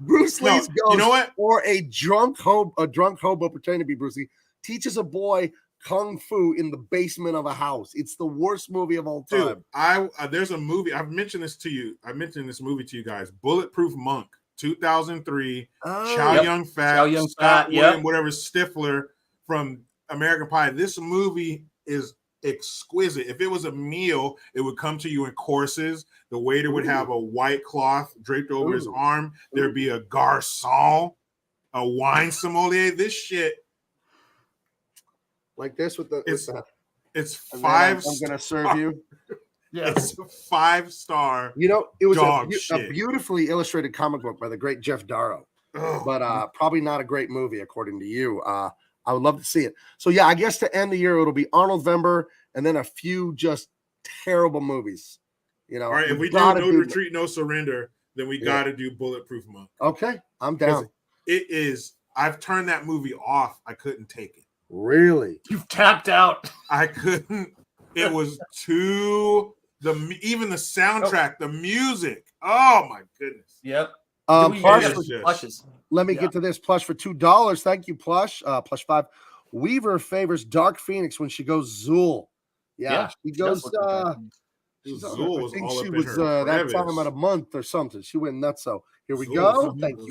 S7: Bruce Lee's ghost,
S6: you know what?
S7: Or a drunk hobo pretending to be Bruce Lee teaches a boy kung fu in the basement of a house. It's the worst movie of all time.
S6: Dude, there's a movie. I've mentioned this to you. I mentioned this movie to you guys. Bulletproof Monk, 2003. Chow Yun Fat, William, whatever, Stifler from American Pie. This movie is exquisite. If it was a meal, it would come to you in courses. The waiter would have a white cloth draped over his arm. There'd be a garçon, a wine sommelier. This shit,
S7: like this with the
S6: it's 5.
S7: I'm gonna serve you.
S8: Yeah,
S6: it's 5-star.
S7: It was
S6: a
S7: beautifully illustrated comic book by the great Jeff Darrow, but probably not a great movie according to you. I would love to see it. So yeah, I guess to end the year it'll be Arnold November and then a few just terrible movies.
S6: All right, if we do No Retreat, No Surrender, then we got to do Bulletproof Monk.
S7: Okay, I'm down.
S6: It is. I've turned that movie off. I couldn't take it.
S7: Really?
S8: You've tapped out.
S6: I couldn't. It was too even the soundtrack, the music. Oh my goodness.
S8: Yep.
S7: Plushes. Let me get to this. Plush for $2. Thank you, Plush. Plush 5. Weaver favors Dark Phoenix when she goes Zool. Yeah, she goes.
S6: Zool was all
S7: she
S6: up
S7: was
S6: in her
S7: that time about a month or something. She went nuts. So here we go. Thank you.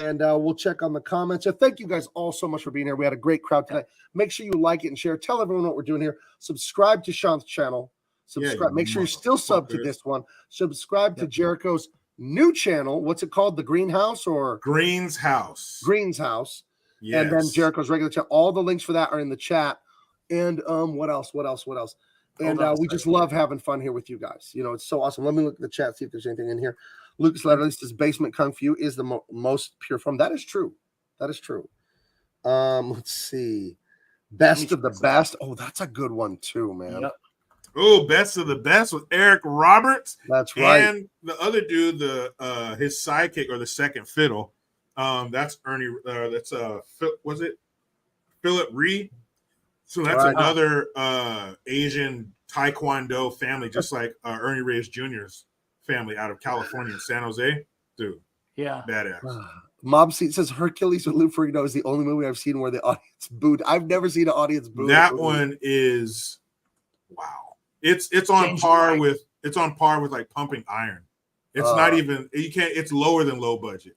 S7: And we'll check on the comments. So thank you guys all so much for being here. We had a great crowd tonight. Make sure you like it and share. Tell everyone what we're doing here. Subscribe to Sean's channel. Subscribe. Make sure you're still sub to this one. Subscribe to Jericho's new channel. What's it called? The Greenhouse or
S6: Green's House?
S7: Green's House.
S6: Yes.
S7: And then Jericho's regular channel. All the links for that are in the chat. And what else? And we just love having fun here with you guys. It's so awesome. Let me look at the chat, see if there's anything in here. Lucas Letter says Basement Kung Fu is the most pure form. That is true. Let's see. Best of the Best. Oh, that's a good one too, man.
S6: Yep. Oh, Best of the Best with Eric Roberts.
S7: That's right.
S6: And the other dude, his sidekick or the second fiddle. That's Ernie. Was it Philip Ree? So that's another Asian Taekwondo family, just like Ernie Reyes Jr.'s family out of California, San Jose. Dude,
S8: yeah,
S6: badass.
S7: Mob Seat says Hercules with Lou Ferrigno is the only movie I've seen where the audience booed. I've never seen an audience boo.
S6: That one is wow. It's on par with like Pumping Iron. It's not even it's lower than low budget.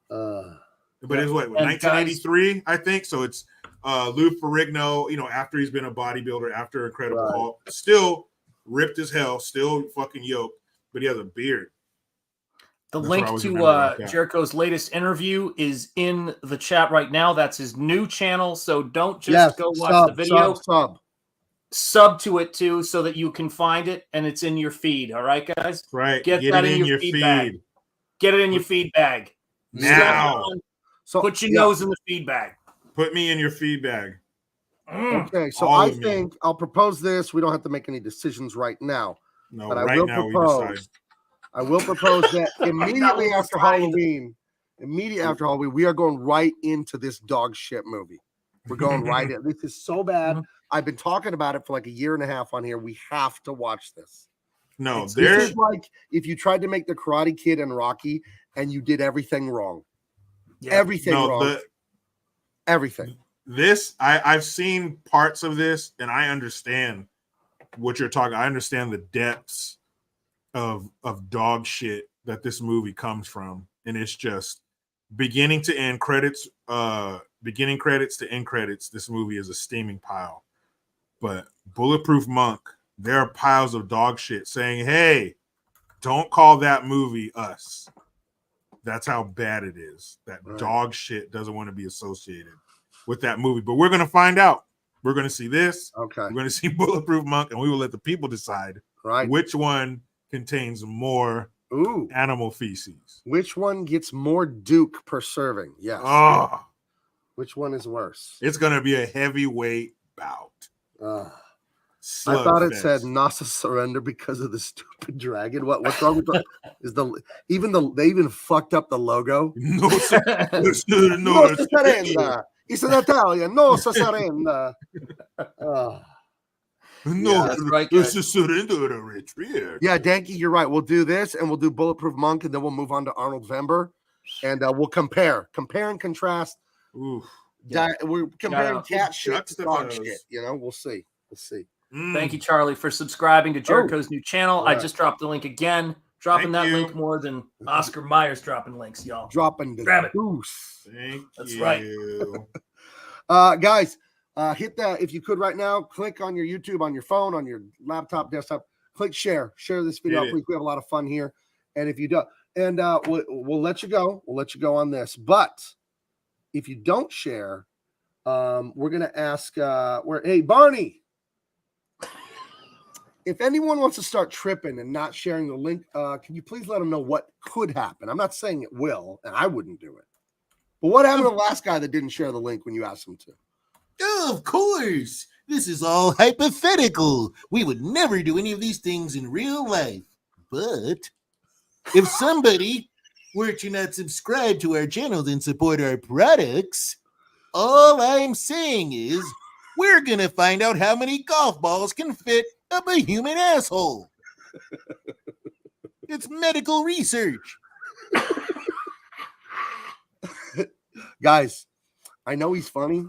S6: But it's 1983, I think. So it's Lou Ferrigno, after he's been a bodybuilder, after Incredible Hulk, still ripped as hell, still fucking yoked, but he has a beard.
S8: That's link to Jericho's latest interview is in the chat right now. That's his new channel. So don't just go watch the video. Sub to it too, so that you can find it and it's in your feed. All right, guys?
S6: Right.
S8: Get that in your feed bag. Get it in your feed bag.
S6: Now.
S8: So put your nose in the feed bag.
S6: Put me in your feed bag.
S7: Okay, so I think I'll propose this. We don't have to make any decisions right now.
S6: No,
S7: but
S6: right now we decide.
S7: I will propose that immediately after Halloween, we are going right into this dog shit movie. We're going right in. This is so bad. I've been talking about it for like a year and a half on here. We have to watch this.
S4: No,
S7: this is like if you tried to make the Karate Kid and Rocky and you did everything wrong. Yeah. Everything wrong. Everything.
S4: This, I've seen parts of this and I understand what you're talking. I understand the depths of dog shit that this movie comes from. And it's just beginning to end credits, beginning credits to end credits. This movie is a steaming pile. But Bulletproof Monk, there are piles of dog shit saying, hey, don't call that movie Us. That's how bad it is. That dog shit doesn't want to be associated with that movie. But we're going to find out. We're going to see this.
S7: Okay.
S4: We're going to see Bulletproof Monk, and we will let the people decide which one contains more animal feces.
S7: Which one gets more Duke per serving? Yes.
S4: Oh.
S7: Which one is worse?
S4: It's going to be a heavyweight bout.
S7: I thought it said Nasa surrender because of the stupid dragon. What's wrong with the they even fucked up the logo?
S4: No, no
S7: surrender. It's an Italian. No surrender.
S4: No, this is surrender to retreat.
S7: Yeah, Danky, you're right. We'll do this and we'll do Bulletproof Monk and then we'll move on to Arnold Vember and we'll compare and contrast.
S4: Ooh.
S7: We're comparing cat shit to dog shit. You know, we'll see.
S8: Thank you, Charlie, for subscribing to Jericho's new channel. I just dropped the link again. Dropping link more than Oscar Myers dropping links, y'all.
S7: Dropping the
S8: Grab it.
S7: Goose.
S8: That's right.
S7: Guys, hit that if you could right now. Click on your YouTube, on your phone, on your laptop, desktop. Click share. Share this video. Please, we have a lot of fun here. And if you don't, and we'll let you go. We'll let you go on this. But if you don't share, we're gonna ask. Hey, Barney. If anyone wants to start tripping and not sharing the link, can you please let them know what could happen? I'm not saying it will, and I wouldn't do it. But what happened to the last guy that didn't share the link when you asked him to?
S10: Of course. This is all hypothetical. We would never do any of these things in real life. But if somebody were to not subscribe to our channels and support our products, all I'm saying is we're going to find out how many golf balls can fit up a human asshole. It's medical research.
S7: Guys, I know he's funny,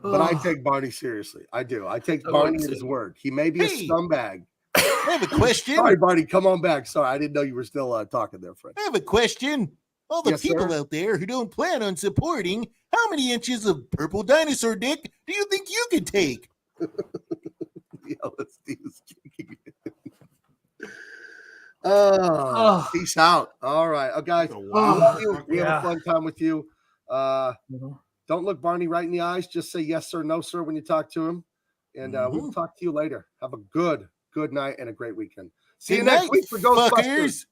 S7: but I take Barney seriously. I do. I take Barney at his word. He may be a scumbag.
S10: I have a question.
S7: Sorry, Barney. Come on back. Sorry, I didn't know you were still talking there, friend.
S10: I have a question. All the people out there who don't plan on supporting, how many inches of purple dinosaur dick do you think you could take?
S7: Peace out. All right, guys. We have a fun time with you. Don't look Barney right in the eyes. Just say yes sir, no sir when you talk to him, and we'll talk to you later. Have a good night and a great weekend. See you next week for Ghostbusters.